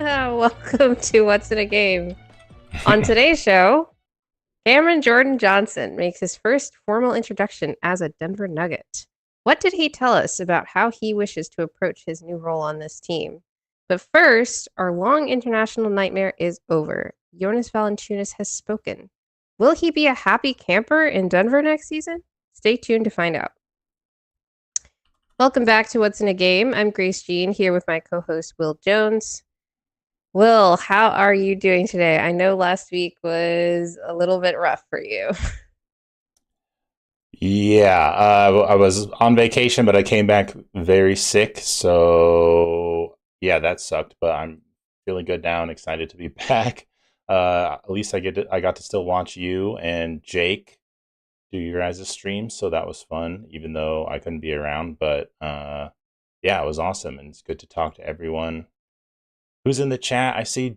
Welcome to What's in a Game. On today's show, Cameron Jordan Johnson makes his first formal introduction as a Denver Nugget. What did he tell us about how he wishes to approach his new role on this team? But first, our long international nightmare is over. Jonas Valanciunas has spoken. Will he be a happy camper in Denver next season? Stay tuned to find out. Welcome back to What's in a Game. I'm Grace Jean here with my co-host Will Jones. Will, how are you doing today? I know last week was a little bit rough for you. Yeah, I was on vacation, but I came back very sick. So yeah, that sucked. But I'm feeling good now and excited to be back. At least I got to still watch you and Jake do your guys' streams, so that was fun. Even though I couldn't be around, but yeah, it was awesome, and it's good to talk to everyone who's in the chat. I see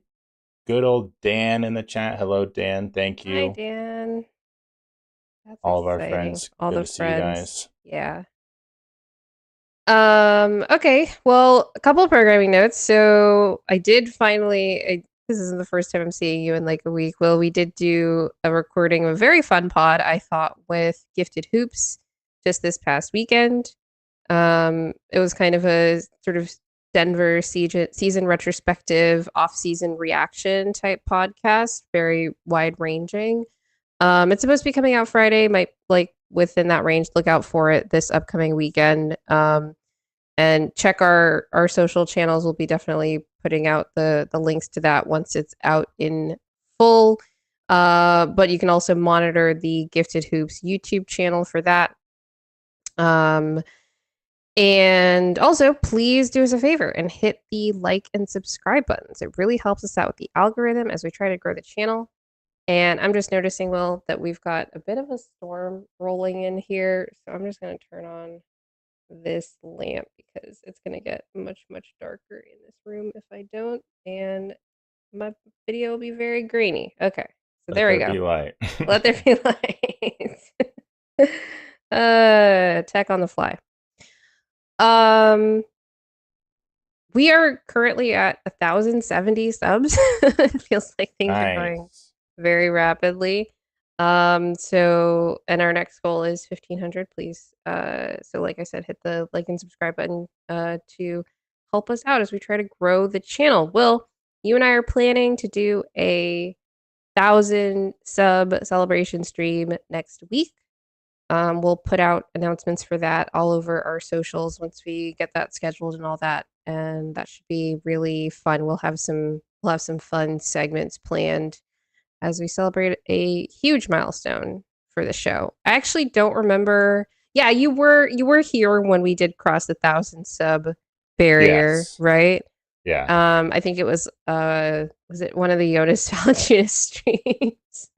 good old Dan in the chat. Hello, Dan. Thank Hi, you. Dan. That's All of our exciting. friends. All Good the to see you friends. guys. Yeah. Okay. Well, a couple of programming notes. So I did finally, this isn't the first time I'm seeing you in like a week. Will, we did do a recording of a very fun pod, I thought, with Gifted Hoops just this past weekend. It was kind of a sort of Denver season retrospective, off-season reaction type podcast, very wide ranging. It's supposed to be coming out Friday. Might like within that range. Look out for it this upcoming weekend. And check our social channels. We'll be definitely putting out the links to that once it's out in full. But you can also monitor the Gifted Hoops YouTube channel for that. And also, please do us a favor and hit the like and subscribe buttons. It really helps us out with the algorithm as we try to grow the channel. And I'm just noticing, Will, that we've got a bit of a storm rolling in here. So I'm just going to turn on this lamp because it's going to get much, much darker in this room if I don't. And my video will be very grainy. Okay. So Let there we there go. be light. Let there be light. Tech on the fly. We are currently at 1,070 subs. It feels like things are going Nice. very rapidly. So and our next goal is 1,500, please. So like I said, hit the like and subscribe button to help us out as we try to grow the channel. Will, you and I are planning to do a 1,000 sub celebration stream next week. We'll put out announcements for that all over our socials once we get that scheduled and all that, and that should be really fun. We'll have some fun segments planned as we celebrate a huge milestone for the show. I actually don't remember. Yeah, you were here when we did cross the 1,000 sub barrier, Yes. right? Yeah. I think it was it one of the Jonas Valanciunas streams?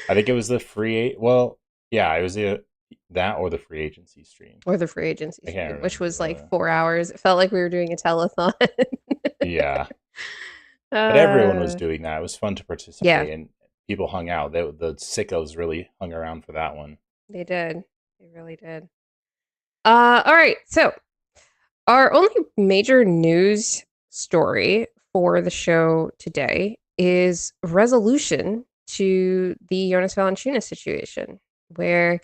I think it was the well, yeah, it was the that or the free agency stream. Or the free agency I can't stream, which was like remember. 4 hours. It felt like we were doing a telethon. Yeah. But everyone was uh, doing that. It was fun to yeah, participate and people hung out. The sickos really hung around for that one. they did. They really did. All right. So our only major news story for the show today is resolution to the Jonas Valanciunas situation, where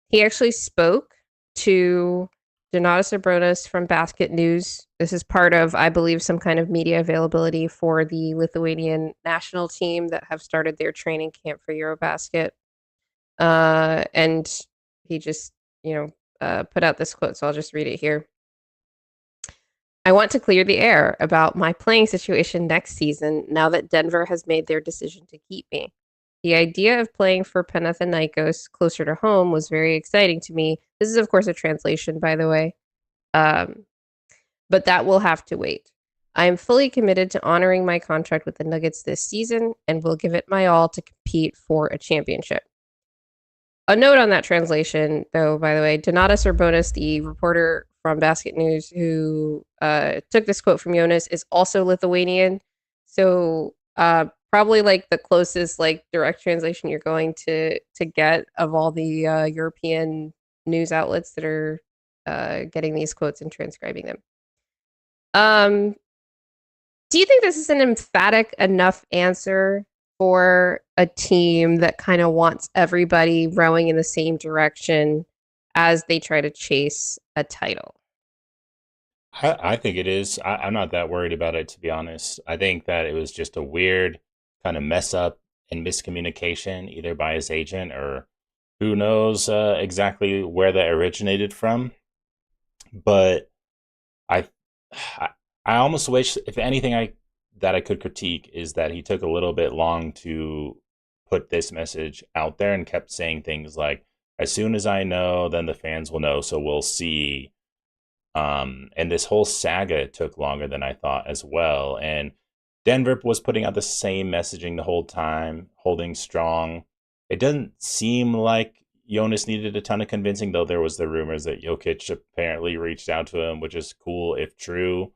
he actually spoke to Donatas Sabonis from Basket News. This is part of, I believe, some kind of media availability for the Lithuanian national team that have started their training camp for Eurobasket. And he just, put out this quote, so I'll just read it here. I want to clear the air about my playing situation next season now that Denver has made their decision to keep me. The idea of playing for Panathinaikos closer to home was very exciting to me. This is, of course, a translation, by the way. But that will have to wait. I am fully committed to honoring my contract with the Nuggets this season and will give it my all to compete for a championship. A note on that translation, though, by the way, Donatas Sabonis, the reporter from Basket News who took this quote from Jonas, is also Lithuanian. So probably like the closest like direct translation you're going to get of all the European news outlets that are getting these quotes and transcribing them. Do you think this is an emphatic enough answer for a team that kind of wants everybody rowing in the same direction as they try to chase a title? I think it is. I'm not that worried about it, to be honest. I think that it was just a weird kind of mess up and miscommunication, either by his agent or who knows exactly where that originated from. But I, I, I almost wish, if anything, I could critique is that he took a little bit long to put this message out there and kept saying things like, "As soon as I know, then the fans will know, so we'll see." And this whole saga took longer than I thought as well. And Denver was putting out the same messaging the whole time, holding strong. It doesn't seem like Jonas needed a ton of convincing, though there was the rumors that Jokic apparently reached out to him, which is cool if true.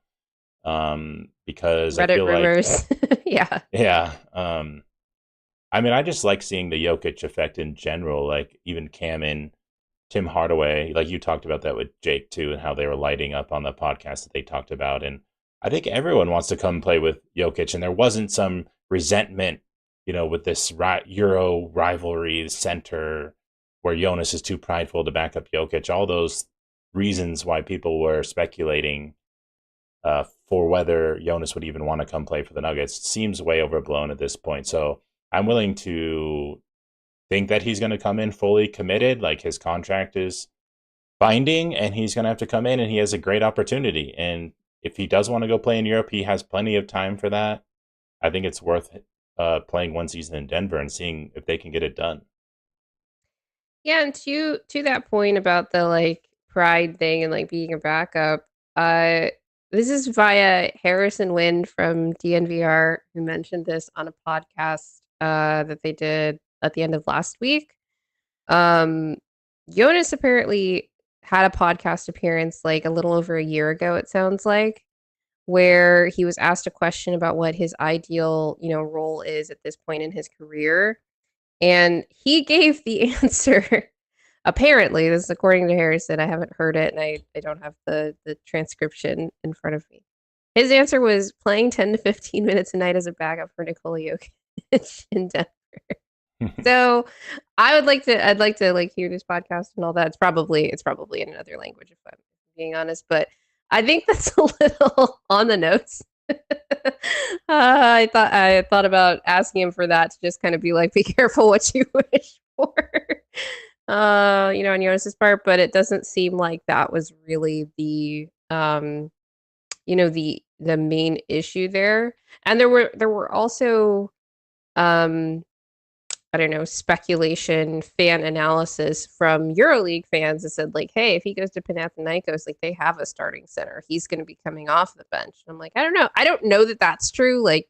Because I Reddit feel like, rumors. Yeah. yeah, I mean, I just like seeing the Jokic effect in general. Like even Cam and Tim Hardaway, like you talked about that with Jake too, and how they were lighting up on the podcast that they talked about. And I think everyone wants to come play with Jokic, and there wasn't some resentment, with this Euro rivalry center where Jonas is too prideful to back up Jokic. All those reasons why people were speculating for whether Jonas would even want to come play for the Nuggets seems way overblown at this point. So I'm willing to think that he's going to come in fully committed. Like his contract is binding and he's going to have to come in and he has a great opportunity. And if he does want to go play in Europe, he has plenty of time for that. I think it's worth playing one season in Denver and seeing if they can get it done. Yeah, and to that point about the like pride thing and like being a backup, uh this is via Harrison Wind from DNVR who mentioned this on a podcast that they did at the end of last week. Um Jonas apparently had a podcast appearance like a little over a year ago, it sounds like, where he was asked a question about what his ideal, role is at this point in his career. And he gave the answer. Apparently, this is according to Harrison. I haven't heard it, and I don't have the transcription in front of me. His answer was playing 10 to 15 minutes a night as a backup for Nikola Jokic in Denver. So I'd like to like hear this podcast and all that. It's probably in another language if I'm being honest, but I think that's a little on the notes. I thought about asking him for that to just kind of be like, be careful what you wish for, on Jonas's part. But it doesn't seem like that was really the main issue there. And there were also, um, I don't know, speculation, fan analysis from EuroLeague fans that said like, hey, if he goes to Panathinaikos, like they have a starting center, he's going to be coming off the bench. And I'm like, I don't know. I don't know that that's true. Like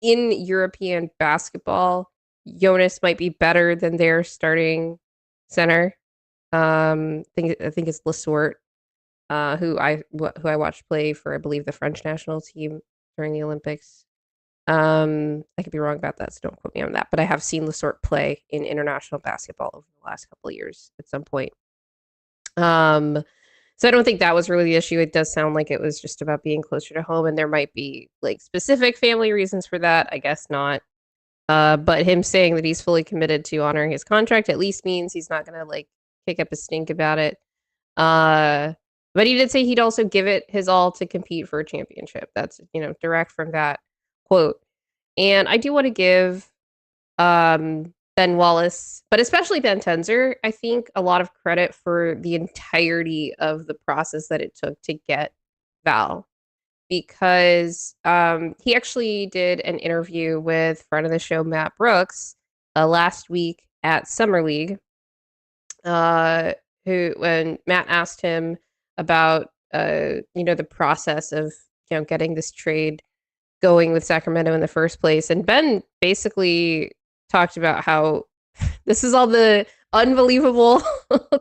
in European basketball, Jonas might be better than their starting center. I think it's Lesort, who I watched play for, I believe, the French national team during the Olympics. I could be wrong about that, so don't quote me on that. But I have seen Lesort play in international basketball over the last couple of years at some point. So I don't think that was really the issue. It does sound like it was just about being closer to home, and there might be like specific family reasons for that. I guess not. But him saying that he's fully committed to honoring his contract at least means he's not gonna like kick up a stink about it. Uh, but he did say he'd also give it his all to compete for a championship. That's direct from that quote. And I do want to give Ben Wallace, but especially Ben Tenzer, I think a lot of credit for the entirety of the process that it took to get Val, because he actually did an interview with friend of the show Matt Brooks last week at Summer League, who when Matt asked him about the process of getting this trade going with Sacramento in the first place, and Ben basically talked about how this is all the unbelievable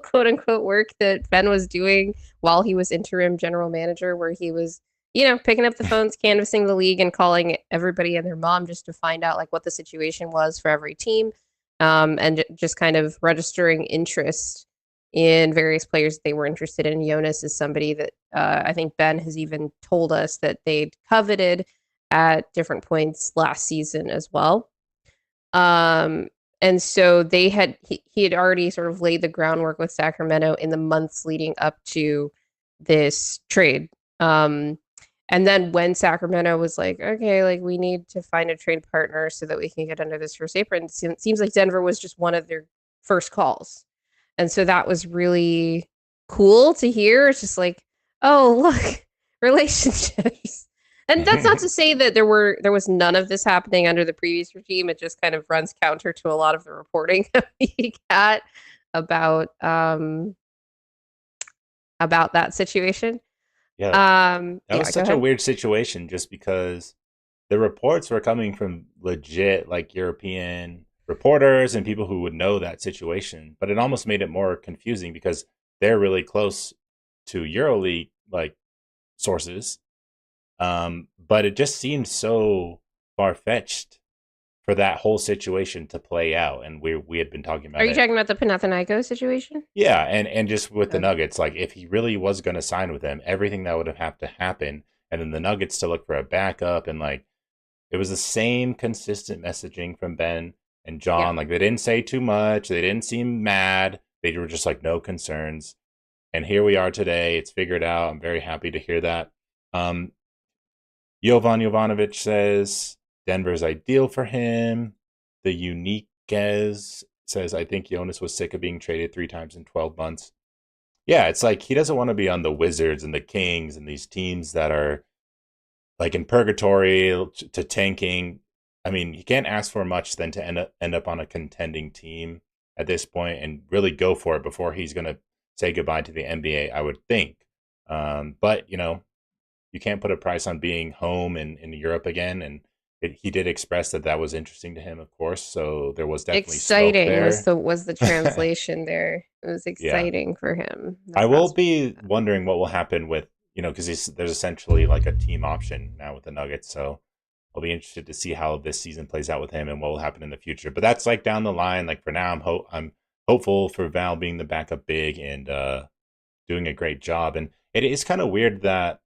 quote unquote work that Ben was doing while he was interim general manager, where he was picking up the phones, canvassing the league, and calling everybody and their mom just to find out like what the situation was for every team, and just kind of registering interest in various players that they were interested in. Jonas is somebody that I think Ben has even told us that they'd coveted at different points last season as well. Um, and so he had already sort of laid the groundwork with Sacramento in the months leading up to this trade. And then when Sacramento was like, okay, like we need to find a trade partner so that we can get under this first apron, it seems like Denver was just one of their first calls. And so that was really cool to hear. It's just like, oh, look, relationships. And that's not to say that there was none of this happening under the previous regime. It just kind of runs counter to a lot of the reporting that we got about that situation. Yeah, that was Yeah, go such a ahead. weird situation just because the reports were coming from legit like European reporters and people who would know that situation, but it almost made it more confusing because they're really close to EuroLeague like sources. But it just seemed so far fetched for that whole situation to play out, and we had been talking Are about you it. talking about the Panathinaikos situation? Yeah, and just with the Okay. Nuggets, like if he really was going to sign with them, everything that would have to happen, and then the Nuggets to look for a backup, and like it was the same consistent messaging from Ben and Yeah. John. Like they didn't say too much, they didn't seem mad, they were just like no concerns. And here we are today. It's figured out. I'm very happy to hear that. Um, Jovan Jovanovic says Denver's ideal for him. The Uniquez says, I think Jonas was sick of being traded 3 times in 12 months. Yeah, it's like he doesn't want to be on the Wizards and the Kings and these teams that are like in purgatory to tanking. I mean, you can't ask for much than to end up on a contending team at this point and really go for it before he's going to say goodbye to the NBA, I would think. But, you can't put a price on being home in Europe again. And he did express that that was interesting to him, of course. So there was definitely smoke Exciting there. was the translation there. It was Yeah. exciting for him. I will That's be wondering what will happen with, because there's essentially like a team option now with the Nuggets. So I'll be interested to see how this season plays out with him and what will happen in the future. But that's like down the line. Like for now, I'm hopeful for Val being the backup big and doing a great job. And it is kind of weird that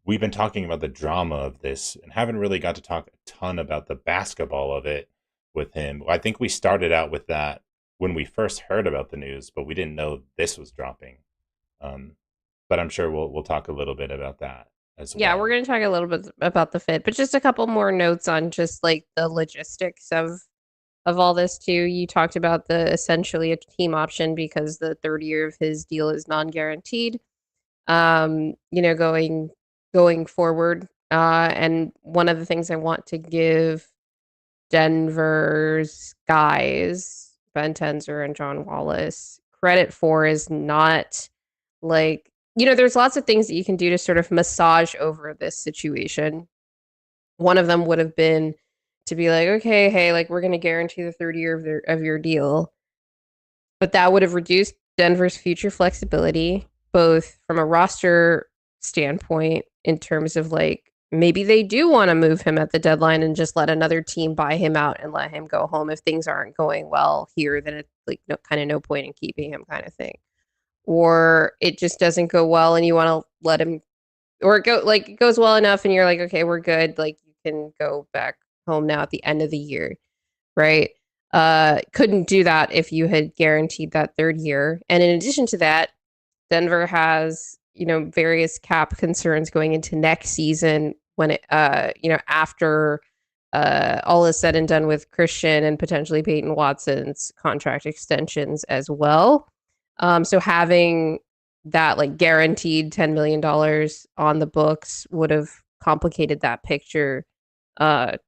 we've been talking about the drama of this and haven't really got to talk a ton about the basketball of it with him. I think we started out with that when we first heard about the news, but we didn't know this was dropping. Um, but I'm sure we'll talk a little bit about that as Yeah, we're well. going to talk a little bit about the fit, but just a couple more notes on just like the logistics of all this too. You talked about the essentially a team option because the third year of his deal is non-guaranteed. Going forward. And one of the things I want to give Denver's guys, Ben Tenzer and John Wallace, credit for is not like, there's lots of things that you can do to sort of massage over this situation. One of them would have been to be like, okay, hey, like we're going to guarantee the third year of your deal, but that would have reduced Denver's future flexibility, both from a roster standpoint in terms of like maybe they do want to move him at the deadline and just let another team buy him out and let him go home if things aren't going well here. Then it's like no point in keeping him kind of thing. Or it just doesn't go well and you want to let him, or it goes well enough and you're like, okay, we're good. Like you can go back home now at the end of the year, right? Couldn't do that if you had guaranteed that third year. And in addition to that, Denver has, various cap concerns going into next season when after all is said and done with Christian and potentially Peyton Watson's contract extensions as well. So having that like guaranteed $10 million on the books would have complicated that picture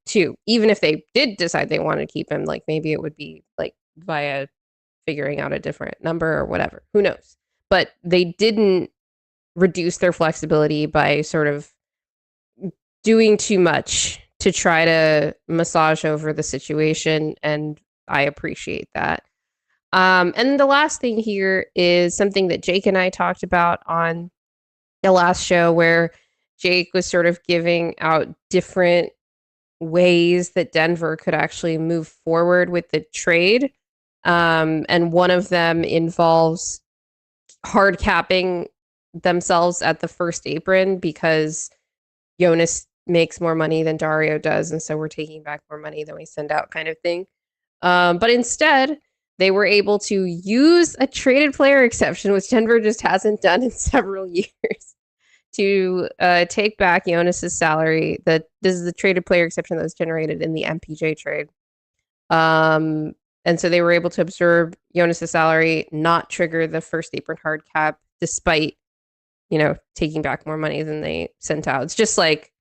too. Even if they did decide they wanted to keep him, like maybe it would be like via figuring out a different number or whatever. Who knows? But they didn't reduce their flexibility by sort of doing too much to try to massage over the situation, and I appreciate that. And the last thing here is something that Jake and I talked about on the last show, where Jake was sort of giving out different ways that Denver could actually move forward with the trade. And one of them involves hard capping themselves at the first apron because Jonas makes more money than Dario does, and so we're taking back more money than we send out, kind of thing. But instead, they were able to use a traded player exception, which Denver just hasn't done in several years, to take back Jonas's salary. This is the traded player exception that was generated in the MPJ trade. And so they were able to absorb Jonas's salary, not trigger the first apron hard cap, despite, taking back more money than they sent out. It's just like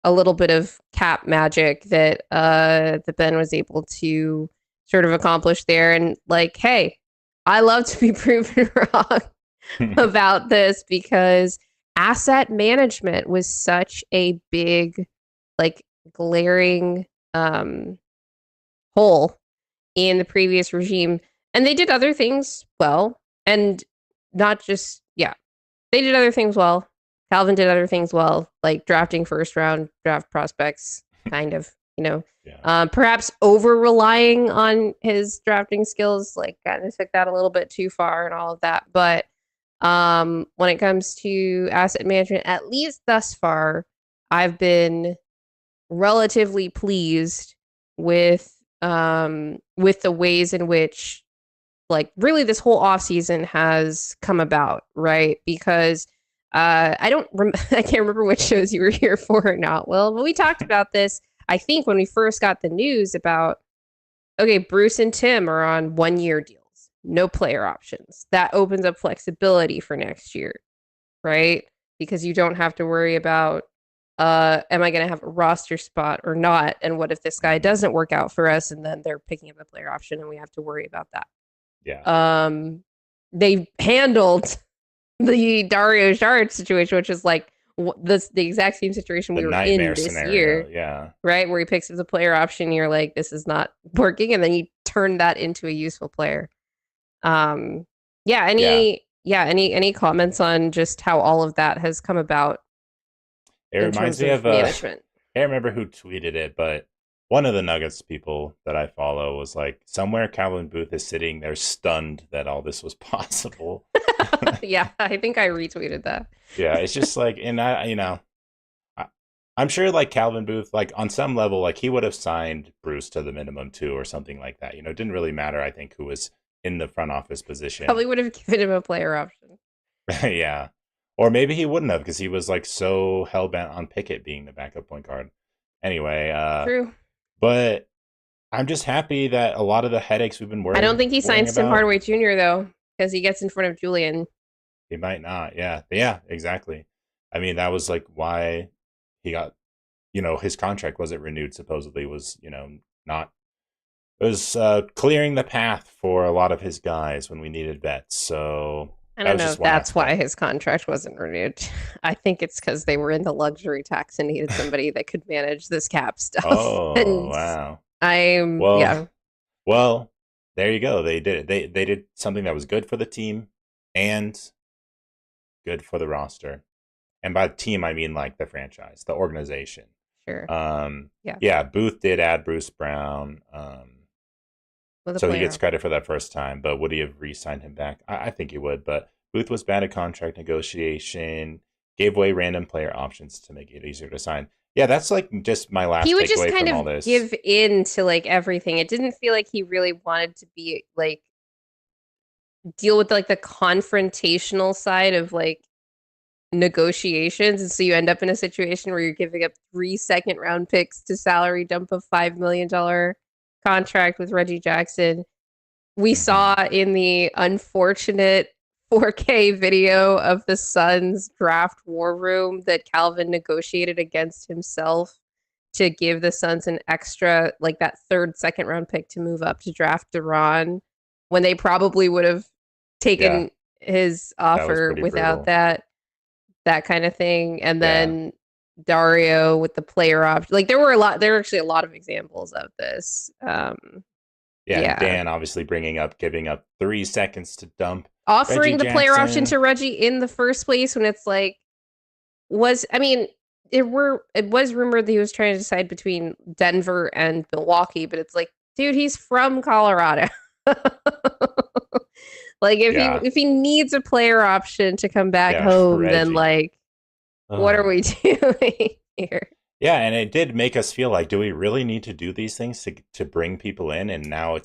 a little bit of cap magic that that Ben was able to sort of accomplish there. And like, hey, I love to be proven wrong about this, because asset management was such a big, like, glaring hole in the previous regime. And they did other things well, and not just, they did other things well. Calvin did other things well, like drafting first round draft prospects, kind of, perhaps over relying on his drafting skills, like kind of took that a little bit too far and all of that. But when it comes to asset management, at least thus far, I've been relatively pleased with the ways in which, like, really this whole offseason has come about, right? Because I can't remember which shows you were here for or not, Will, but we talked about this, I think, when we first got the news about, okay, Bruce and Tim are on 1-year deals, no player options. That opens up flexibility for next year, right? Because you don't have to worry about, am I going to have a roster spot or not? And what if this guy doesn't work out for us, and then they're picking up a player option and we have to worry about that? Yeah. They handled the Dario Saric situation, which is like the exact same situation we were in this scenario, year. Yeah. Right? Where he picks up the player option, you're like, this is not working, and then you turn that into a useful player. Any comments on just how all of that has come about? It reminds me of management. I can't remember who tweeted it, but one of the Nuggets people that I follow was like, somewhere Calvin Booth is sitting there stunned that all this was possible. Yeah, I think I retweeted that. Yeah, it's just like, and I'm sure like Calvin Booth, like on some level, like he would have signed Bruce to the minimum too or something like that. It didn't really matter, I think, who was in the front office position. Probably would have given him a player option. Yeah. Or maybe he wouldn't have, because he was like so hell-bent on Pickett being the backup point guard. Anyway, true. But I'm just happy that a lot of the headaches we've been worrying. I don't think he signs Tim Hardaway Jr. though, because he gets in front of Julian. He might not. Yeah, exactly. I mean, that was like why he got, his contract wasn't renewed. Supposedly was, not. It was clearing the path for a lot of his guys when we needed vets. So I don't know if that's why his contract wasn't renewed. I think it's because they were in the luxury tax and needed somebody that could manage this cap stuff. Oh, wow. Well, there you go. They did it. They did something that was good for the team and good for the roster. And by team, I mean like the franchise, the organization. Sure. Yeah, Booth did add Bruce Brown. So he gets credit for that first time, but would he have re-signed him back? I think he would, but Booth was bad at contract negotiation, gave away random player options to make it easier to sign. Yeah, that's like just my last takeaway from all this. He would just kind of give in to like everything. It didn't feel like he really wanted to be like deal with like the confrontational side of like negotiations, and so you end up in a situation where you're giving up 3 second-round picks to salary dump a $5 million contract with Reggie Jackson. We saw in the unfortunate 4K video of the Suns draft war room that Calvin negotiated against himself to give the Suns an extra, like that third second-round pick to move up to draft Duran, when they probably would have taken his offer without brutal. that kind of thing. And then Dario with the player option. Like there were actually a lot of examples of this. Dan obviously giving up 3 seconds to dump. Offering the player option to Reggie in the first place when it's like, it was rumored that he was trying to decide between Denver and Milwaukee, but it's like, dude, he's from Colorado. Like if he needs a player option to come back home, Reggie. Then like, what are we doing here? Yeah, and it did make us feel like, do we really need to do these things to bring people in? And now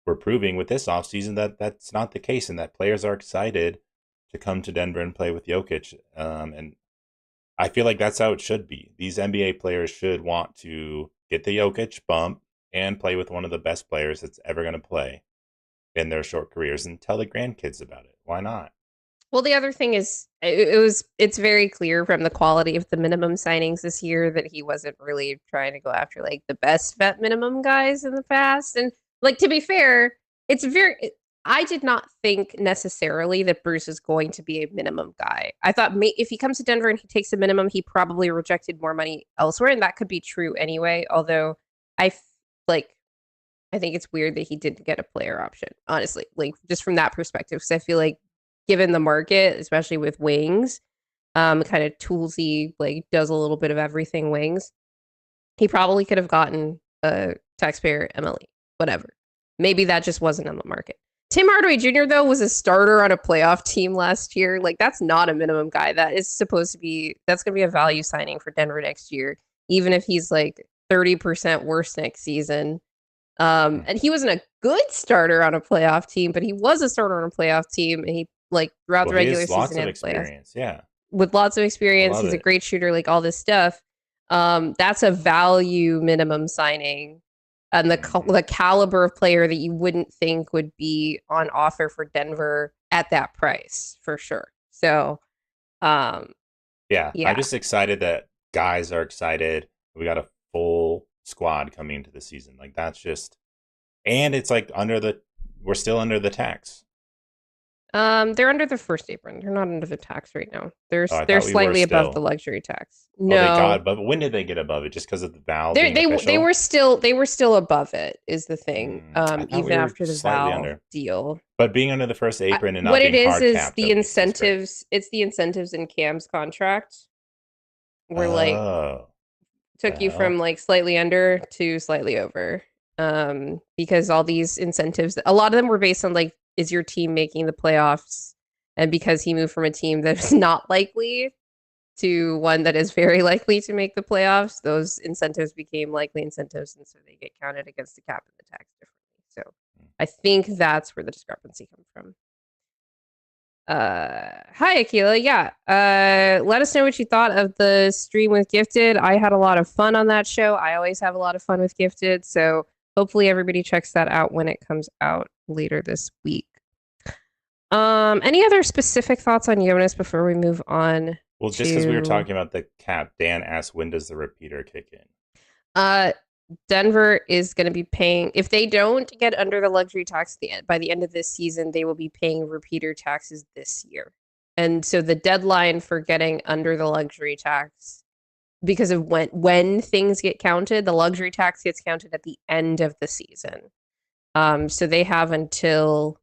we're proving with this offseason that that's not the case, and that players are excited to come to Denver and play with Jokic. And I feel like that's how it should be. These NBA players should want to get the Jokic bump and play with one of the best players that's ever going to play in their short careers and tell the grandkids about it. Why not? Well, the other thing is, it's very clear from the quality of the minimum signings this year that he wasn't really trying to go after like the best vet minimum guys in the past. And like, to be fair, it's very. I did not think necessarily that Bruce is going to be a minimum guy. I thought if he comes to Denver and he takes a minimum, he probably rejected more money elsewhere, and that could be true anyway. Although I like, I think it's weird that he didn't get a player option, honestly, like just from that perspective, because I feel like given the market, especially with wings, kind of toolsy, like does a little bit of everything wings, he probably could have gotten a taxpayer MLE, whatever. Maybe that just wasn't on the market. Tim Hardaway Jr., though, was a starter on a playoff team last year. Like, that's not a minimum guy. That is supposed to be, that's going to be a value signing for Denver next year, even if he's like 30% worse next season. And he wasn't a good starter on a playoff team, but he was a starter on a playoff team, and he like throughout the Well, he regular has lots season of and playoffs experience. Yeah, with lots of I experience. love He's a it. great shooter, like all this stuff. That's a value minimum signing, and Hmm. the caliber of player that you wouldn't think would be on offer for Denver at that price for sure. So, um, Yeah, I'm yeah, just excited that guys are excited. We got a full squad coming into the season. Like that's just, and it's like we're still under the tax. they're under the first apron. They're not under the tax right now. Oh, I They're thought we were slightly above the still. luxury tax. Oh, they got No, above. When did they get above it? Just because of the Val being they official? were still above it is the thing. I thought we Even were after the slightly Val under. deal. But being under the first apron and not What it being hard is capped the at least is great. incentives. It's the incentives in Cam's contract where like Oh, the took you from hell? like slightly under to slightly over. Because all these incentives, a lot of them were based on like, is your team making the playoffs? And because he moved from a team that's not likely to one that is very likely to make the playoffs, those incentives became likely incentives, and so they get counted against the cap and the tax differently. So I think that's where the discrepancy comes from. Hi Akila. Yeah. Let us know what you thought of the stream with Gifted. I had a lot of fun on that show. I always have a lot of fun with Gifted, so hopefully everybody checks that out when it comes out later this week. Any other specific thoughts on Jonas before we move on Well, just because we were to talking about the cap, Dan asked, when does the repeater kick in? uh Denver is going to be paying, if they don't get under the luxury tax by the end of this season, they will be paying repeater taxes this year. And so the deadline for getting under the luxury tax, because of when things get counted, the luxury tax gets counted at the end of the season. So they have until,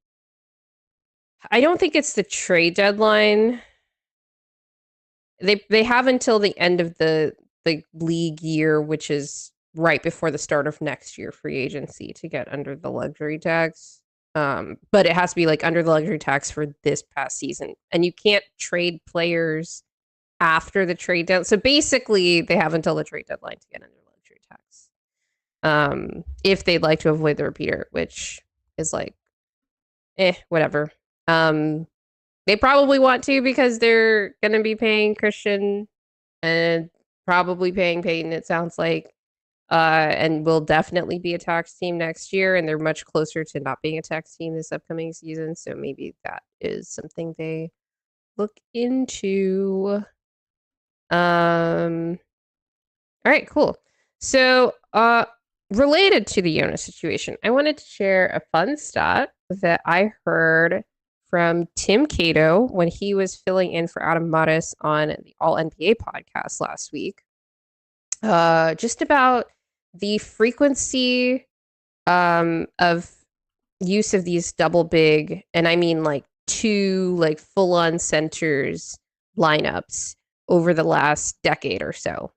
I don't think it's the trade deadline. They have until the end of the league year, which is right before the start of next year free agency, to get under the luxury tax. But it has to be like under the luxury tax for this past season, and you can't trade players after the trade deadline. So basically, they have until the trade deadline to get under luxury tax. If they'd like to avoid the repeater, which is like, whatever. They probably want to because they're going to be paying Christian and probably paying Peyton, it sounds like. And will definitely be a tax team next year. And they're much closer to not being a tax team this upcoming season. So maybe that is something they look into. All right, cool. So, related to the Jonas situation, I wanted to share a fun stat that I heard from Tim Cato when he was filling in for Adam Mattis on the All NBA podcast last week. Just about the frequency of use of these double big, and I mean like two like full on centers lineups over the last decade or so.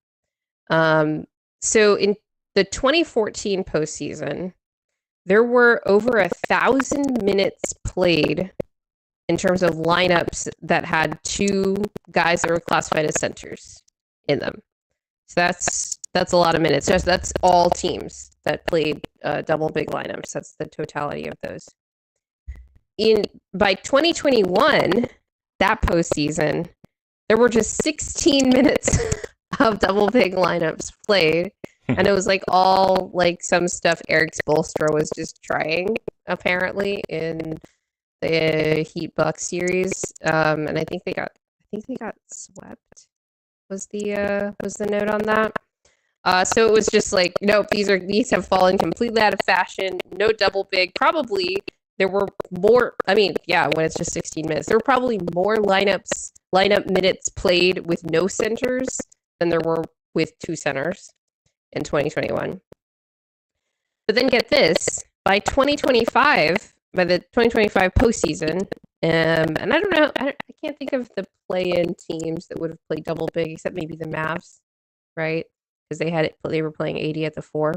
So in the 2014 postseason, there were over 1,000 minutes played in terms of lineups that had two guys that were classified as centers in them. So that's a lot of minutes. So that's all teams that played double big lineups. That's the totality of those. By 2021, that postseason, there were just 16 minutes of double big lineups played. And it was like all like some stuff Eric Spoelstra was just trying, apparently, in the Heat Bucks series. And I think they got swept was the note on that. So it was just like, nope, these have fallen completely out of fashion. No double big. Probably there were more. I mean, yeah, when it's just 16 minutes, there were probably more lineup minutes played with no centers than there were with two centers in 2021. But then get this, by the 2025 postseason, and I don't know, I can't think of the play-in teams that would have played double big, except maybe the Mavs, right? Because they were playing 80 at the 4.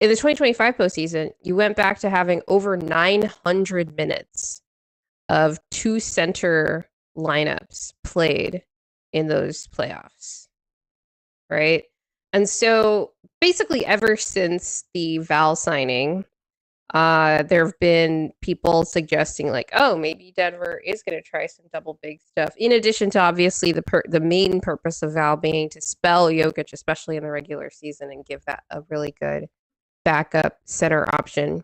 In the 2025 postseason, you went back to having over 900 minutes of two center lineups played in those playoffs, right? And so basically ever since the Val signing, there have been people suggesting like, oh, maybe Denver is going to try some double big stuff. In addition to obviously the main purpose of Val being to spell Jokic, especially in the regular season, and give that a really good backup center option.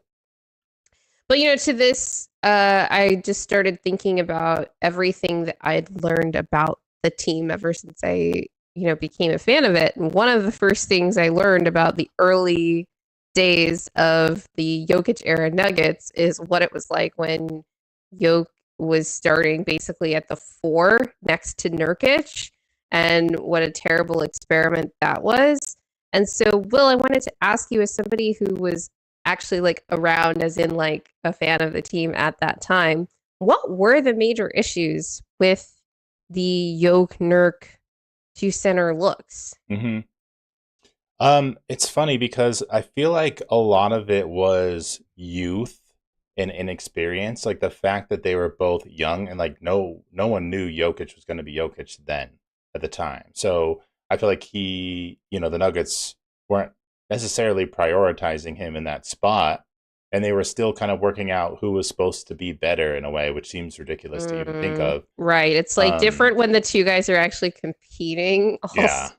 But to this, I just started thinking about everything that I'd learned about the team ever since I became a fan of it. And one of the first things I learned about the early days of the Jokic era Nuggets is what it was like when Jokic was starting basically at the 4 next to Nurkic, and what a terrible experiment that was. And so, Will, I wanted to ask you, as somebody who was actually like around, as in like a fan of the team at that time, what were the major issues with the Jokic Nurk two center looks? Mm-hmm. It's funny because I feel like a lot of it was youth and inexperience, like the fact that they were both young and like no one knew Jokic was going to be Jokic then at the time. So I feel like the Nuggets weren't necessarily prioritizing him in that spot, and they were still kind of working out who was supposed to be better in a way, which seems ridiculous to even think of. Right. It's like different when the two guys are actually competing also. Yeah.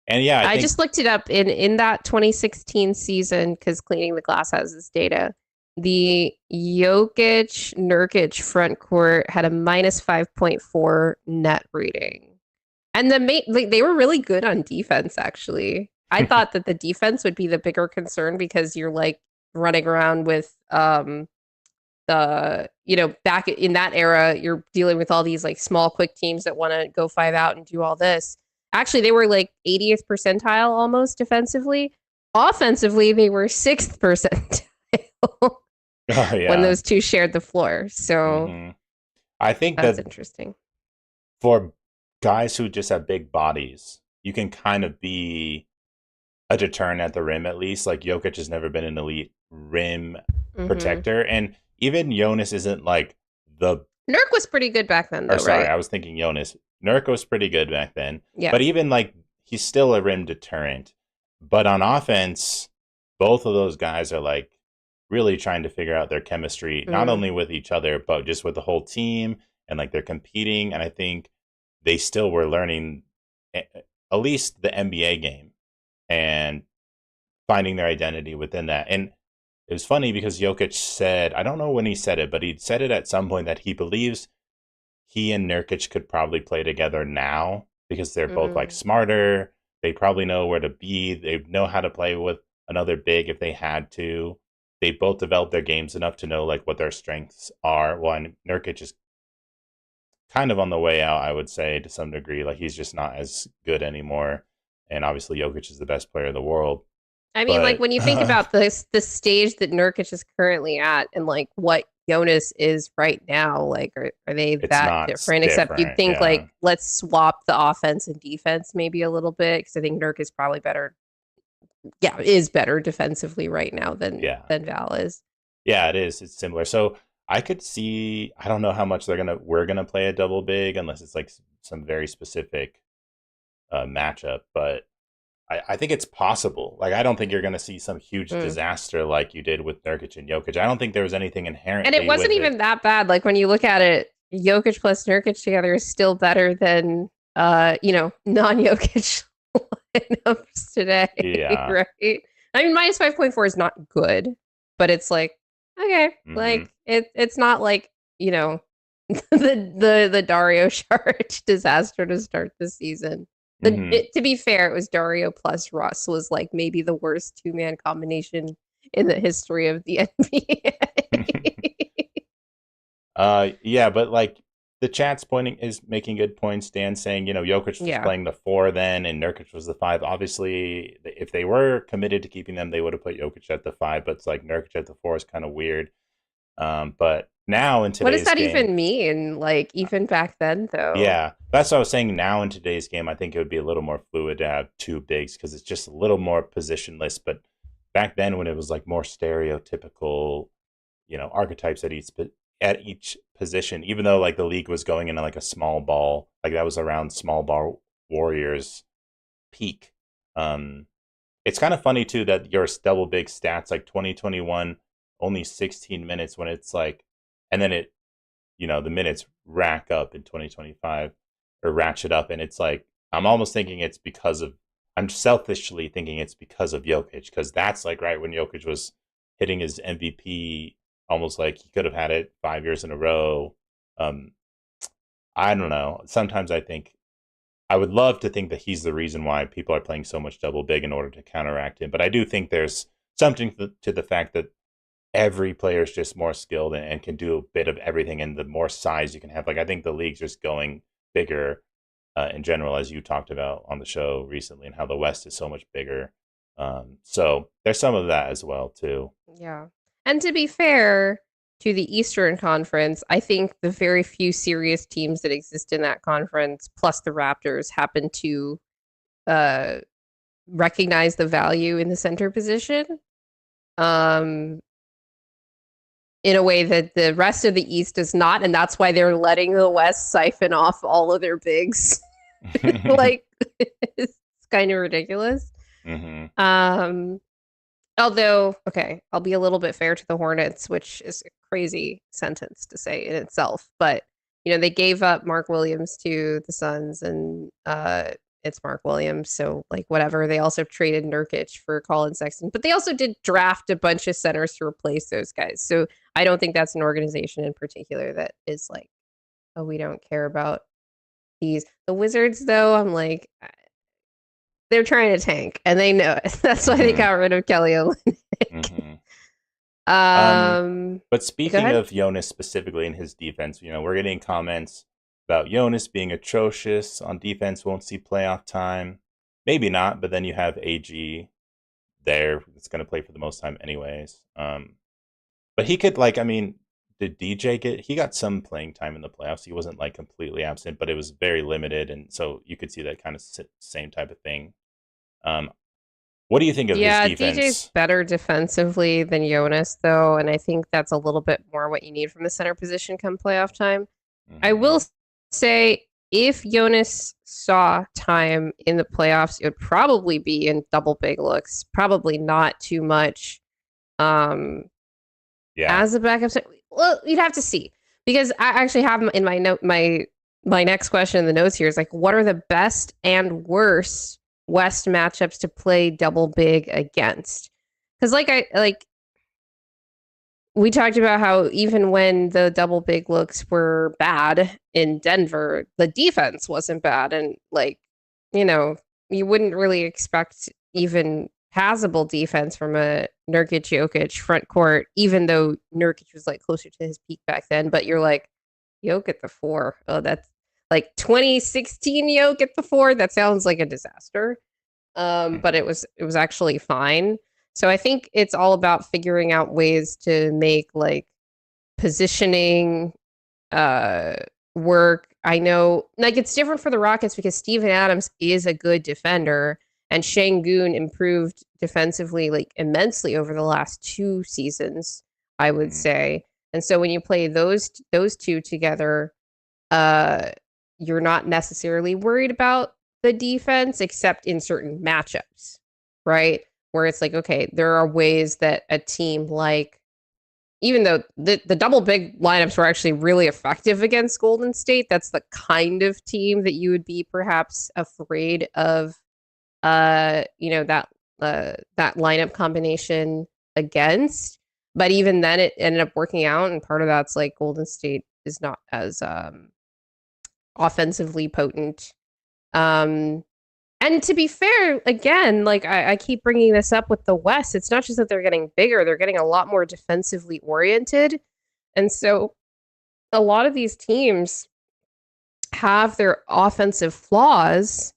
And yeah, I just looked it up in that 2016 season, because Cleaning the Glass has this data. The Jokic Nurkic front court had a minus 5.4 net rating. And they were really good on defense, actually. I thought that the defense would be the bigger concern, because you're like running around with back in that era, you're dealing with all these like small quick teams that want to go 5 out and do all this. Actually, they were like 80th percentile almost defensively. Offensively, they were 6th percentile when those two shared the floor. So I think that's interesting. For guys who just have big bodies, you can kind of be a deterrent at the rim, at least. Like Jokic has never been an elite rim protector, and even Jonas isn't like the. Nurk was pretty good back then, though. Sorry, right? I was thinking Jonas. Nurk was pretty good back then. Yeah. But even like he's still a rim deterrent. But on offense, both of those guys are like really trying to figure out their chemistry, not only with each other, but just with the whole team, and like they're competing. And I think they still were learning at least the NBA game and finding their identity within that. And it was funny because Jokic said, I don't know when he said it, but he said it at some point, that he believes he and Nurkic could probably play together now because they're both like smarter. They probably know where to be. They know how to play with another big if they had to. They both developed their games enough to know like what their strengths are. Well, and Nurkic is kind of on the way out, I would say, to some degree. Like he's just not as good anymore. And obviously Jokic is the best player in the world. I mean, like when you think about the stage that Nurkic is currently at, and like what Jonas is right now, like are they that different? Except you'd think like, let's swap the offense and defense maybe a little bit, because I think Nurk is probably better. Yeah, is better defensively right now than Val is. Yeah, it is. It's similar. So I could see. I don't know how much we're gonna play a double big, unless it's like some very specific matchup, but I think it's possible. Like, I don't think you're going to see some huge Mm. disaster like you did with Nurkic and Jokic. I don't think there was anything And it inherently wasn't with it. even that bad. Like when you look at it, Jokic plus Nurkic together is still better than non-Jokic lineups today, Yeah. right? I mean, minus 5.4 is not good, but it's like okay, Hmm. like it's not like the Dario Saric disaster to start the season. Hmm. To be fair, it was Dario plus Russ was like maybe the worst two-man combination in the history of the NBA. Yeah, but like the chat's pointing is making good points. Dan saying, Jokic was Yeah. playing the 4 then, and Nurkic was the 5. Obviously, if they were committed to keeping them, they would have put Jokic at the 5. But it's like Nurkic at the 4 is kind of weird. But now in What does today's that game, even mean? Like even back then though. yeah, that's what I was saying. Now in today's game, I think it would be a little more fluid to have two bigs because it's just a little more positionless. But back then, when it was like more stereotypical, archetypes at each position, even though like the league was going into like a small ball, like that was around small ball Warriors peak. Um, it's kind of funny too that your double big stats like 2021 only 16 minutes when it's like, and then the minutes rack up in 2025 or ratchet up, and it's like I'm almost thinking it's because of I'm selfishly thinking it's because of Jokic because that's like right when Jokic was hitting his MVP, almost like he could have had it 5 years in a row. Um, I don't know. Sometimes I think I would love to think that he's the reason why people are playing so much double big in order to counteract him, but I do think there's something to the fact that every player is just more skilled and can do a bit of everything. And the more size you can have, like I think the league's just going bigger in general, as you talked about on the show recently, and how the West is so much bigger. So there's some of that as well too. Yeah. And to be fair to the Eastern Conference, I think the very few serious teams that exist in that conference, plus the Raptors, happen to uh, recognize the value in the center position um, in a way that the rest of the East does not. And that's why they're letting the West siphon off all of their bigs. Like, it's kind of ridiculous. Hmm. Um, Although, okay, I'll be a little bit fair to the Hornets, which is a crazy sentence to say in itself. But, they gave up Mark Williams to the Suns, and it's Mark Williams. So, like, whatever. They also traded Nurkic for Colin Sexton, but they also did draft a bunch of centers to replace those guys. So, I don't think that's an organization in particular that is like, oh, we don't care about these. The Wizards, though, I'm like, they're trying to tank, and they know it. That's why they Hmm. got rid of Kelly Olynyk. Hmm. Um, Um, but Go speaking ahead. of Jonas specifically in his defense, we're getting comments about Jonas being atrocious on defense, won't see playoff time. Maybe not, but then you have AG there that's going to play for the most time anyways. But he could like, I mean, did DJ get? He got some playing time in the playoffs. He wasn't like completely absent, but it was very limited, and so you could see that kind of same type of thing. Um, what do you think of his Yeah, DJ's defense? better defensively than Jonas, though, and I think that's a little bit more what you need from the center position come playoff time. I Hmm. will say if Jonas saw time in the playoffs, it would probably be in double big looks, probably not too much um Yeah. as a backup. Well, you'd have to see because I actually have in my note my next question in the notes here is like, what are the best and worst West matchups to play double big against? Because we talked about how even when the double big looks were bad in Denver, the defense wasn't bad, and you know you wouldn't really expect even passable defense from a Nurkic Jokic front court, even though Nurkic was like closer to his peak back then. But you're like Jokic at the 4. Oh, that's like 2016 Jokic at the 4. That sounds like a disaster. But Hmm. it was actually fine. So I think it's all about figuring out ways to make like positioning uh work. I know like it's different for the Rockets because Steven Adams is a good defender and Şengün improved defensively like immensely over the last 2 seasons, I would Hmm. say. And so when you play those two together, uh you're not necessarily worried about the defense, except in certain matchups, right? Where it's like, okay, there are ways that a team like, even though the double big lineups were actually really effective against Golden State, that's the kind of team that you would be perhaps afraid of, that lineup combination against. But even then, it ended up working out, and part of that's like Golden State is not as offensively potent. And to be fair, again, like I keep bringing this up with the West, it's not just that they're getting bigger, they're getting a lot more defensively oriented. And so a lot of these teams have their offensive flaws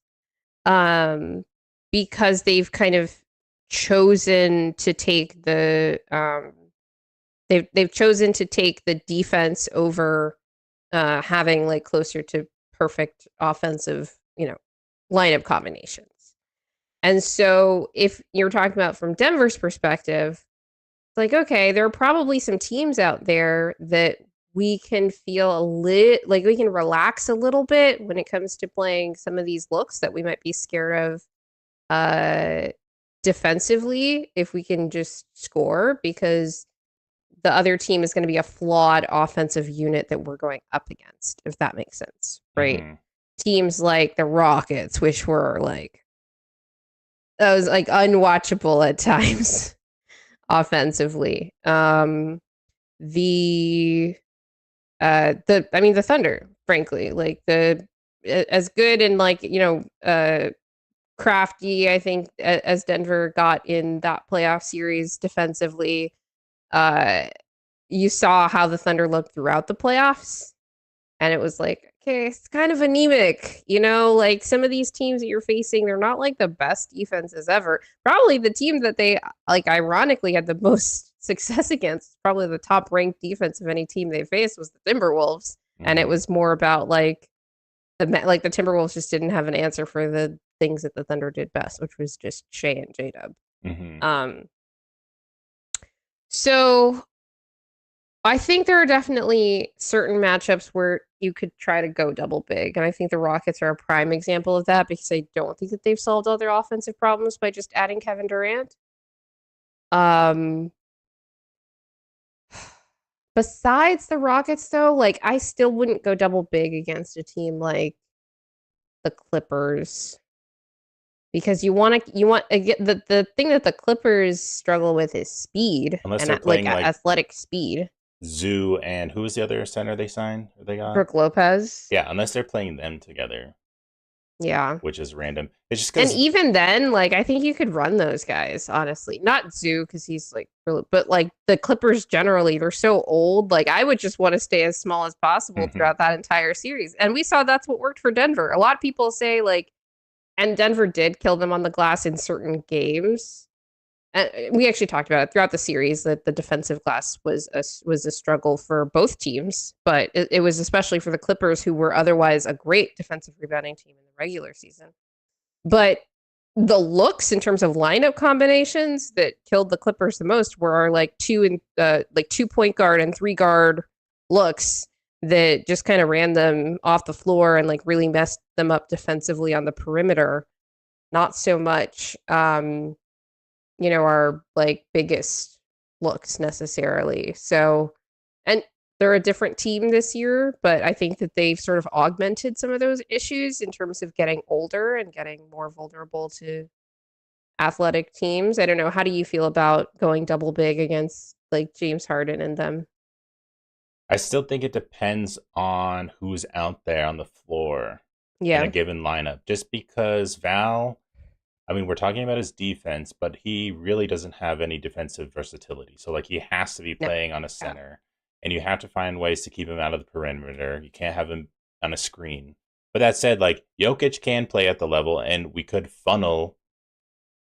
because they've kind of chosen to take they've chosen to take the defense over having like closer to perfect offensive, lineup combinations. And so if you're talking about from Denver's perspective, it's like, okay, there are probably some teams out there that we can feel like we can relax a little bit when it comes to playing some of these looks that we might be scared of defensively if we can just score, because the other team is going to be a flawed offensive unit that we're going up against, if that makes sense, right? Mm-hmm. Teams like the Rockets, which were like, that was like unwatchable at times offensively. The Thunder, frankly, like as good and like, crafty, I think, as Denver got in that playoff series defensively. You saw how the Thunder looked throughout the playoffs, and it was like, okay, it's kind of anemic, like some of these teams that you're facing, they're not like the best defenses ever. Probably the team that they like ironically had the most success against, probably the top ranked defense of any team they faced, was the Timberwolves. And it was more about like the Timberwolves just didn't have an answer for the things that the Thunder did best, which was just Shea and J-Dub. So I think there are definitely certain matchups where you could try to go double big. And I think the Rockets are a prime example of that, because I don't think that they've solved all their offensive problems by just adding Kevin Durant. Besides the Rockets, though, like I still wouldn't go double big against a team like the Clippers, because the thing that the Clippers struggle with is speed, Unless and they're playing like athletic speed. Zoo and who was the other center they signed? They got Brook Lopez. Yeah, unless they're playing them together, Yeah. which is random. It's just And because even then, like I think you could run those guys, honestly. Not Zoo, because he's like really, but like the Clippers generally, they're so old. Like I would just want to stay as small as possible throughout that entire series. And we saw that's what worked for Denver. A lot of people say like, and Denver did kill them on the glass in certain games. We actually talked about it throughout the series, that the defensive glass was a struggle for both teams, but it was especially for the Clippers, who were otherwise a great defensive rebounding team in the regular season. But the looks in terms of lineup combinations that killed the Clippers the most were like 2 point guard and 3 guard looks that just kind of ran them off the floor and like really messed them up defensively on the perimeter. Not so much our like biggest looks necessarily. So, and they're a different team this year, but I think that they've sort of augmented some of those issues in terms of getting older and getting more vulnerable to athletic teams. I don't know. How do you feel about going double big against like James Harden and them? I still think it depends on who's out there on the floor in a Yeah. given lineup. Just because Val, I mean, we're talking about his defense, but he really doesn't have any defensive versatility. So, like, he has to be No. playing on a center, and you have to find ways to keep him out of the perimeter. You can't have him on a screen. But that said, like, Jokic can play at the level, and we could funnel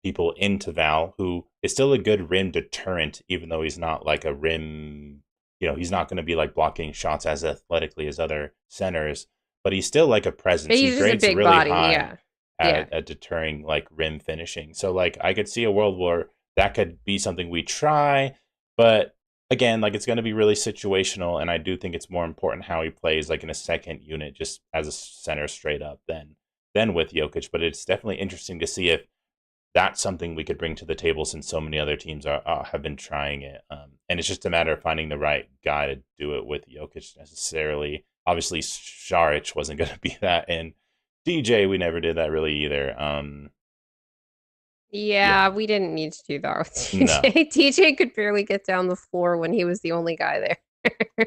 people into Val, who is still a good rim deterrent, even though he's not like a rim. He's not going to be like blocking shots as athletically as other centers, but he's still like a presence. But He he's just a grades big really body, high yeah. Yeah. at deterring like rim finishing. So like I could see a world where that could be something we try, but again, like it's going to be really situational, and I do think it's more important how he plays like in a second unit just as a center straight up than than with Jokic, but it's definitely interesting to see if that's something we could bring to the table since so many other teams have been trying it. And it's just a matter of finding the right guy to do it with Jokic necessarily. Obviously, Šarić wasn't going to be that, and DJ, we never did that really either. Yeah, we didn't need to do that with TJ. No. TJ could barely get down the floor when he was the only guy there.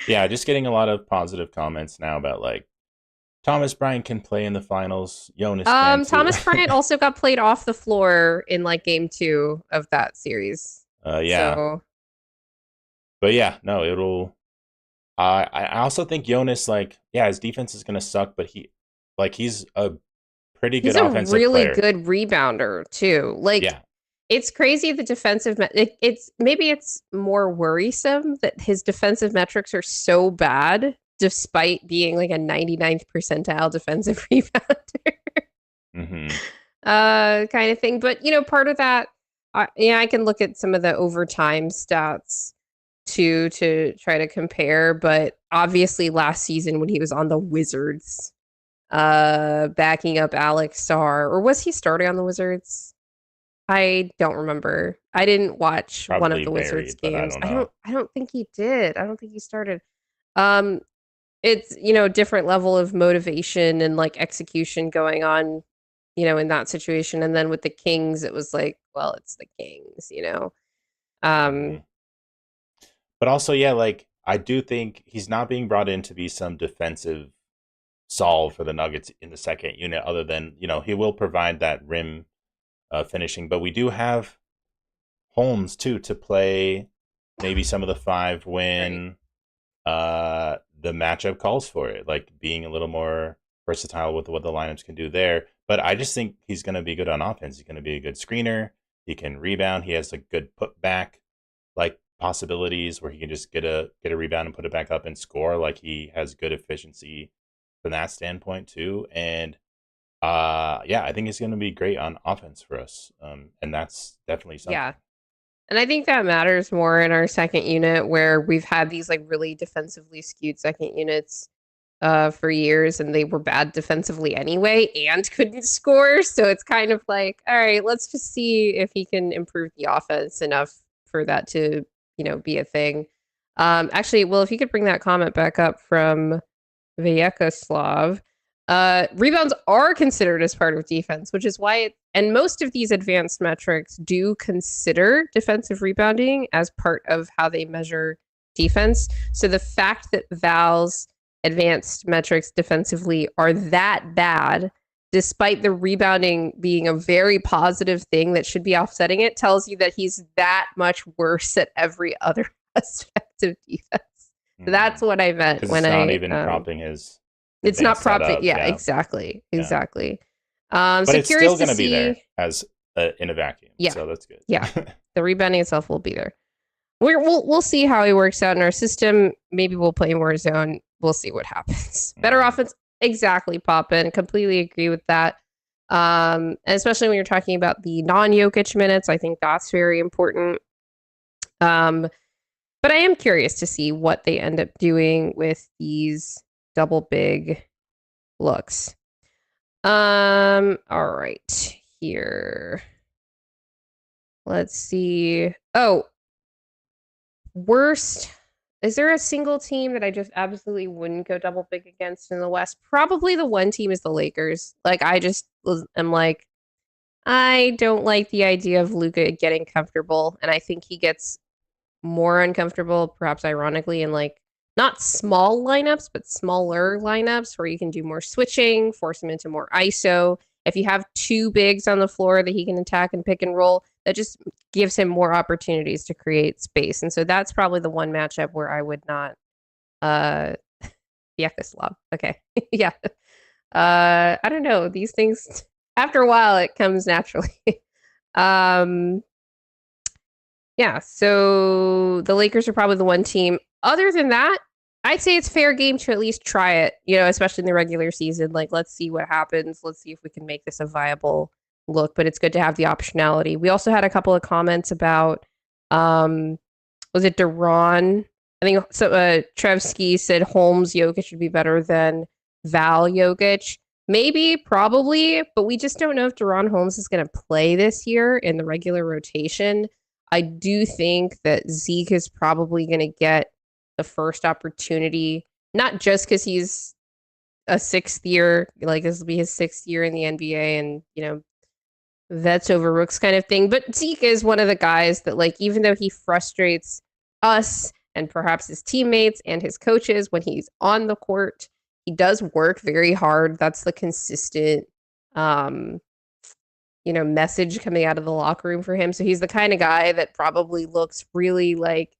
Yeah, just getting a lot of positive comments now about like Thomas Bryant can play in the finals. Jonas can too. Thomas Bryant also got played off the floor in like game 2 of that series. Yeah. So... But yeah, no, it'll. I also think Jonas, like, yeah, his defense is gonna suck, but he's a pretty good offensive player. He's a really good rebounder too. Like, yeah. It's crazy the defensive. It's more worrisome that his defensive metrics are so bad, despite being like a 99th percentile defensive rebounder. Kind of thing. But part of that, I can look at some of the overtime stats too to try to compare. But obviously, last season when he was on the Wizards, backing up Alex Sarr, or was he starting on the Wizards? I don't remember. I didn't watch probably one of the Wizards games. I don't think he did. I don't think he started. It's different level of motivation and like execution going on, in that situation. And then with the Kings, it was like, well, it's the Kings, But also, yeah, like I do think he's not being brought in to be some defensive solve for the Nuggets in the second unit, other than he will provide that rim finishing. But we do have Holmes too to play maybe some of the 5 when the matchup calls for it, like being a little more versatile with what the lineups can do there. But I just think he's going to be good on offense. He's going to be a good screener. He can rebound. He has a good putback like possibilities where he can just get a rebound and put it back up and score. Like he has good efficiency from that standpoint too. And I think he's going to be great on offense for us. And that's definitely something. Yeah. And I think that matters more in our second unit, where we've had these like really defensively skewed second units for years, and they were bad defensively anyway and couldn't score. So it's kind of like, all right, let's just see if he can improve the offense enough for that to, be a thing. Actually, well, if you could bring that comment back up from Vyacheslav. Rebounds are considered as part of defense, which is why and most of these advanced metrics do consider defensive rebounding as part of how they measure defense. So the fact that Val's advanced metrics defensively are that bad, despite the rebounding being a very positive thing that should be offsetting it, tells you that he's that much worse at every other aspect of defense. So that's what I meant when it's not even propping his. It's not propping. Yeah, exactly. But it's still going to be there as in a vacuum. Yeah, so that's good. Yeah, the rebounding itself will be there. We'll see how he works out in our system. Maybe we'll play more zone. We'll see what happens. Better offense, exactly. Poppin, completely agree with that. And especially when you're talking about the non-Jokic minutes, I think that's very important. But I am curious to see what they end up doing with these double big looks. All right, here. Let's see. Oh, worst. Is there a single team that I just absolutely wouldn't go double big against in the West? Probably the one team is the Lakers. Like, I just am like, I don't like the idea of Luka getting comfortable, and I think he gets more uncomfortable, perhaps ironically, in like not small lineups, but smaller lineups where you can do more switching, force him into more ISO. If you have 2 bigs on the floor that he can attack and pick and roll, that just gives him more opportunities to create space. And so that's probably the one matchup where I would not Vyacheslav. Okay. Yeah. I don't know. These things, after a while, it comes naturally. Yeah, so the Lakers are probably the one team. Other than that, I'd say it's fair game to at least try it, especially in the regular season. Like, let's see what happens. Let's see if we can make this a viable look, but it's good to have the optionality. We also had a couple of comments about, was it Duran? I think so. Trevsky said Holmes Jokic should be better than Val Jokic. Maybe, probably, but we just don't know if De'Ron Holmes is going to play this year in the regular rotation. I do think that Zeke is probably going to get the first opportunity, not just because he's a sixth year, like this will be his sixth year in the NBA, and vets over rooks kind of thing. But Zeke is one of the guys that, like, even though he frustrates us and perhaps his teammates and his coaches when he's on the court, he does work very hard. That's the consistent, um, message coming out of the locker room for him. So he's the kind of guy that probably looks really like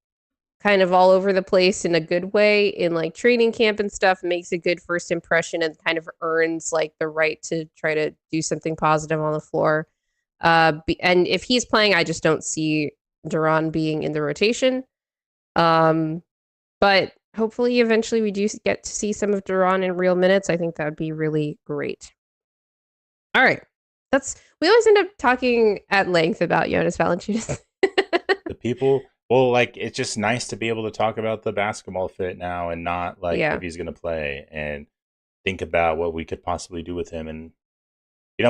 kind of all over the place in a good way in like training camp and stuff, makes a good first impression and kind of earns like the right to try to do something positive on the floor. And if he's playing, I just don't see Duran being in the rotation. But hopefully eventually we do get to see some of Duran in real minutes. I think that would be really great. All right. We always end up talking at length about Jonas Valanciunas. The people, well, like, it's just nice to be able to talk about the basketball fit now and not like if he's going to play and think about what we could possibly do with him. And,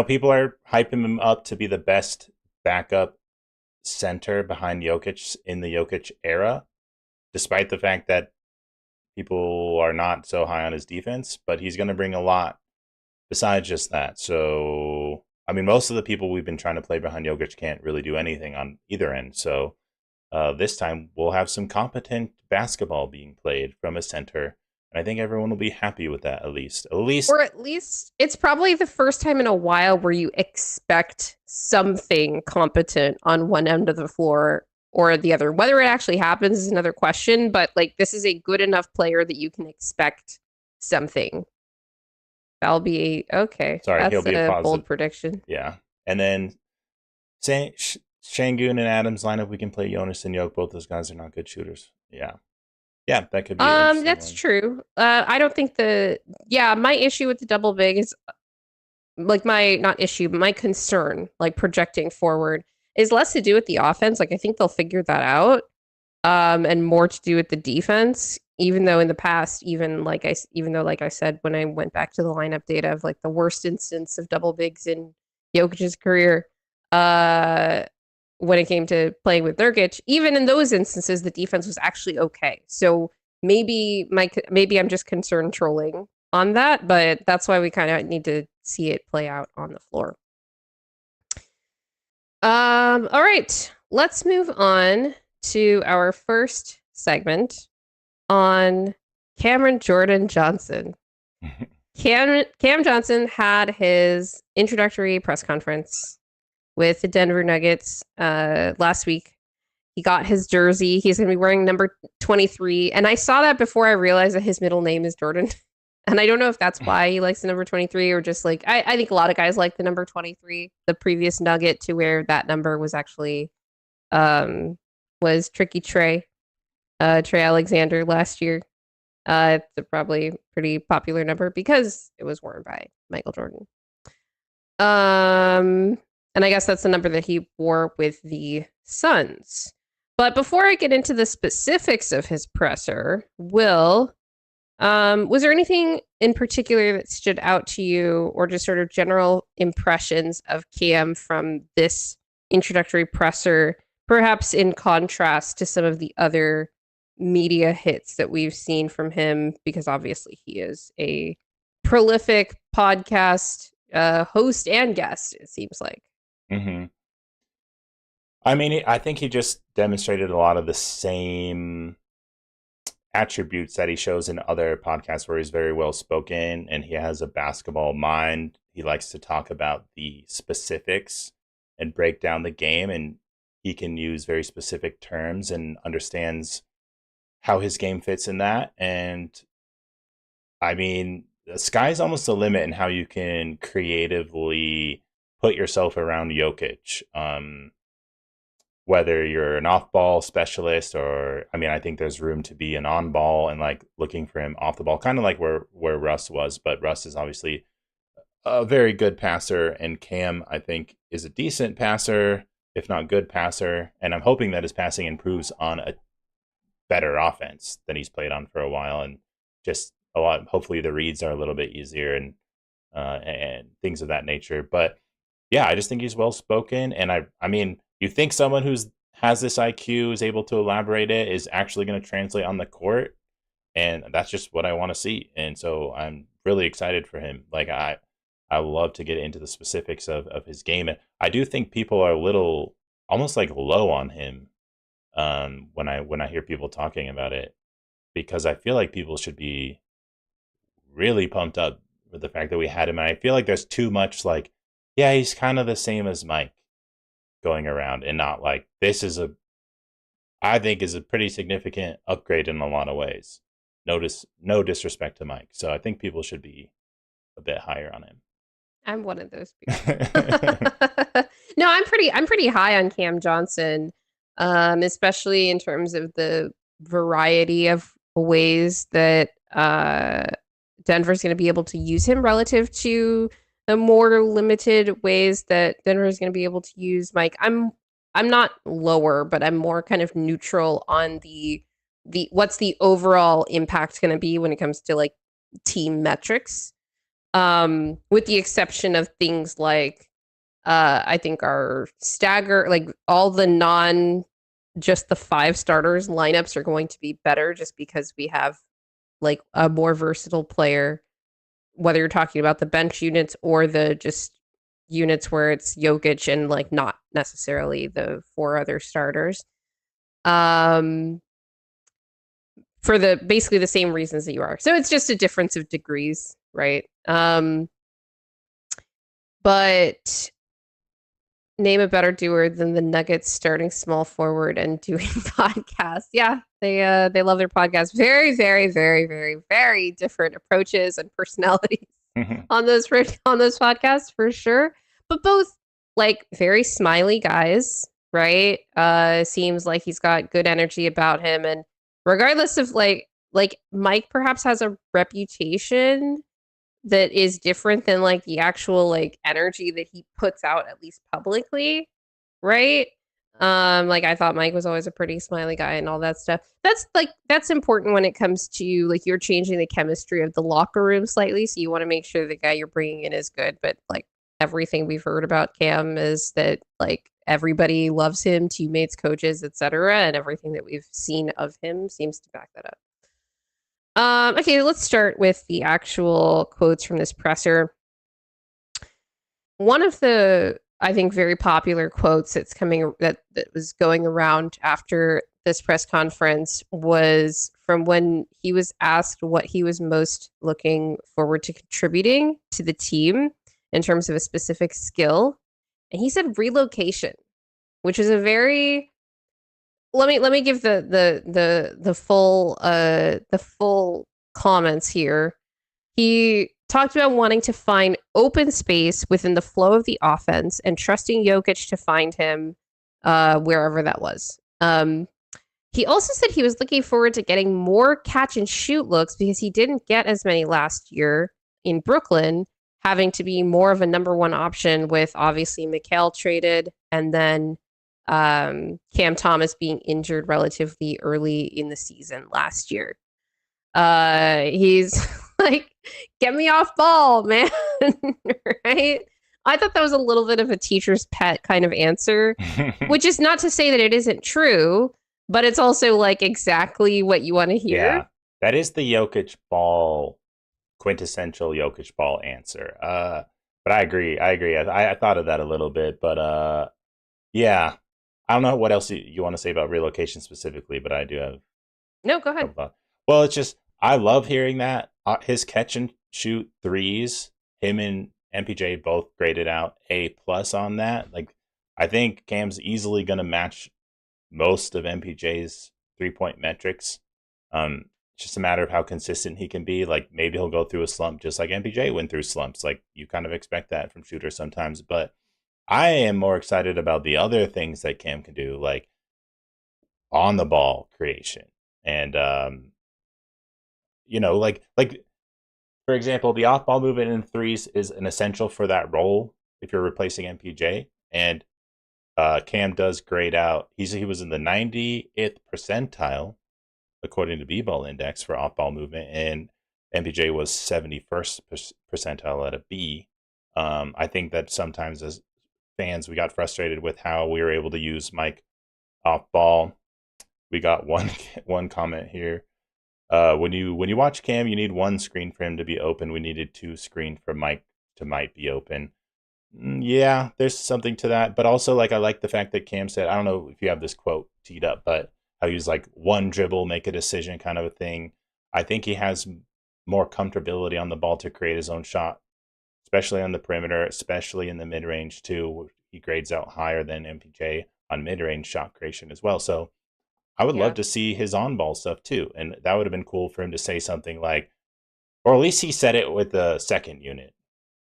people are hyping him up to be the best backup center behind Jokic in the Jokic era, despite the fact that people are not so high on his defense, but he's going to bring a lot besides just that. So, I mean, most of the people we've been trying to play behind Jokic can't really do anything on either end. So this time we'll have some competent basketball being played from a center. And I think everyone will be happy with that, at least. Or at least it's probably the first time in a while where you expect something competent on one end of the floor or the other. Whether it actually happens is another question, but like this is a good enough player that you can expect something. That'll be okay. Sorry, he'll be a positive. Bold prediction. Yeah. And then Şengün and Adams lineup, we can play Jonas and Jokc. Both those guys are not good shooters. Yeah. Yeah, that could be that's true. I don't think my issue with the double big is like my concern, like projecting forward, is less to do with the offense. Like I think they'll figure that out. And more to do with the defense, even though in the past, like I said, when I went back to the lineup data of like the worst instance of double bigs in Jokic's career, when it came to playing with Nurkic, even in those instances, the defense was actually okay. So maybe I'm just concerned trolling on that, but that's why we kind of need to see it play out on the floor. All right, let's move on to our first segment on Cameron Jordan Johnson. Cam Johnson had his introductory press conference with the Denver Nuggets last week. He got his jersey. He's going to be wearing number 23. And I saw that before I realized that his middle name is Jordan. And I don't know if that's why he likes the number 23 or just like, I think a lot of guys like the number 23. The previous Nugget to wear that number was actually, was Tricky Trey Alexander last year. It's a probably pretty popular number because it was worn by Michael Jordan. And I guess that's the number that he wore with the Suns. But before I get into the specifics of his presser, Will, was there anything in particular that stood out to you or just sort of general impressions of Cam from this introductory presser, perhaps in contrast to some of the other media hits that we've seen from him? Because obviously he is a prolific podcast host and guest, it seems like. Mm-hmm. I mean, I think he just demonstrated a lot of the same attributes that he shows in other podcasts where he's very well spoken and he has a basketball mind. He likes to talk about the specifics and break down the game, and he can use very specific terms and understands how his game fits in that. And I mean, the sky's almost the limit in how you can creatively put yourself around Jokic. Whether you're an off-ball specialist or, I mean, I think there's room to be an on-ball and like looking for him off the ball, kind of like where Russ was. But Russ is obviously a very good passer, and Cam, I think, is a decent passer, if not good passer. And I'm hoping that his passing improves on a better offense than he's played on for a while, and just a lot. Hopefully, the reads are a little bit easier, and and things of that nature. But yeah, I just think he's well spoken, and I mean, you think someone who's has this IQ is able to elaborate it is actually going to translate on the court, and that's just what I want to see. And so I'm really excited for him. Like I love to get into the specifics of his game, and I do think people are a little almost like low on him when I hear people talking about it, because I feel like people should be really pumped up with the fact that we had him. And I feel like there's too much like, yeah, he's kind of the same as Mike going around, and not like this is I think is a pretty significant upgrade in a lot of ways. Notice no disrespect to Mike. So I think people should be a bit higher on him. I'm one of those people. No, I'm pretty high on Cam Johnson, especially in terms of the variety of ways that Denver's going to be able to use him relative to the more limited ways that Denver is going to be able to use Mike. I'm not lower, but I'm more kind of neutral on the what's the overall impact going to be when it comes to like team metrics. With the exception of things like I think our stagger, like all the non just the 5 starters lineups are going to be better just because we have like a more versatile player, whether you're talking about the bench units or the just units where it's Jokic and like not necessarily the 4 other starters. For the basically the same reasons that you are. So it's just a difference of degrees, right? But name a better doer than the Nuggets starting small forward and doing podcasts. Yeah, they love their podcasts. Very, very, very, very, very different approaches and personalities on those podcasts for sure. But both like very smiley guys, right? Seems like he's got good energy about him, and regardless of like Mike perhaps has a reputation that is different than like the actual like energy that he puts out, at least publicly, right? Like I thought Mike was always a pretty smiley guy and all that stuff. That's important when it comes to like you're changing the chemistry of the locker room slightly, so you want to make sure the guy you're bringing in is good. But like everything we've heard about Cam is that like everybody loves him, teammates, coaches, etc., and everything that we've seen of him seems to back that up. Okay, let's start with the actual quotes from this presser. One of the, I think, very popular quotes that was going around after this press conference was from when he was asked what he was most looking forward to contributing to the team in terms of a specific skill. And he said relocation, which is a very let me give the full comments here. He talked about wanting to find open space within the flow of the offense and trusting Jokic to find him wherever that was. He also said he was looking forward to getting more catch and shoot looks because he didn't get as many last year in Brooklyn, having to be more of a number one option with obviously Mikal traded and then Cam Thomas being injured relatively early in the season last year. He's like, get me off ball, man. Right? I thought that was a little bit of a teacher's pet kind of answer, which is not to say that it isn't true, but it's also like exactly what you want to hear. Yeah, that is the Jokic ball, quintessential Jokic ball answer. But I agree. I thought of that a little bit, but yeah. I don't know what else you want to say about relocation specifically, but I do have. No, go ahead. Well, it's just I love hearing that his catch and shoot threes. Him and MPJ both graded out A+ on that. Like, I think Cam's easily going to match most of MPJ's 3-point metrics. It's just a matter of how consistent he can be. Like, maybe he'll go through a slump just like MPJ went through slumps. Like, you kind of expect that from shooters sometimes, but I am more excited about the other things that Cam can do, like on the ball creation. And like for example, the off ball movement in threes is an essential for that role if you're replacing MPJ. And Cam does grade out. He was in the 90th percentile according to B-Ball Index for off ball movement. And MPJ was 71st percentile at a B. I think that sometimes as fans, we got frustrated with how we were able to use Mike off ball. We got one comment here. When you watch Cam, you need one screen for him to be open. We needed two screen for Mike to might be open. Yeah, there's something to that. But also, like, I like the fact that Cam said, I don't know if you have this quote teed up, but how he was like, one dribble, make a decision kind of a thing. I think he has more comfortability on the ball to create his own shot, especially on the perimeter, especially in the mid range too. He grades out higher than MPJ on mid range shot creation as well. So I would love Yeah. to see his on ball stuff too. And that would have been cool for him to say something like, or at least he said it with the second unit.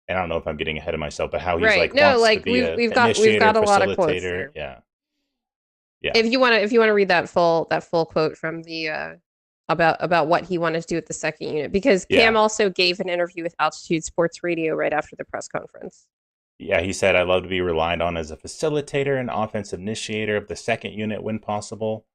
And I don't know if I'm getting ahead of myself, but how he's Right. like No, wants to like be a we've initiator, got a lot of quotes facilitator. there. Yeah. Yeah. If you want to read that full quote from the about what he wanted to do with the second unit, because Cam Yeah. also gave an interview with Altitude Sports Radio right after the press conference. Yeah, he said, I love to be relied on as a facilitator and offensive initiator of the second unit when possible.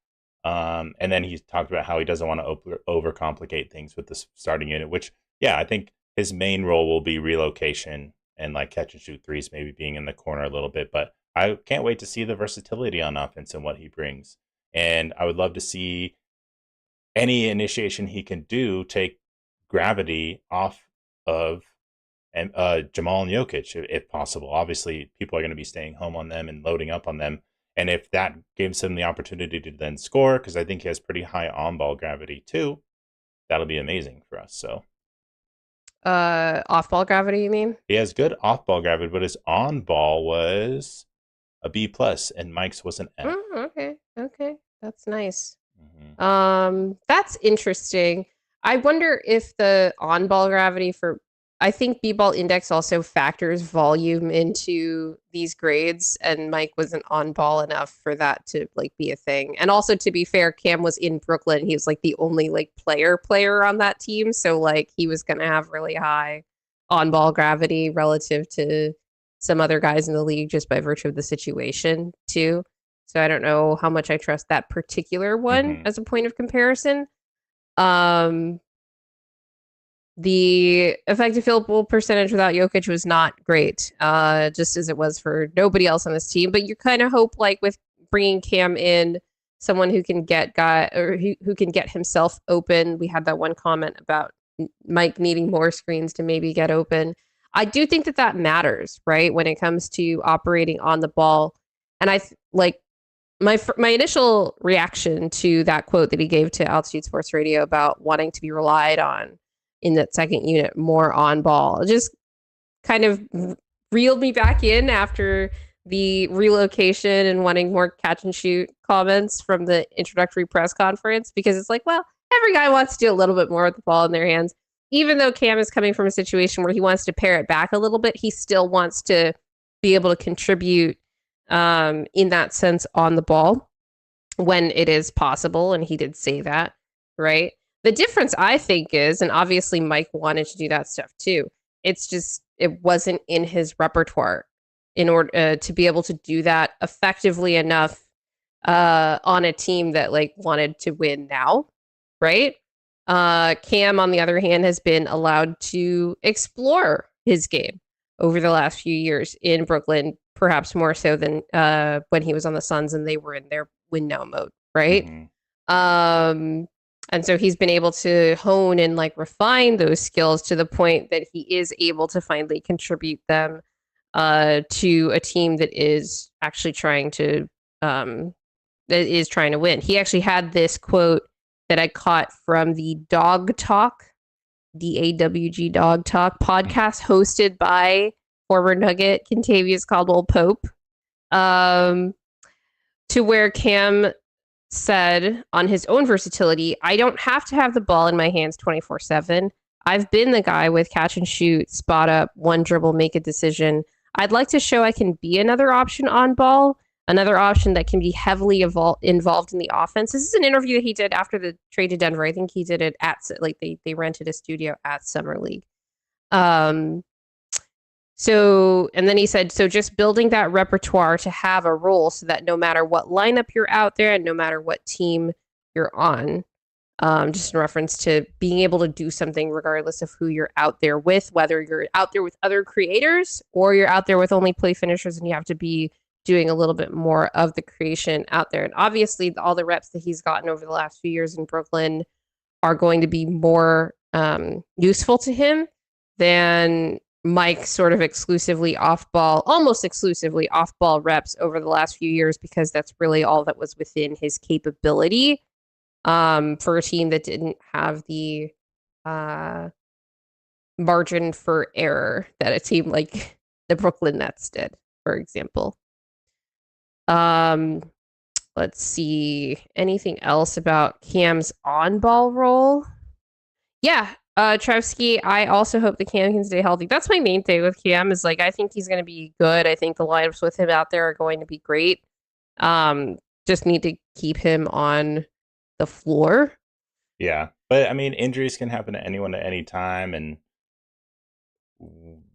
And then he talked about how he doesn't want to overcomplicate things with the starting unit, which, yeah, I think his main role will be relocation and like catch and shoot threes, maybe being in the corner a little bit. But I can't wait to see the versatility on offense and what he brings. And I would love to see any initiation he can do take gravity off of and Jamal and Jokic, if possible. Obviously, people are going to be staying home on them and loading up on them. And if that gives him the opportunity to then score, because I think he has pretty high on-ball gravity too, that'll be amazing for us. So Off ball gravity, you mean? he has good off-ball gravity, but his on-ball was a B plus, and Mike's was an F. Okay, that's nice. Mm-hmm. That's interesting. I wonder if the on ball gravity for, I think B-ball index also factors volume into these grades, and Mike wasn't on ball enough for that to like be a thing. And also, to be fair, Cam was in Brooklyn. He was like the only like player on that team, so like he was gonna have really high on ball gravity relative to some other guys in the league just by virtue of the situation too. So I don't know how much I trust that particular one Mm-hmm. as a point of comparison. Um, the effective field goal percentage without Jokic was not great, just as it was for nobody else on this team. But you kind of hope, like with bringing Cam in, someone who can get who can get himself open. We had that one comment about Mike needing more screens to maybe get open. I do think that matters, right, when it comes to operating on the ball. And like my initial reaction to that quote that he gave to Altitude Sports Radio about wanting to be relied on in that second unit more on ball just kind of reeled me back in after the relocation and wanting more catch and shoot comments from the introductory press conference, because it's like, well, every guy wants to do a little bit more with the ball in their hands. Even though Cam is coming from a situation where he wants to pare it back a little bit, he still wants to be able to contribute in that sense on the ball when it is possible. And he did say that, right? The difference, I think, is, and obviously Mike wanted to do that stuff too, it's just, it wasn't in his repertoire in order to be able to do that effectively enough on a team that like wanted to win now, right? Cam, on the other hand, has been allowed to explore his game over the last few years in Brooklyn, perhaps more so than when he was on the Suns and they were in their win now mode, right? Mm-hmm. And so he's been able to hone and like refine those skills to the point that he is able to finally contribute them to a team that is actually trying to win. He actually had this quote that I caught from the Dog Talk, DAWG Dog Talk podcast hosted by former Nugget Kentavious Caldwell Pope, to where Cam said on his own versatility, I don't have to have the ball in my hands 24/7. I've been the guy with catch and shoot, spot up, one dribble, make a decision. I'd like to show I can be another option on ball, another option that can be heavily involved in the offense. This is an interview that he did after the trade to Denver. I think he did it at, like, they rented a studio at Summer League. So, and then he said, so just building that repertoire to have a role so that no matter what lineup you're out there and no matter what team you're on, just in reference to being able to do something regardless of who you're out there with, whether you're out there with other creators or you're out there with only play finishers and you have to be doing a little bit more of the creation out there. And obviously, all the reps that he's gotten over the last few years in Brooklyn are going to be more useful to him than Mike's sort of exclusively off ball, almost exclusively off ball reps over the last few years, because that's really all that was within his capability. For a team that didn't have the margin for error that a team like the Brooklyn Nets did, for example. Let's see. Anything else about Cam's on-ball role? Yeah, Trevsky, I also hope the Cam can stay healthy. That's my main thing with Cam is like I think he's going to be good. I think the lineups with him out there are going to be great. Just need to keep him on the floor. Yeah, but I mean, injuries can happen to anyone at any time, and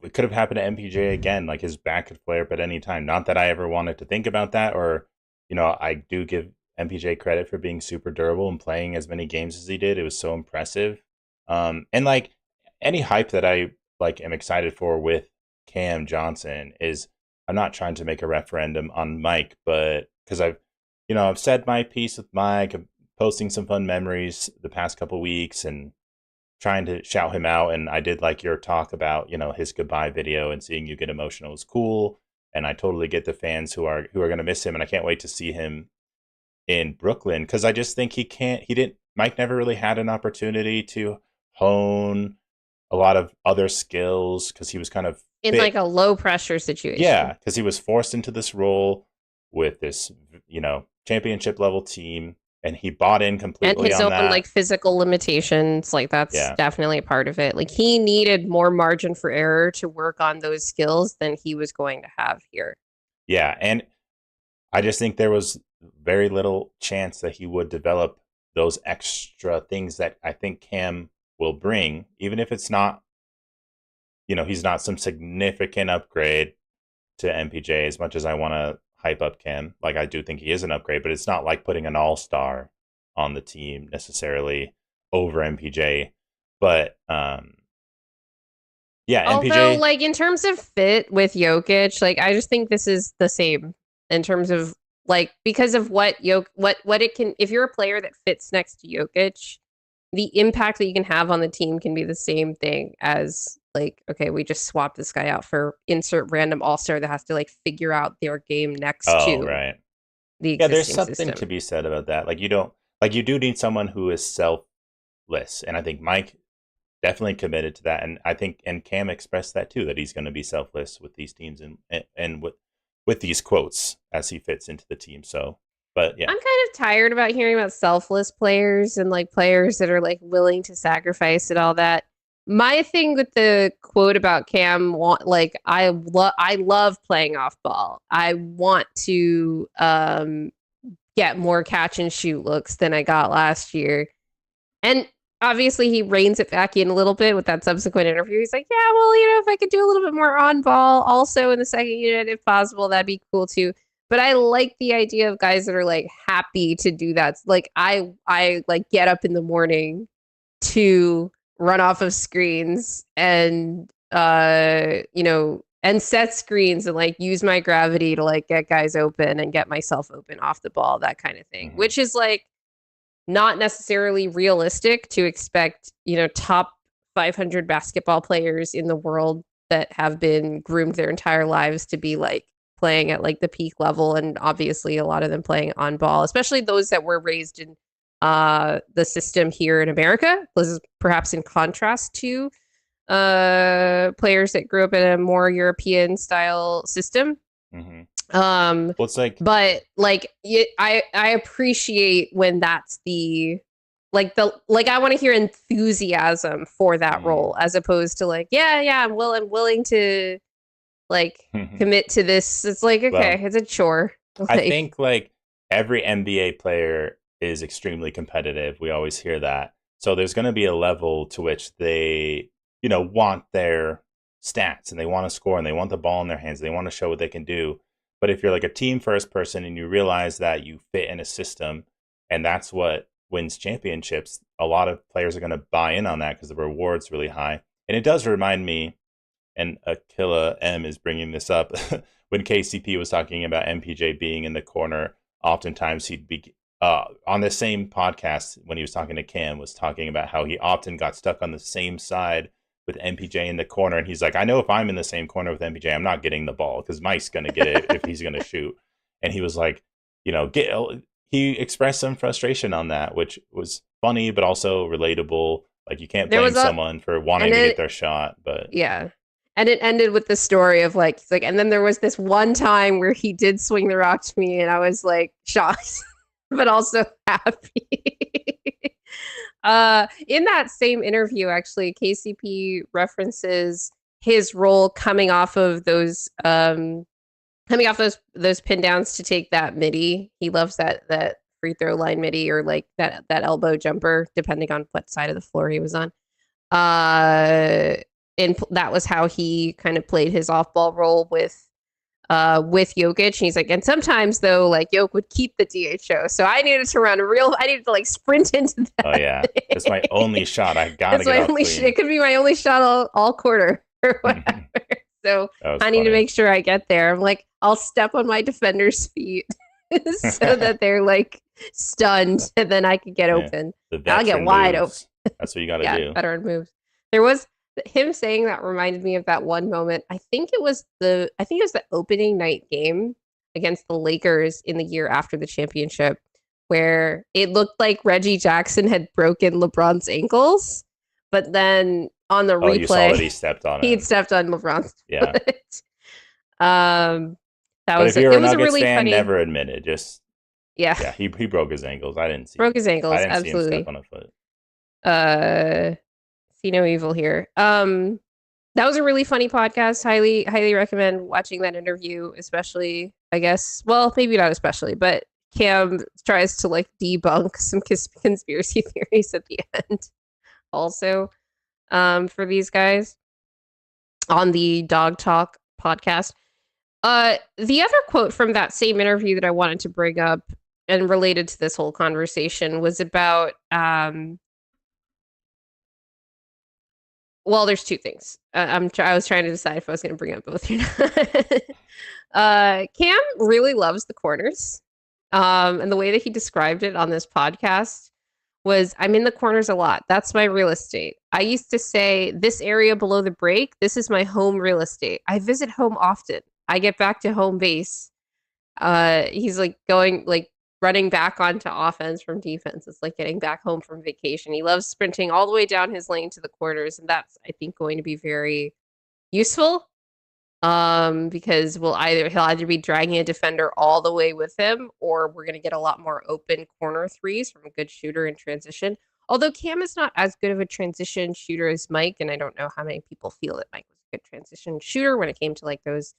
it could have happened to MPJ again. Like his back could flare up at any time. Not that I ever wanted to think about that, or I do give MPJ credit for being super durable and playing as many games as he did. It was so impressive. And like any hype that I like am excited for with Cam Johnson is I'm not trying to make a referendum on Mike, but because I've said my piece with Mike, I'm posting some fun memories the past couple weeks and trying to shout him out. And I did like your talk about, his goodbye video and seeing you get emotional was cool. And I totally get the fans who are going to miss him. And I can't wait to see him in Brooklyn. Cause I just think Mike never really had an opportunity to hone a lot of other skills because he was kind of in like a low pressure situation. Yeah. Cause he was forced into this role with this, championship level team. And he bought in completely and his on own that. like physical limitations, like that's definitely a part of it. Like he needed more margin for error to work on those skills than he was going to have here. Yeah, and I just think there was very little chance that he would develop those extra things that I think Cam will bring, even if it's not, he's not some significant upgrade to MPJ as much as I want to hype up Cam. Like I do think he is an upgrade, but it's not like putting an all-star on the team necessarily over MPJ. But yeah, although MPJ, like in terms of fit with Jokic, like I just think this is the same in terms of like because of what it can, if you're a player that fits next to Jokic, the impact that you can have on the team can be the same thing as like, okay, we just swapped this guy out for insert random all-star that has to like figure out their game next to right. the existing There's something system. to be said about that. Like you do need someone who is selfless. And I think Mike definitely committed to that. And I think, and Cam expressed that too, that he's going to be selfless with these teams and with these quotes as he fits into the team. So, but yeah. I'm kind of tired about hearing about selfless players and like players that are like willing to sacrifice and all that. My thing with the quote about Cam, like I love playing off ball. I want to get more catch and shoot looks than I got last year. And obviously he reins it back in a little bit with that subsequent interview. He's like, yeah, well, if I could do a little bit more on ball also in the second unit, if possible, that'd be cool too. But I like the idea of guys that are like happy to do that. Like I like get up in the morning to run off of screens and and set screens and like use my gravity to like get guys open and get myself open off the ball, that kind of thing. Which is like not necessarily realistic to expect, top 500 basketball players in the world that have been groomed their entire lives to be like playing at like the peak level, and obviously a lot of them playing on ball, especially those that were raised in the system here in America. This is perhaps in contrast to players that grew up in a more European style system. Well, it's like, but like I appreciate when that's the I want to hear enthusiasm for that role as opposed to like I'm willing to like commit to this. It's like, okay, it's a chore. I think like every NBA player is extremely competitive. We always hear that. So there's going to be a level to which they, want their stats and they want to score and they want the ball in their hands. They want to show what they can do. But if you're like a team first person and you realize that you fit in a system and that's what wins championships, a lot of players are going to buy in on that because the reward's really high. And it does remind me, and Aquila M is bringing this up, when KCP was talking about MPJ being in the corner, oftentimes he'd be on the same podcast when he was talking to Cam, was talking about how he often got stuck on the same side with MPJ in the corner. And he's like, I know if I'm in the same corner with MPJ, I'm not getting the ball because Mike's going to get it if he's going to shoot. And he was like, he expressed some frustration on that, which was funny, but also relatable. Like, you can't blame someone for wanting to get their shot, but yeah. And it ended with the story of like, and then there was this one time where he did swing the rock to me and I was like shocked, but also happy. In that same interview, actually, KCP references his role coming off those pin downs to take that midi. He loves that free throw line midi, or like that elbow jumper, depending on what side of the floor he was on. And that was how he kind of played his off-ball role with Jokic. And he's like, and sometimes though, like Jokic would keep the DHO, so I needed to like sprint into that. Oh yeah, it's my only shot. I gotta get off clean. It could be my only shot all quarter or whatever. So I need to make sure I get there. I'm like, I'll step on my defender's feet so that they're like stunned, and then I can get open. I'll get wide open. That's what you got to do. Veteran moves. There was him saying that reminded me of that one moment. I think it was the opening night game against the Lakers in the year after the championship, where it looked like Reggie Jackson had broken LeBron's ankles, but then on the replay, you saw that he stepped on he'd stepped on LeBron's foot. Yeah. That but was if you're a really fan, funny. Never admit it. Just yeah. He broke his ankles. I didn't see. His ankles. I didn't absolutely. See him step on a foot. See no evil here. That was a really funny podcast. Highly recommend watching that interview, especially, I guess. Well, maybe not especially, but Cam tries to like debunk some conspiracy theories at the end. Also, for these guys on the Dog Talk podcast. The other quote from that same interview that I wanted to bring up and related to this whole conversation was about well, there's two things. I was trying to decide if I was going to bring up both or not. Cam really loves the corners. And the way that he described it on this podcast was, I'm in the corners a lot. That's my real estate. I used to say, this area below the break, this is my home real estate. I visit home often. I get back to home base. He's like running back onto offense from defense. It's like getting back home from vacation. He loves sprinting all the way down his lane to the corners, and that's, I think, going to be very useful. Because he'll either be dragging a defender all the way with him, or we're going to get a lot more open corner threes from a good shooter in transition. Although Cam is not as good of a transition shooter as Mike, and I don't know how many people feel that Mike was a good transition shooter when it came to like those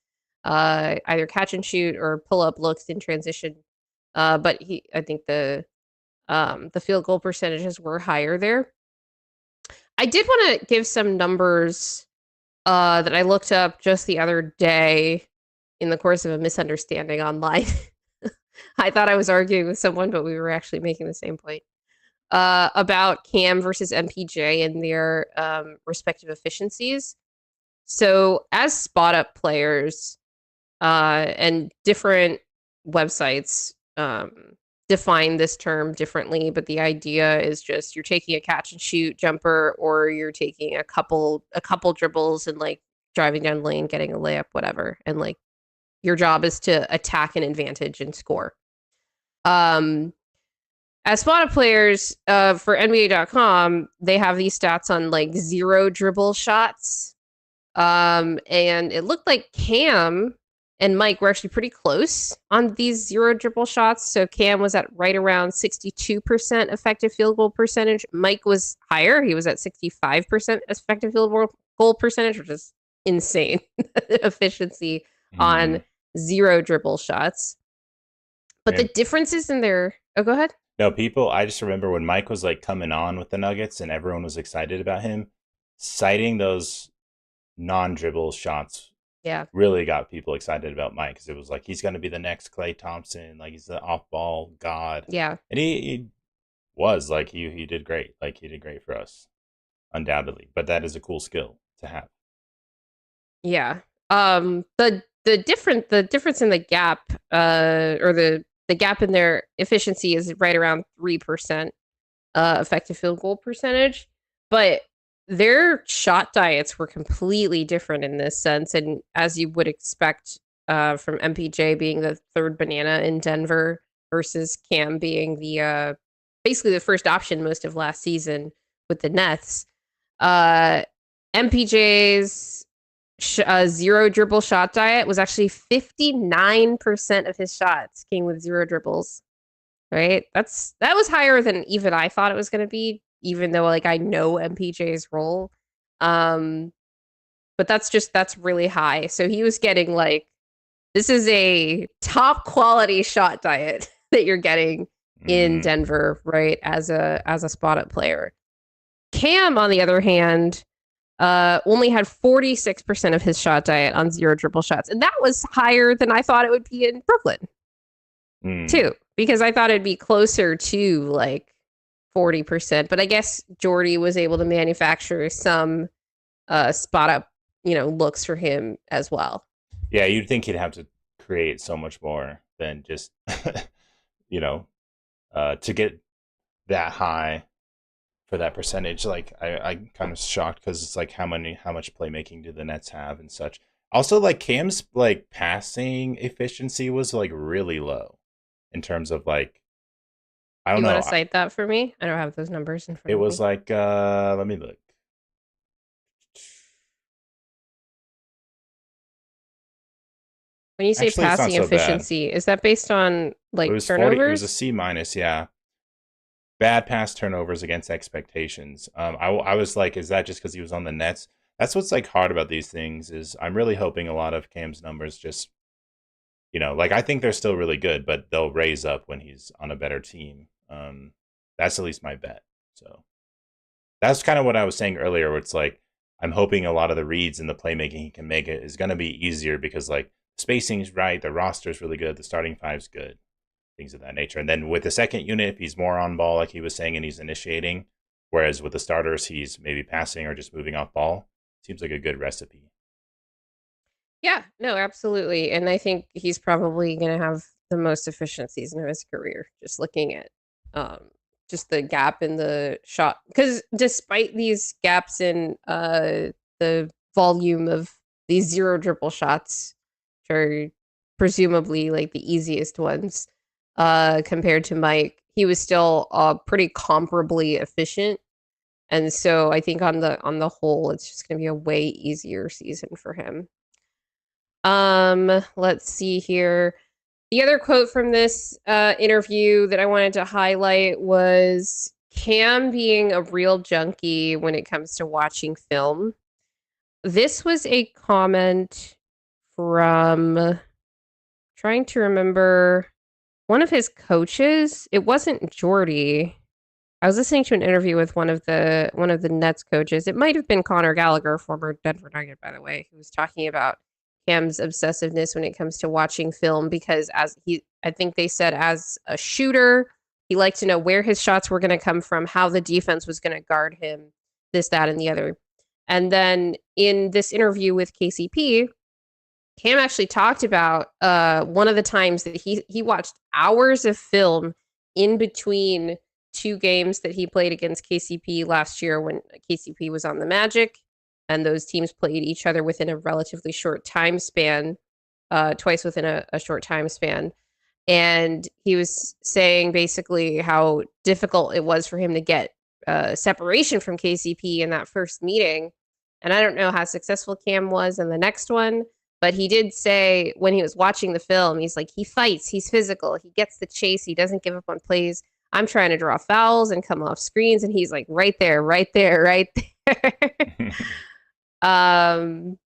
either catch and shoot or pull up looks in transition. But I think the field goal percentages were higher there. I did want to give some numbers that I looked up just the other day in the course of a misunderstanding online. I thought I was arguing with someone, but we were actually making the same point about Cam versus MPJ and their respective efficiencies. So as spot-up players, and different websites define this term differently, but the idea is just you're taking a catch and shoot jumper, or you're taking a couple dribbles and like driving down the lane, getting a layup, whatever, and like your job is to attack an advantage and score. As spot-up players, for NBA.com, they have these stats on like 0 dribble shots, and it looked like Cam and Mike were actually pretty close on these 0 dribble shots. So Cam was at right around 62% effective field goal percentage. Mike was higher. He was at 65% effective field goal percentage, which is insane efficiency on 0 dribble shots. But the differences in their... Oh, go ahead. No, I just remember when Mike was like coming on with the Nuggets and everyone was excited about him, citing those non-dribble shots really got people excited about Mike, because it was like, he's going to be the next Klay Thompson, like he's the off-ball god. Yeah. And he was like he did great. Like he did great for us, undoubtedly. But that is a cool skill to have. Yeah. The difference in the gap, or the gap in their efficiency is right around 3%, effective field goal percentage, but their shot diets were completely different in this sense, and as you would expect, from MPJ being the third banana in Denver versus Cam being the basically the first option most of last season with the Nets. Uh, MPJ's zero dribble shot diet was actually 59% of his shots came with zero dribbles. Right? That was higher than even I thought it was going to be, even though like I know MPJ's role. Um, but that's really high. So he was getting like, this is a top quality shot diet that you're getting in Mm-hmm. Denver, right? As a spot up player. Cam, on the other hand, only had 46% of his shot diet on zero dribble shots. And that was higher than I thought it would be in Brooklyn, Mm. too, because I thought it'd be closer to like 40%. But I guess Jordy was able to manufacture some spot up, looks for him as well. Yeah, you'd think he'd have to create so much more than just you know to get that high for that percentage. Like I'm kind of shocked because it's like how much playmaking do the Nets have and such. Also, like Cam's like passing efficiency was like really low in terms of like I don't You want know. to cite that for me? I don't have those numbers in It front of was me. like let me look. When you say Actually, it's not passing so bad. efficiency, is that based on It like was 40. It was a turnovers? C minus. Yeah, bad pass turnovers against expectations. I was like, is that just because he was on the Nets? That's what's like hard about these things is I'm really hoping a lot of Cam's numbers just like I think they're still really good, but they'll raise up when he's on a better team. That's at least my bet. So that's kind of what I was saying earlier, where it's like I'm hoping a lot of the reads and the playmaking he can make it is going to be easier because like spacing's right, the roster's really good, the starting five's good, things of that nature. And then with the second unit, if he's more on ball, like he was saying, and he's initiating, whereas with the starters, he's maybe passing or just moving off ball, seems like a good recipe. Yeah, no, absolutely. And I think he's probably going to have the most efficient season of his career, just looking at um, just the gap in the shot. Because despite these gaps in the volume of these zero dribble shots, which are presumably like the easiest ones, compared to Mike, he was still pretty comparably efficient. And so I think on the whole, it's just going to be a way easier season for him. Let's see here. The other quote from this interview that I wanted to highlight was Cam being a real junkie when it comes to watching film. This was a comment from, trying to remember, one of his coaches. It wasn't Jordy. I was listening to an interview with one of the Nets coaches. It might have been Connor Gallagher, former Denver Nugget, by the way, who was talking about Cam's obsessiveness when it comes to watching film, because I think they said as a shooter, he liked to know where his shots were going to come from, how the defense was going to guard him, this, that, and the other. And then in this interview with KCP, Cam actually talked about one of the times that he watched hours of film in between two games that he played against KCP last year when KCP was on the Magic, and those teams played each other within a relatively short time span, twice within a short time span. And he was saying basically how difficult it was for him to get separation from KCP in that first meeting. And I don't know how successful Cam was in the next one, but he did say when he was watching the film, he's like, he fights, he's physical, he gets the chase, he doesn't give up on plays. I'm trying to draw fouls and come off screens, and he's like, right there, right there, right there. um,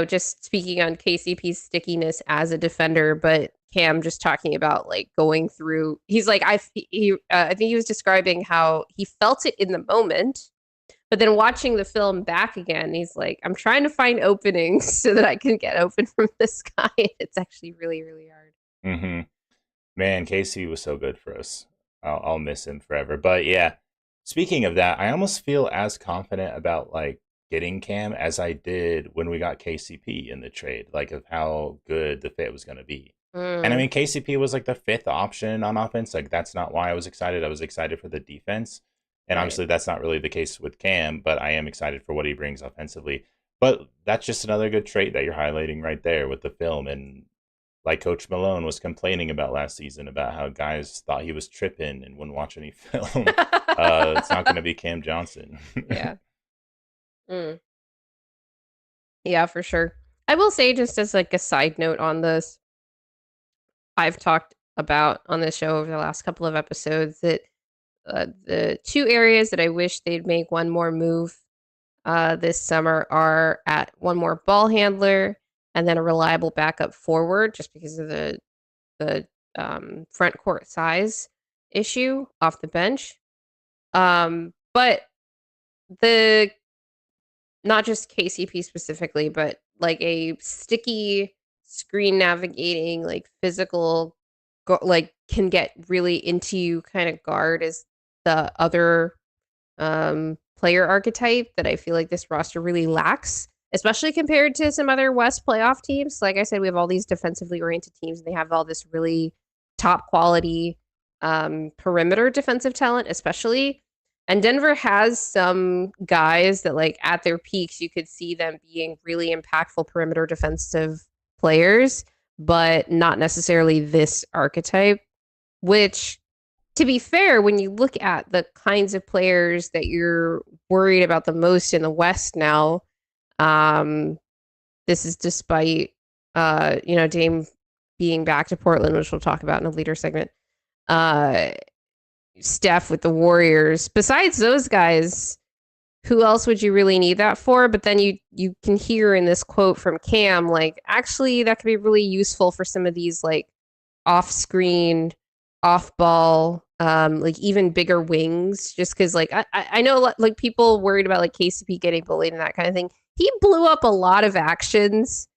just speaking on KCP's stickiness as a defender, but Cam just talking about like going through. He's like, I think he was describing how he felt it in the moment, but then watching the film back again, he's like, I'm trying to find openings so that I can get open from this guy. It's actually really, really hard. Man, Casey was so good for us. I'll miss him forever. But yeah, speaking of that, I almost feel as confident about like getting Cam as I did when we got KCP in the trade, like of how good the fit was going to be. And I Mm, mean, KCP was like the fifth option on offense. Like that's not why I was excited. I was excited for the defense, and right. obviously that's not really the case with Cam. But I am excited for what he brings offensively. But that's just another good trait that you're highlighting right there with the film. And like Coach Malone was complaining about last season about how guys thought he was tripping and wouldn't watch any film. It's not going to be Cam Johnson. Yeah. Mm. Yeah, for sure. I will say, just as like a side note on this, I've talked about on this show over the last couple of episodes that the two areas that I wish they'd make one more move this summer are at one more ball handler and then a reliable backup forward, just because of the front court size issue off the bench. But the not just KCP specifically, but like a sticky screen navigating, like physical, like can get really into you kind of guard is the other player archetype that I feel like this roster really lacks, especially compared to some other West playoff teams. Like I said, we have all these defensively oriented teams, and they have all this really top quality perimeter defensive talent, especially. And Denver has some guys that, like, at their peaks, you could see them being really impactful perimeter defensive players, but not necessarily this archetype, which, to be fair, when you look at the kinds of players that you're worried about the most in the West now, um, this is despite, Dame being back to Portland, which we'll talk about in a later segment. Uh, Steph with the Warriors. Besides those guys, who else would you really need that for? But then you can hear in this quote from Cam, like, actually, that could be really useful for some of these like off screen, off ball, like even bigger wings. Just because, like, I know like people worried about like KCP getting bullied and that kind of thing. He blew up a lot of actions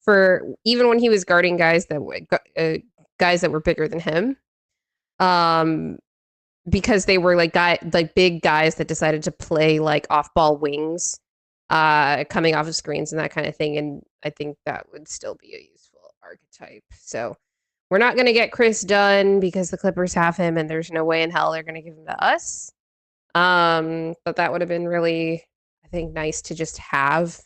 for even when he was guarding guys that were bigger than him. Um, because they were like big guys that decided to play like off ball wings, coming off of screens and that kind of thing. And I think that would still be a useful archetype. So we're not going to get Chris Dunn because the Clippers have him, and there's no way in hell they're going to give him to us. But that would have been really, I think, nice to just have.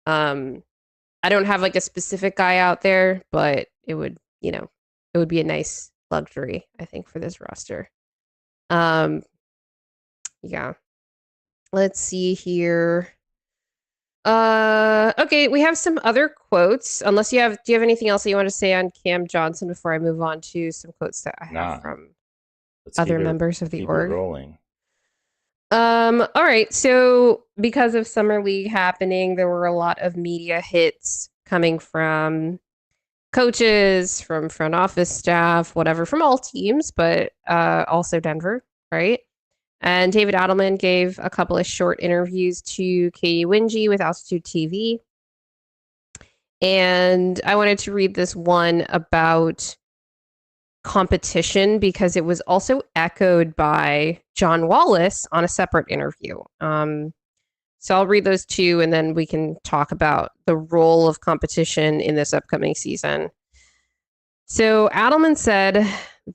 I don't have like a specific guy out there, but it would be a nice luxury, I think, for this roster. Um, yeah. Let's see here. Okay, we have some other quotes. Unless do you have anything else that you want to say on Cam Johnson before I move on to some quotes that I have Nah, from let's other members of the keep it org? rolling. All right. So because of Summer League happening, there were a lot of media hits coming from coaches, from front office staff, whatever, from all teams, but also Denver, right? And David Adelman gave a couple of short interviews to Katie Wingy with Altitude TV. And I wanted to read this one about competition because it was also echoed by John Wallace on a separate interview. So I'll read those two, and then we can talk about the role of competition in this upcoming season. So Adelman said,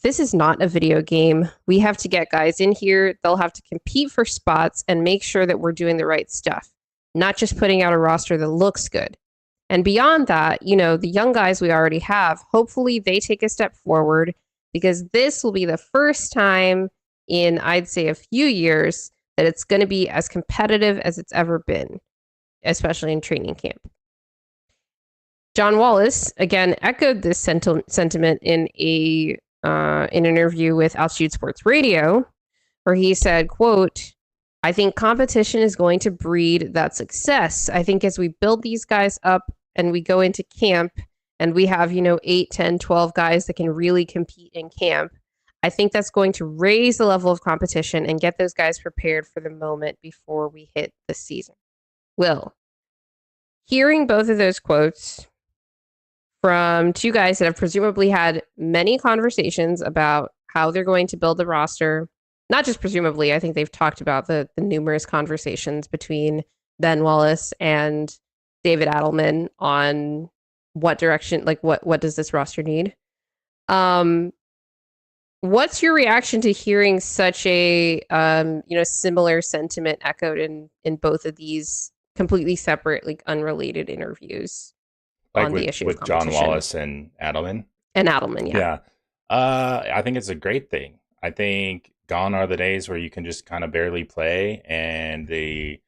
"This is not a video game. We have to get guys in here. They'll have to compete for spots and make sure that we're doing the right stuff, not just putting out a roster that looks good. And beyond that, the young guys we already have, hopefully they take a step forward, because this will be the first time in, I'd say, a few years that it's going to be as competitive as it's ever been, especially in training camp." John Wallace, again, echoed this sentiment in an interview with Altitude Sports Radio, where he said, quote, "I think competition is going to breed that success. I think as we build these guys up and we go into camp and we have, 8, 10, 12 guys that can really compete in camp, I think that's going to raise the level of competition and get those guys prepared for the moment before we hit the season." Will, hearing both of those quotes from two guys that have presumably had many conversations about how they're going to build the roster. Not just presumably, I think they've talked about the numerous conversations between Ben Wallace and David Adelman on what direction, like what does this roster need? Um, what's your reaction to hearing such a similar sentiment echoed in both of these completely separate, like unrelated interviews Like on the issue of with John competition? Wallace and Adelman. And Adelman, yeah. Yeah. I think it's a great thing. I think gone are the days where you can just kind of barely play and the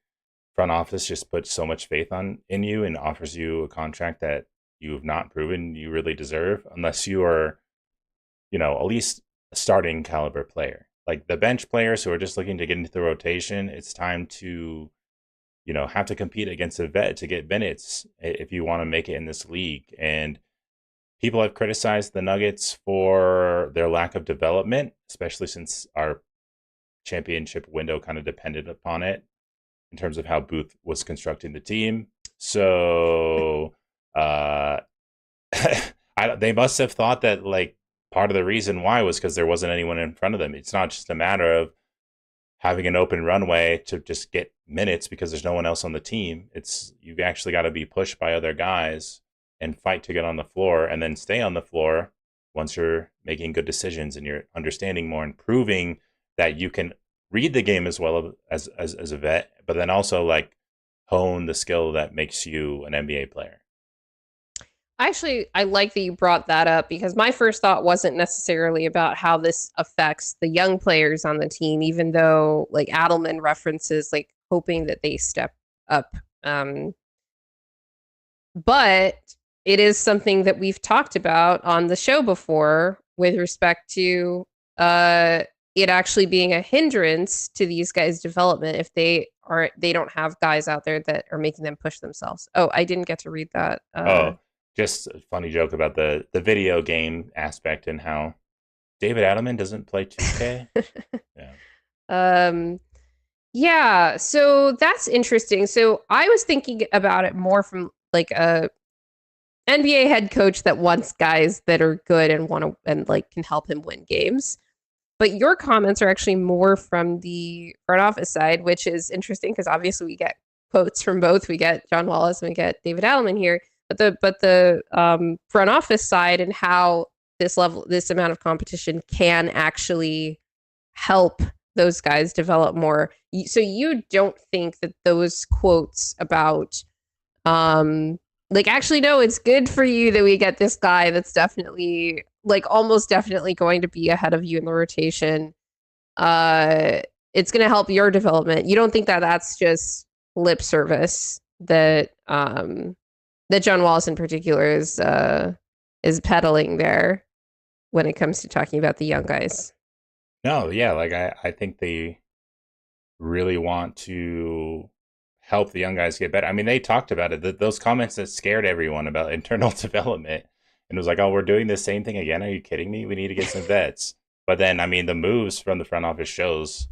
front office just puts so much faith on in you and offers you a contract that you have not proven you really deserve unless you are, at least a starting caliber player. Like the bench players who are just looking to get into the rotation, it's time to, have to compete against a vet to get minutes if you want to make it in this league. And people have criticized the Nuggets for their lack of development, especially since our championship window kind of depended upon it in terms of how Booth was constructing the team. So uh, they must have thought that like part of the reason why was because there wasn't anyone in front of them. It's not just a matter of having an open runway to just get minutes because there's no one else on the team. It's you actually got to be pushed by other guys and fight to get on the floor and then stay on the floor once you're making good decisions and you're understanding more and proving that you can read the game as well as a vet, but then also like hone the skill that makes you an NBA player. Actually, I like that you brought that up because my first thought wasn't necessarily about how this affects the young players on the team, even though like Adelman references like hoping that they step up. But it is something that we've talked about on the show before with respect to it actually being a hindrance to these guys' development if they don't have guys out there that are making them push themselves. Oh, I didn't get to read that. Oh, just a funny joke about the video game aspect and how David Adelman doesn't play 2K. Yeah. um yeah, so that's interesting. So I was thinking about it more from like a NBA head coach that wants guys that are good and want to and like can help him win games. But your comments are actually more from the front office side, which is interesting because obviously we get quotes from both. We get John Wallace and we get David Allen here. But the front office side and how this amount of competition can actually help those guys develop more. So you don't think that those quotes about like actually no, it's good for you that we get this guy that's definitely like almost definitely going to be ahead of you in the rotation. It's going to help your development. You don't think that that's just lip service that that John Wallace in particular is peddling there when it comes to talking about the young guys. No, yeah, like I think they really want to help the young guys get better. I mean, they talked about it. Those comments that scared everyone about internal development, and it was like, "Oh, we're doing the same thing again? Are you kidding me? We need to get some vets." But then, I mean, the moves from the front office shows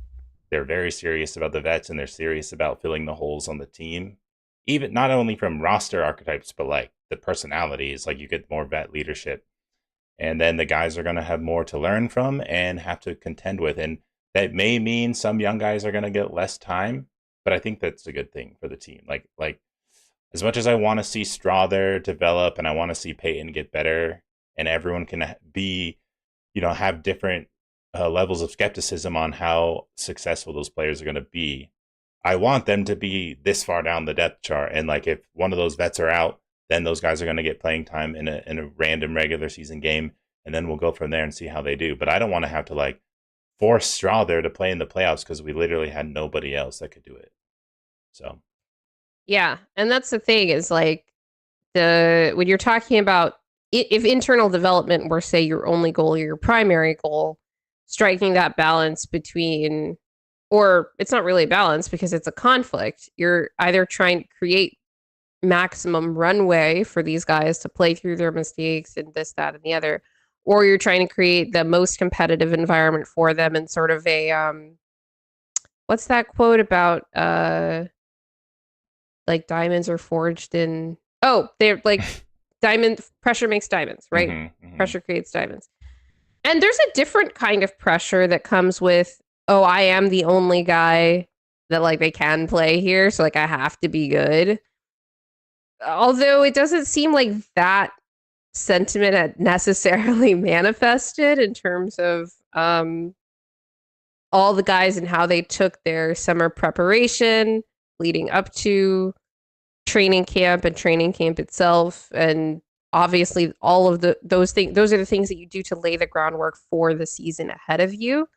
they're very serious about the vets and they're serious about filling the holes on the team. Even not only from roster archetypes, but like the personalities. Like you get more vet leadership, and then the guys are going to have more to learn from and have to contend with. And that may mean some young guys are going to get less time, but I think that's a good thing for the team. Like as much as I want to see Straw there develop and I want to see Peyton get better, and everyone can be, have different levels of skepticism on how successful those players are going to be. I want them to be this far down the depth chart, and like if one of those vets are out, then those guys are going to get playing time in a random regular season game, and then we'll go from there and see how they do. But I don't want to have to like force Straw there to play in the playoffs because we literally had nobody else that could do it. So Yeah, and that's the thing is like the when you're talking about if internal development were say your only goal or your primary goal, striking that balance between or it's not really a balance because it's a conflict. You're either trying to create maximum runway for these guys to play through their mistakes and this, that, and the other, or you're trying to create the most competitive environment for them in sort of a what's that quote about like diamonds are forged in they're like diamond pressure makes diamonds, right? mm-hmm, mm-hmm. Pressure creates diamonds. And there's a different kind of pressure that comes with, oh, I am the only guy that like they can play here, so like I have to be good. Although it doesn't seem like that sentiment had necessarily manifested in terms of all the guys and how they took their summer preparation leading up to training camp and training camp itself, and obviously all of those are the things that you do to lay the groundwork for the season ahead of you.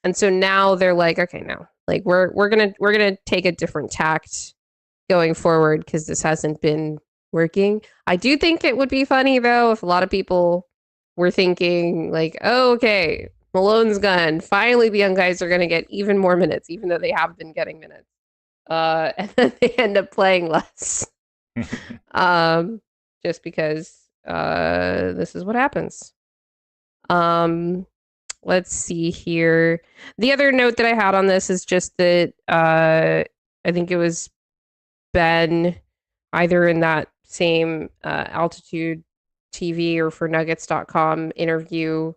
And so now they're like, okay, no, like we're gonna take a different tact going forward because this hasn't been working. I do think it would be funny though if a lot of people were thinking like, oh, okay, Malone's gone. Finally, the young guys are going to get even more minutes, even though they have been getting minutes. And then they end up playing less, just because this is what happens. Let's see here. The other note that I had on this is just that I think it was Ben, either in that same Altitude TV or for Nuggets.com interview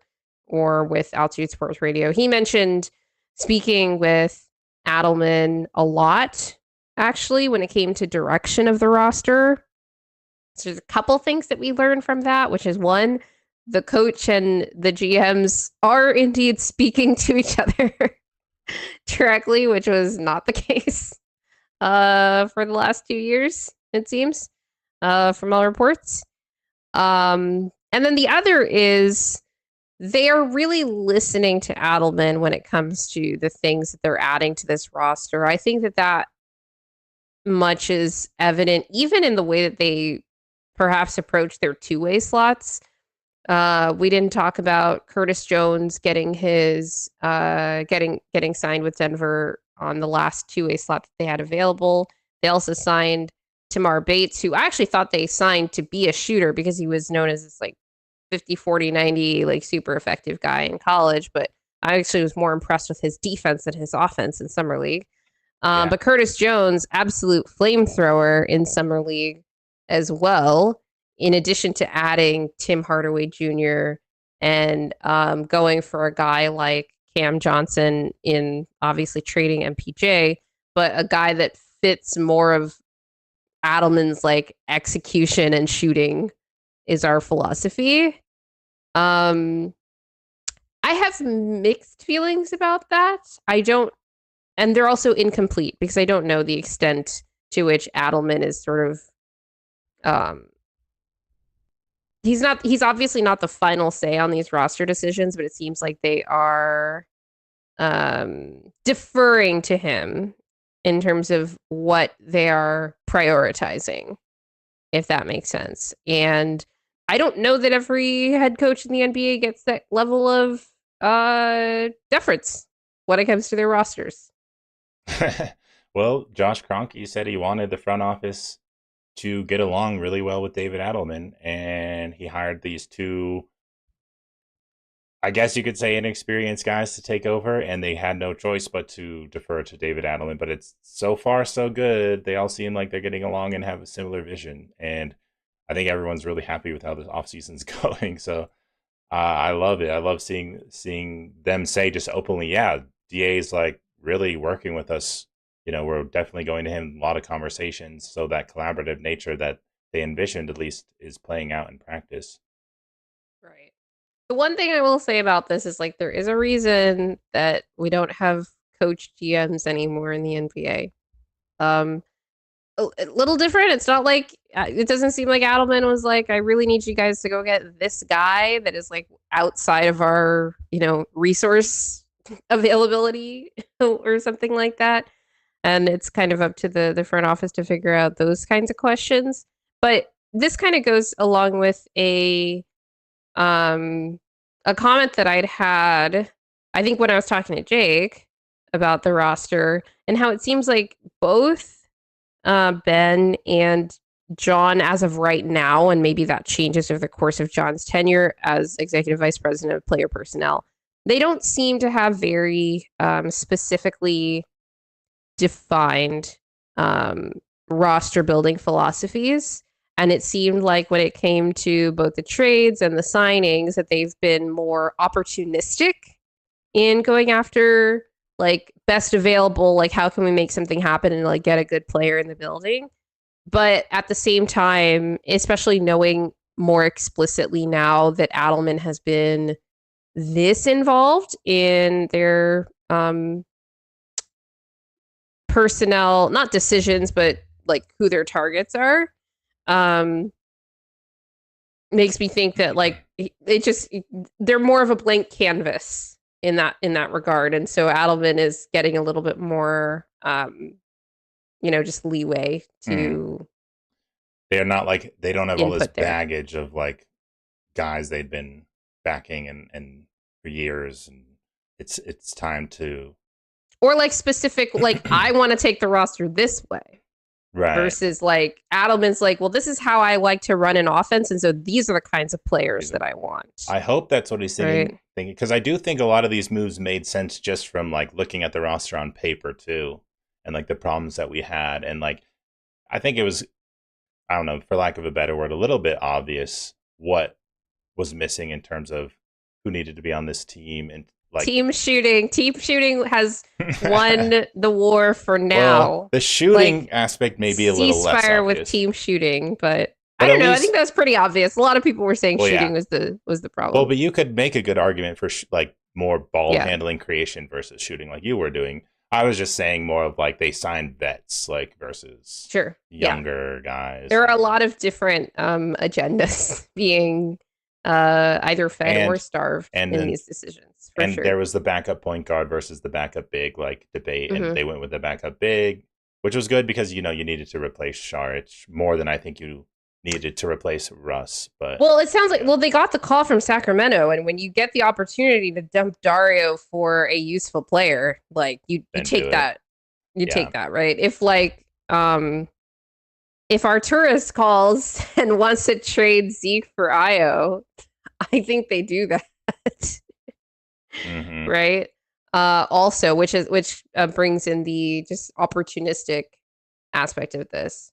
or with Altitude Sports Radio. He mentioned speaking with Adelman a lot, actually, when it came to direction of the roster. So there's a couple things that we learned from that, which is one, the coach and the GMs are indeed speaking to each other directly, which was not the case for the last 2 years, it seems, from all reports. And then the other is they are really listening to Adelman when it comes to the things that they're adding to this roster. I think that much is evident even in the way that they perhaps approach their two-way slots. We didn't talk about Curtis Jones getting his getting signed with Denver on the last two-way slot that they had available. They also signed Tamar Bates, who I actually thought they signed to be a shooter because he was known as this like 50, 40, 90, like super effective guy in college. But I actually was more impressed with his defense than his offense in Summer League. But Curtis Jones, absolute flamethrower in Summer League as well, in addition to adding Tim Hardaway Jr. and going for a guy like Cam Johnson in obviously trading MPJ, but a guy that fits more of Adelman's like execution and shooting is our philosophy. I have mixed feelings about that. I don't, and they're also incomplete because I don't know the extent to which Adelman is sort of he's obviously not the final say on these roster decisions, but it seems like they are deferring to him in terms of what they are prioritizing, if that makes sense. And I don't know that every head coach in the NBA gets that level of deference when it comes to their rosters. Well, Josh Kroenke said he wanted the front office to get along really well with David Adelman, and he hired these two, I guess you could say, inexperienced guys to take over, and they had no choice but to defer to David Adelman. But it's so far so good. They all seem like they're getting along and have a similar vision, and I think everyone's really happy with how the offseason's going. So I love it. I love seeing them say just openly, yeah, DA's like really working with us. You know, we're definitely going to him a lot of conversations. So that collaborative nature that they envisioned at least is playing out in practice. Right. The one thing I will say about this is like there is a reason that we don't have coach GMs anymore in the NBA. A little different. It's not like it doesn't seem like Adelman was like, I really need you guys to go get this guy that is like outside of our, resource availability or something like that. And it's kind of up to the front office to figure out those kinds of questions. But this kind of goes along with a comment that I'd had, I think when I was talking to Jake about the roster and how it seems like both Ben and John as of right now, and maybe that changes over the course of John's tenure as executive vice president of player personnel, they don't seem to have very specifically defined roster building philosophies. And it seemed like when it came to both the trades and the signings that they've been more opportunistic in going after like best available, like how can we make something happen and like get a good player in the building. But at the same time, especially knowing more explicitly now that Adelman has been this involved in their personnel, not decisions, but like who their targets are, makes me think that like it just they're more of a blank canvas in that regard, and so Adelman is getting a little bit more, just leeway to. They're not like they don't have all this Input there. baggage of like guys they've been backing and for years, and it's time to Or like specific, like I want to take the roster this way. right Versus like Adelman's like, well, this is how I like to run an offense, and so these are the kinds of players that I want. I hope that's what he's thinking, Right? because I do think a lot of these moves made sense just from like looking at the roster on paper too, and like the problems that we had, and like I think it was, I don't know, for lack of a better word, a little bit obvious what was missing in terms of who needed to be on this team, and like Team shooting has won the war for now. Well, the shooting like, aspect may be a little less obvious. Ceasefire with team shooting, but I don't know. I think that was pretty obvious. A lot of people were saying shooting was the problem. Well, but you could make a good argument for like more ball handling creation versus shooting, like you were doing. I was just saying more of like they signed vets, like versus younger guys. There are a lot of different agendas being either fed or starved in these decisions. And there was the backup point guard versus the backup big like debate, and they went with the backup big, which was good because you needed to replace Šarić more than I think you needed to replace Russ. But it sounds like they got the call from Sacramento, and when you get the opportunity to dump Dario for a useful player, like you take that, take that, right? If like if Arturas calls and wants to trade Zeke for Io, I think they do that. Right. Also, which brings in the just opportunistic aspect of this.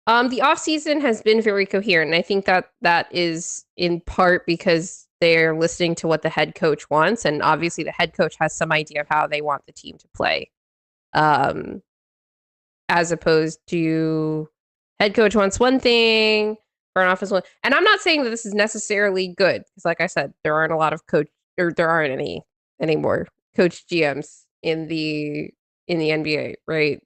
The offseason has been very coherent, and I think that is in part because they're listening to what the head coach wants, and obviously the head coach has some idea of how they want the team to play, as opposed to head coach wants one thing for an offense one. And I'm not saying that this is necessarily good, because like I said, there aren't a lot of there aren't any more coach GMs in the NBA, right?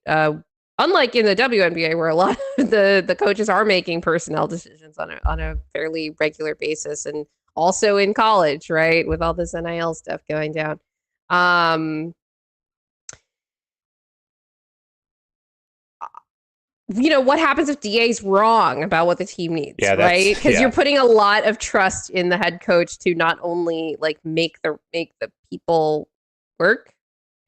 Unlike in the WNBA, where a lot of the coaches are making personnel decisions on a fairly regular basis, and also in college, right, with all this NIL stuff going down. What happens if DA's wrong about what the team needs, right? Because you're putting a lot of trust in the head coach to not only like make the people work,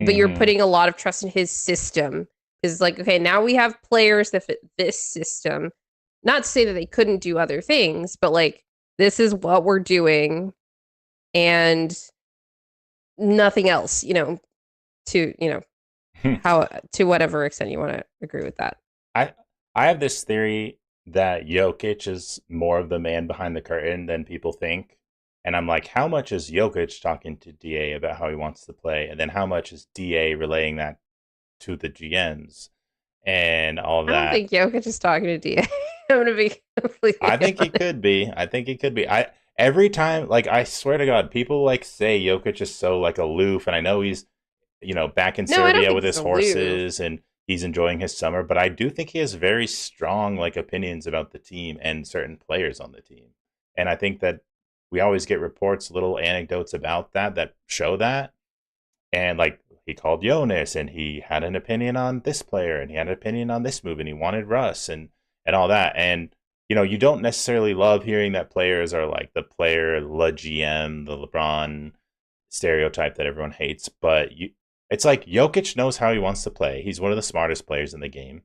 but you're putting a lot of trust in his system. Is like, okay, now we have players that fit this system. Not to say that they couldn't do other things, but like this is what we're doing, and nothing else. How to whatever extent you want to agree with that. I have this theory that Jokic is more of the man behind the curtain than people think. And I'm like, how much is Jokic talking to DA about how he wants to play? And then how much is DA relaying that to the GMs and all that? I don't think Jokic is talking to DA. I'm going to be completely I think he could be. Every time, like, I swear to God, people like say Jokic is so like aloof. And I know he's, back in Serbia with his horses and he's enjoying his summer, but I do think he has very strong like opinions about the team and certain players on the team. And I think that we always get reports, little anecdotes about that show that. And like he called Jonas and he had an opinion on this player and he had an opinion on this move and he wanted Russ and all that. And you don't necessarily love hearing that players are like the player, the GM, the LeBron stereotype that everyone hates, but it's like Jokic knows how he wants to play. He's one of the smartest players in the game.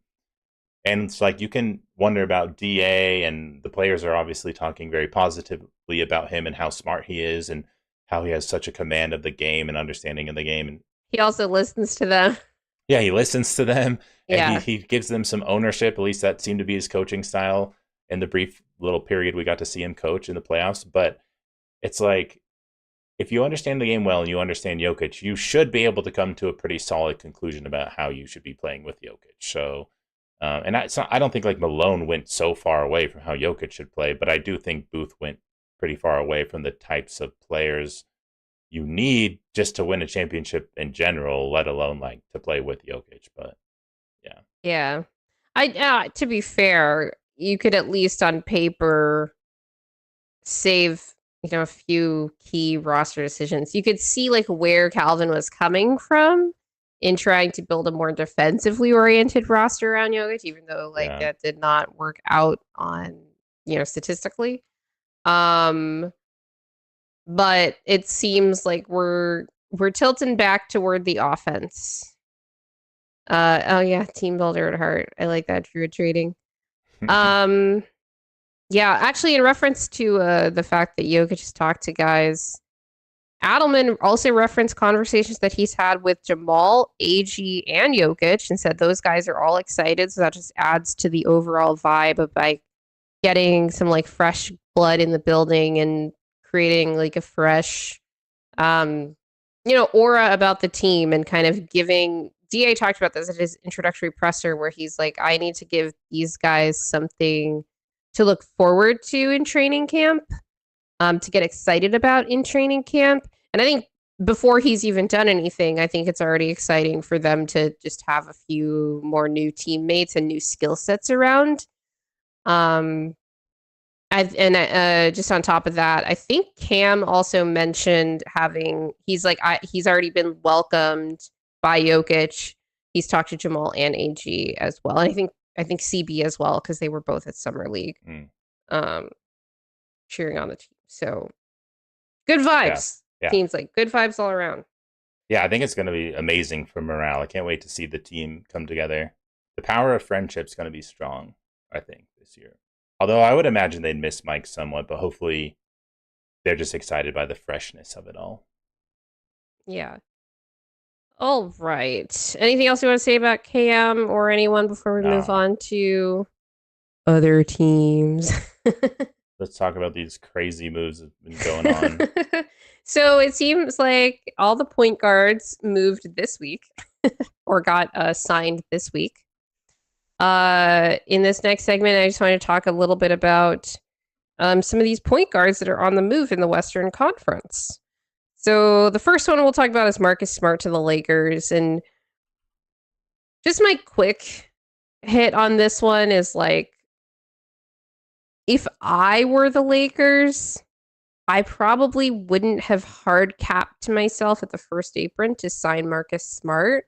And it's like you can wonder about DA, and the players are obviously talking very positively about him and how smart he is and how he has such a command of the game and understanding of the game. And he also listens to them. Yeah, he listens to them and he gives them some ownership. At least that seemed to be his coaching style. in the brief little period we got to see him coach in the playoffs. But it's like, if you understand the game well and you understand Jokic, you should be able to come to a pretty solid conclusion about how you should be playing with Jokic. So, and I don't think like Malone went so far away from how Jokic should play, but I do think Booth went pretty far away from the types of players you need just to win a championship in general, let alone like to play with Jokic. But yeah, Yeah. To be fair, you could at least on paper save, a few key roster decisions. You could see like where Calvin was coming from in trying to build a more defensively oriented roster around Jokic, even though like yeah, that did not work out on, statistically. Um, but it seems like we're tilting back toward the offense. Oh yeah, team builder at heart. I like that Druid trading. Um, yeah, actually, in reference to the fact that Jokic has talked to guys, Adelman also referenced conversations that he's had with Jamal, AG, and Jokic, and said those guys are all excited. So that just adds to the overall vibe of like getting some like fresh blood in the building and creating like a fresh, aura about the team and kind of giving. DA talked about this at his introductory presser, where he's like, I need to give these guys something to look forward to in training camp, to get excited about in training camp. And I think before he's even done anything, I think it's already exciting for them to just have a few more new teammates and new skill sets around. Just on top of that, I think Cam also mentioned he's already been welcomed by Jokic. He's talked to Jamal and AG as well. And I think CB as well, because they were both at Summer League, cheering on the team. So good vibes. yeah. Seems like good vibes all around. Yeah, I think it's going to be amazing for morale. I can't wait to see the team come together. The power of friendship is going to be strong, I think, this year. Although I would imagine they'd miss Mike somewhat, but hopefully they're just excited by the freshness of it all. Yeah. All right. Anything else you want to say about KM or anyone before we move on to other teams? Let's talk about these crazy moves that have been going on. So it seems like all the point guards moved this week or got signed this week. In this next segment, I just want to talk a little bit about some of these point guards that are on the move in the Western Conference. So the first one we'll talk about is Marcus Smart to the Lakers. And just my quick hit on this one is like, if I were the Lakers, I probably wouldn't have hard capped myself at the first apron to sign Marcus Smart.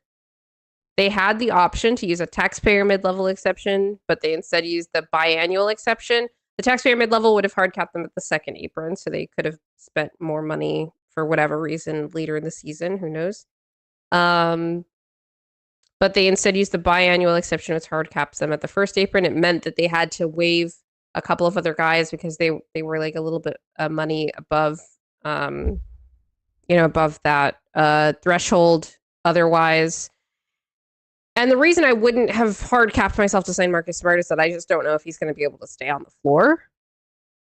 They had the option to use a taxpayer mid-level exception, but they instead used the biannual exception. The taxpayer mid-level would have hard capped them at the second apron, so they could have spent more money for whatever reason later in the season. Who knows? But they instead used the biannual exception, which hard caps them at the first apron. It meant that they had to waive a couple of other guys because they were like a little bit money above, above that threshold otherwise. And the reason I wouldn't have hard capped myself to sign Marcus Smart is that I just don't know if he's going to be able to stay on the floor.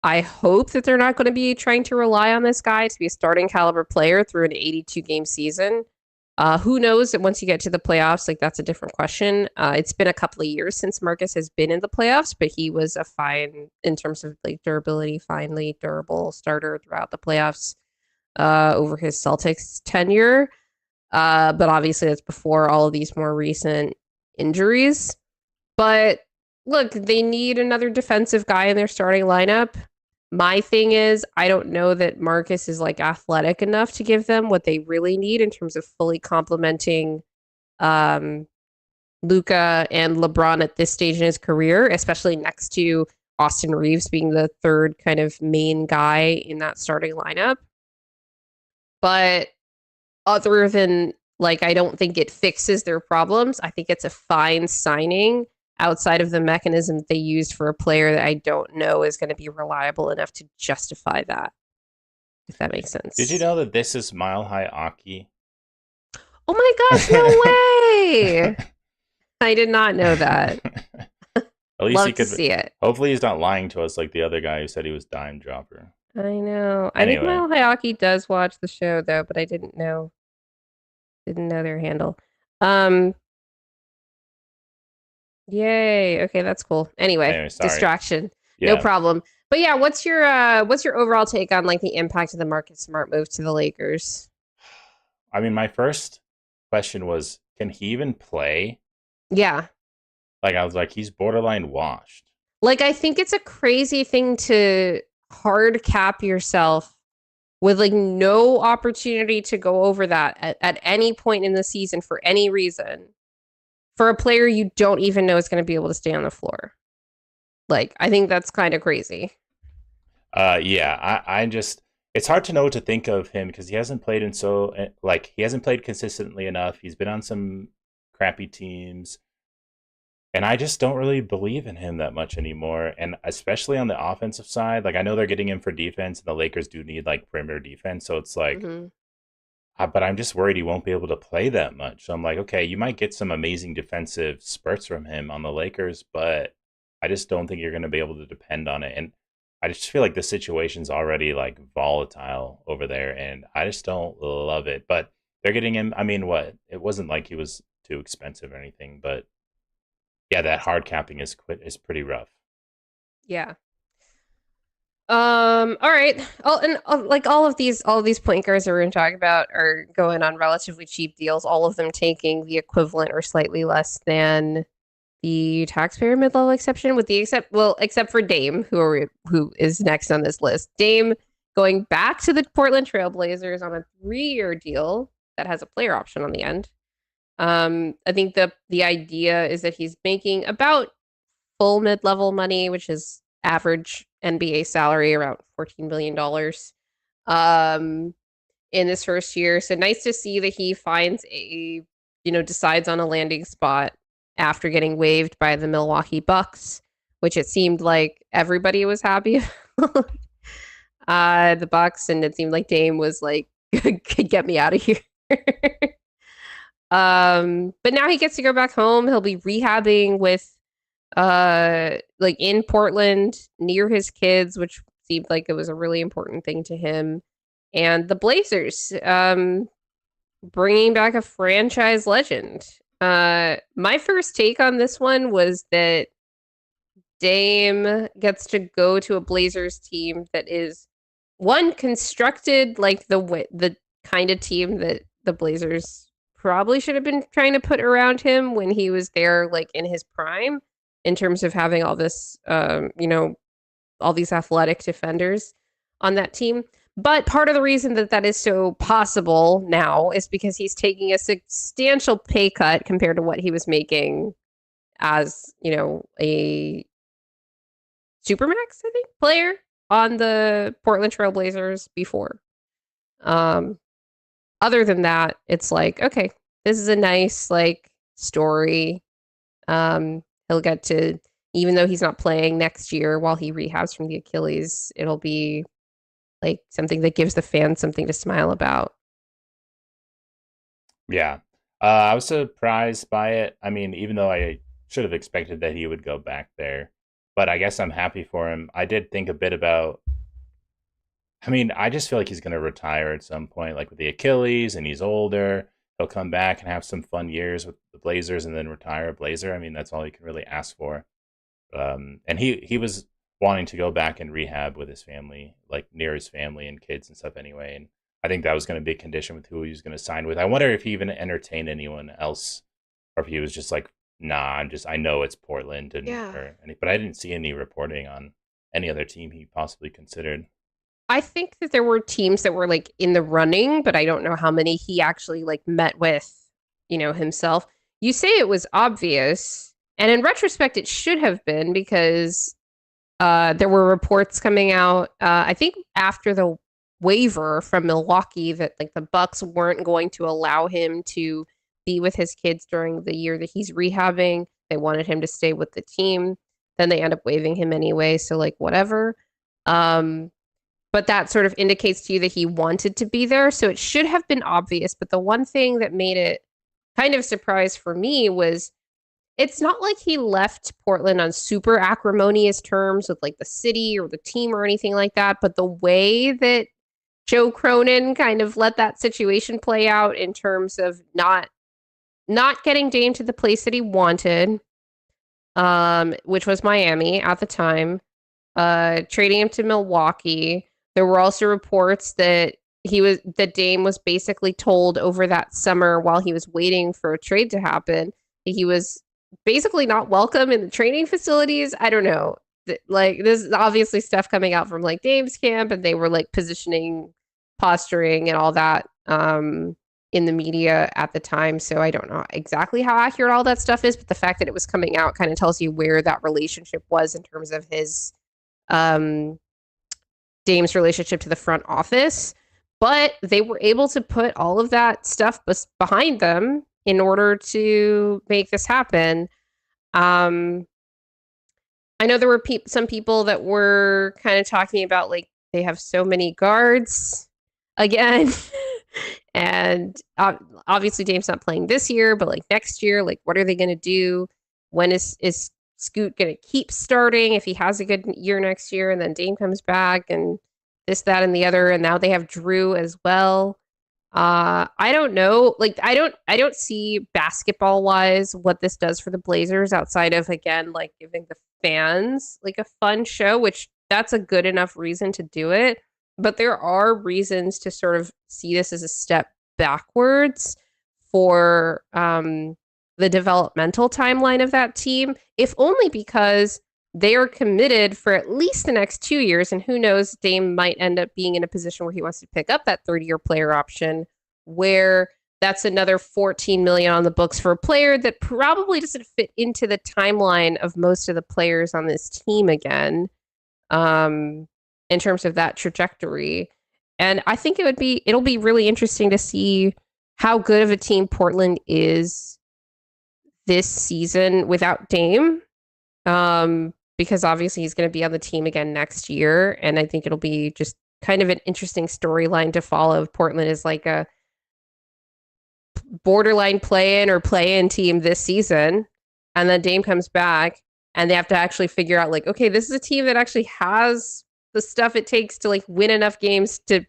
I hope that they're not going to be trying to rely on this guy to be a starting caliber player through an 82-game season. Who knows that once you get to the playoffs, like that's a different question. It's been a couple of years since Marcus has been in the playoffs, but he was a fine, in terms of like durability, finely durable starter throughout the playoffs over his Celtics tenure. But obviously that's before all of these more recent injuries. But look, they need another defensive guy in their starting lineup. My thing is, I don't know that Marcus is like athletic enough to give them what they really need in terms of fully complementing Luka and LeBron at this stage in his career, especially next to Austin Reeves being the third kind of main guy in that starting lineup. But other than, like, I don't think it fixes their problems. I think it's a fine signing outside of the mechanism they used for a player that I don't know is going to be reliable enough to justify that, if that makes sense. Did you know that this is Mile High Aki? Oh my gosh, no way! I did not know that. At least he Love to could. see it. Hopefully, he's not lying to us like the other guy who said he was dime dropper. I know. I think Anyway, Mile Hayaki does watch the show though, but I didn't know their handle. Um, Yay. Okay, that's cool. Anyway, sorry. distraction. No Yeah, problem. But yeah, what's your overall take on like the impact of the Marcus Smart move to the Lakers? I mean, my first question was, can he even play? Yeah. Like, I was like, he's borderline washed. Like I think it's a crazy thing to hard cap yourself with like no opportunity to go over that at any point in the season for any reason for a player you don't even know is going to be able to stay on the floor. Like I think that's kind of crazy. Yeah, I just it's hard to know what to think of him because he hasn't played in he hasn't played consistently enough. He's been on some crappy teams, and I just don't really believe in him that much anymore. And especially on the offensive side, like I know they're getting him for defense, and the Lakers do need like perimeter defense, so it's like, Mhm. but I'm just worried he won't be able to play that much. So I'm like, okay, you might get some amazing defensive spurts from him on the Lakers, but I just don't think you're going to be able to depend on it. And I just feel like the situation's already like volatile over there, and I just don't love it. But they're getting him. I mean, what? It wasn't like he was too expensive or anything, but yeah, that hard capping is pretty rough. Yeah. All right. Like all of these point guards that we're going to talk about are going on relatively cheap deals. All of them taking the equivalent or slightly less than the taxpayer mid-level exception, with the except for Dame, who is next on this list. Dame going back to the Portland Trailblazers on a 3-year deal that has a player option on the end. I think the idea is that he's making about full mid-level money, which is average NBA salary around $14 million in this first year. So nice to see that he finds decides on a landing spot after getting waived by the Milwaukee Bucks, which it seemed like everybody was happy about. The Bucks, and it seemed like Dame was like, get me out of here. But now he gets to go back home. He'll be rehabbing with like in Portland near his kids, which seemed like it was a really important thing to him. And the Blazers bringing back a franchise legend. My first take on this one was that Dame gets to go to a Blazers team that is one constructed like the kind of team that the Blazers probably should have been trying to put around him when he was there like in his prime, in terms of having all this all these athletic defenders on that team. But part of the reason that that is so possible now is because he's taking a substantial pay cut compared to what he was making as, a Supermax, I think, player on the Portland Trailblazers before. Um, Other than that, it's like, okay, this is a nice like story. He'll get to, even though he's not playing next year while he rehabs from the Achilles, it'll be like something that gives the fans something to smile about. Yeah. I was surprised by it. I mean, even though I should have expected that he would go back there, but I guess I'm happy for him. I did think a bit about, I mean, I just feel like he's going to retire at some point, like with the Achilles, and he's older. He'll come back and have some fun years with the Blazers and then retire a Blazer. I mean, that's all you can really ask for. And he was wanting to go back and rehab with his family, like near his family and kids and stuff anyway. And I think that was going to be a condition with who he was going to sign with. I wonder if he even entertained anyone else, or if he was just like, nah, I know it's Portland, Yeah. but I didn't see any reporting on any other team he possibly considered. I think that there were teams that were like in the running, but I don't know how many he actually like met with, himself. You say it was obvious, and in retrospect, it should have been because there were reports coming out. I think after the waiver from Milwaukee that like the Bucks weren't going to allow him to be with his kids during the year that he's rehabbing. They wanted him to stay with the team. Then they end up waiving him anyway. So like whatever. Um, but that sort of indicates to you that he wanted to be there. So it should have been obvious. But the one thing that made it kind of a surprise for me was it's not like he left Portland on super acrimonious terms with like the city or the team or anything like that. But the way that Joe Cronin kind of let that situation play out in terms of not getting Dame to the place that he wanted, which was Miami at the time, trading him to Milwaukee. There were also reports that Dame was basically told over that summer while he was waiting for a trade to happen that he was basically not welcome in the training facilities. I don't know. Like, this is obviously stuff coming out from like Dame's camp, and they were like positioning, posturing, and all that in the media at the time. So I don't know exactly how accurate all that stuff is, but the fact that it was coming out kind of tells you where that relationship was in terms of his Dame's relationship to the front office. But they were able to put all of that stuff behind them in order to make this happen. I know there were some people that were kind of talking about like they have so many guards again. And obviously Dame's not playing this year, but like next year, like what are they going to do? When is Scoot going to keep starting if he has a good year next year and then Dame comes back and this, that, and the other, and now they have Drew as well. I don't know. Like I don't see basketball wise what this does for the Blazers outside of again like giving the fans like a fun show, which that's a good enough reason to do it. But there are reasons to sort of see this as a step backwards for the developmental timeline of that team, if only because they are committed for at least the next 2 years. And who knows, Dame might end up being in a position where he wants to pick up that 30-year player option, where that's another $14 million on the books for a player that probably doesn't fit into the timeline of most of the players on this team again. In terms of that trajectory. And I think it'll be really interesting to see how good of a team Portland is this season without Dame. Because obviously he's going to be on the team again next year. And I think it'll be just kind of an interesting storyline to follow if Portland is like a borderline play-in or play-in team this season. And then Dame comes back and they have to actually figure out like, okay, this is a team that actually has the stuff it takes to like win enough games to,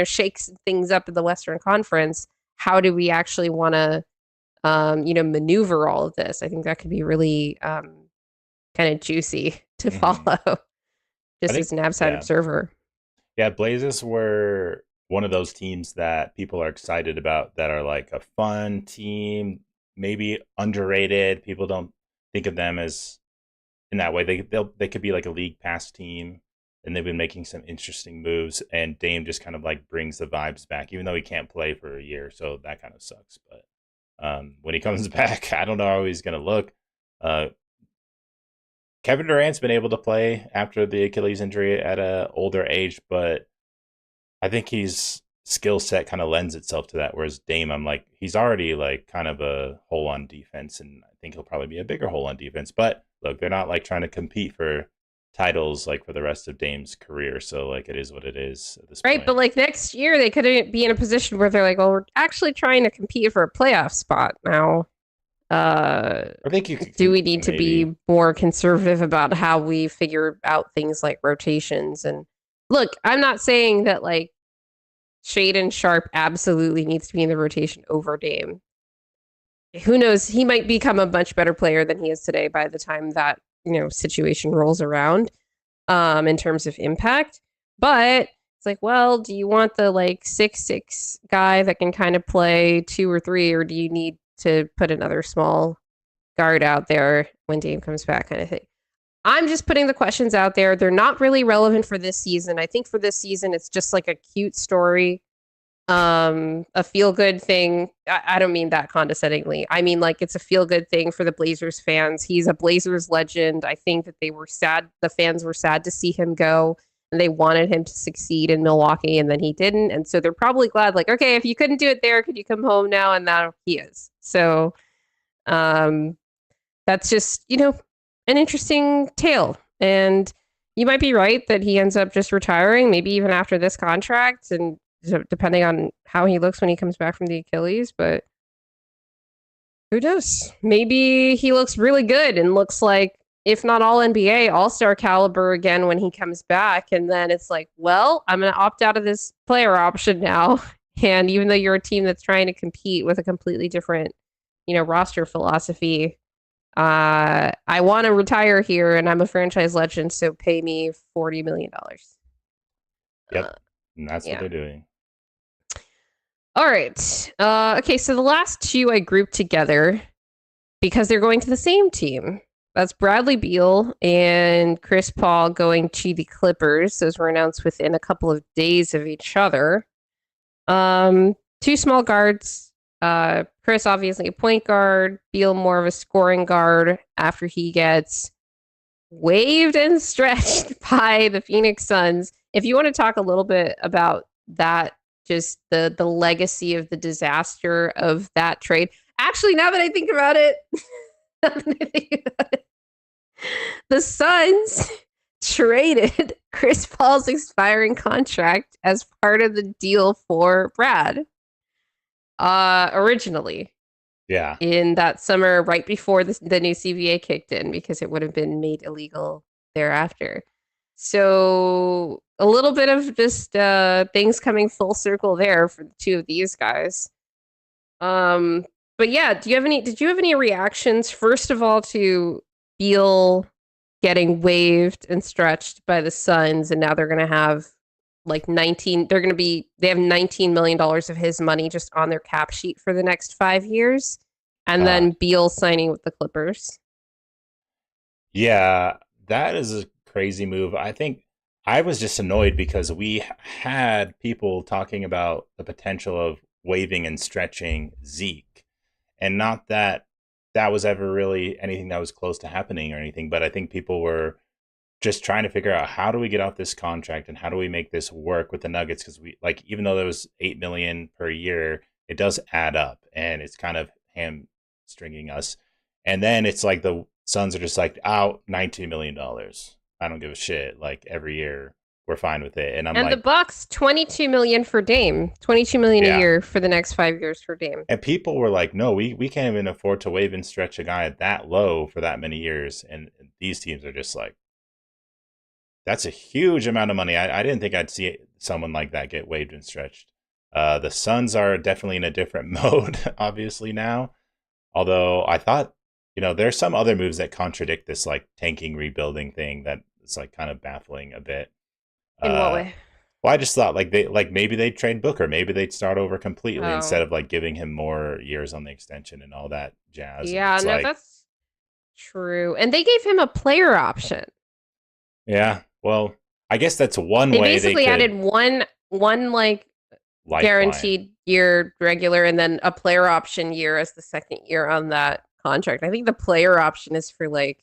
shake things up in the Western Conference. How do we actually want to, maneuver all of this? I think that could be really kind of juicy to follow just as an outside observer. Yeah, Blazers were one of those teams that people are excited about that are like a fun team, maybe underrated. People don't think of them as in that way. They could be like a league pass team. And they've been making some interesting moves, and Dame just kind of like brings the vibes back, even though he can't play for a year, so that kind of sucks. But when he comes back, I don't know how he's going to look. Kevin Durant's been able to play after the Achilles injury at an older age, but I think his skill set kind of lends itself to that. Whereas Dame, I'm like, he's already like kind of a hole on defense, and I think he'll probably be a bigger hole on defense. But look, they're not like trying to compete for titles like for the rest of Dame's career, so like it is what it is at this point. But like next year they could be in a position where they're like, well, we're actually trying to compete for a playoff spot now. I think do we need to be more conservative about how we figure out things like rotations? And look, I'm not saying that like Shaedon Sharpe absolutely needs to be in the rotation over Dame. Who knows, he might become a much better player than he is today by the time that situation rolls around in terms of impact. But it's like, well, do you want the like 6'6" guy that can kind of play 2 or 3, or do you need to put another small guard out there when Dame comes back, kind of thing? I'm just putting the questions out there. They're not really relevant for this season. I think for this season it's just like a cute story, a feel-good thing. I don't mean that condescendingly. I mean like it's a feel-good thing for the Blazers fans. He's a Blazers legend. I think that they were sad. The fans were sad to see him go, and they wanted him to succeed in Milwaukee, and then he didn't. And so they're probably glad, like, okay, if you couldn't do it there, could you come home now? And now he is. So that's just, an interesting tale. And you might be right that he ends up just retiring, maybe even after this contract, and depending on how he looks when he comes back from the Achilles. But Who knows? Maybe he looks really good and looks like, if not all NBA, all-star caliber again when he comes back. And then it's like, well, I'm going to opt out of this player option now. And even though you're a team that's trying to compete with a completely different, roster philosophy, I want to retire here and I'm a franchise legend, so pay me $40 million. Yep. And that's what Yeah. they're doing. All right. Okay, so the last two I grouped together because they're going to the same team. That's Bradley Beal and Chris Paul going to the Clippers. Those were announced within a couple of days of each other. Two small guards. Chris obviously a point guard. Beal more of a scoring guard after he gets waived and stretched by the Phoenix Suns. If you want to talk a little bit about that, just the legacy of the disaster of that trade. Actually, now that I think about it, the Suns traded Chris Paul's expiring contract as part of the deal for Brad. Originally. Yeah. In that summer right before the new CBA kicked in, because it would have been made illegal thereafter. So a little bit of just things coming full circle there for the two of these guys. But yeah, did you have any reactions, first of all, to Beal getting waived and stretched by the Suns, and now they're gonna have like they have $19 million of his money just on their cap sheet for the next 5 years, and then Beal signing with the Clippers. Yeah, that is a crazy move. I think I was just annoyed because we had people talking about the potential of waiving and stretching Zeke, and not that that was ever really anything that was close to happening or anything, but I think people were just trying to figure out, how do we get off this contract and how do we make this work with the Nuggets? Because we, like, even though there was $8 million per year, it does add up and it's kind of hamstringing us. And then it's like the Suns are just like, out $19 million. I don't give a shit. Like, every year we're fine with it. And the Bucks, $22 million for Dame, $22 million a year for the next 5 years for Dame. And people were like, no, we can't even afford to waive and stretch a guy that low for that many years. And these teams are just like, that's a huge amount of money. I didn't think I'd see someone like that get waived and stretched. The Suns are definitely in a different mode, obviously, now. Although I thought, there's some other moves that contradict this, like, tanking, rebuilding thing that is, like, kind of baffling a bit. In what way? Well, I just thought, maybe they'd trade Booker. Maybe they'd start over completely instead of, like, giving him more years on the extension and all that jazz. Yeah, no, that's true. And they gave him a player option. Yeah. Well, I guess that's one way. They basically added one like lifeline. Guaranteed year regular and then a player option year as the second year on that contract. I think the player option is for like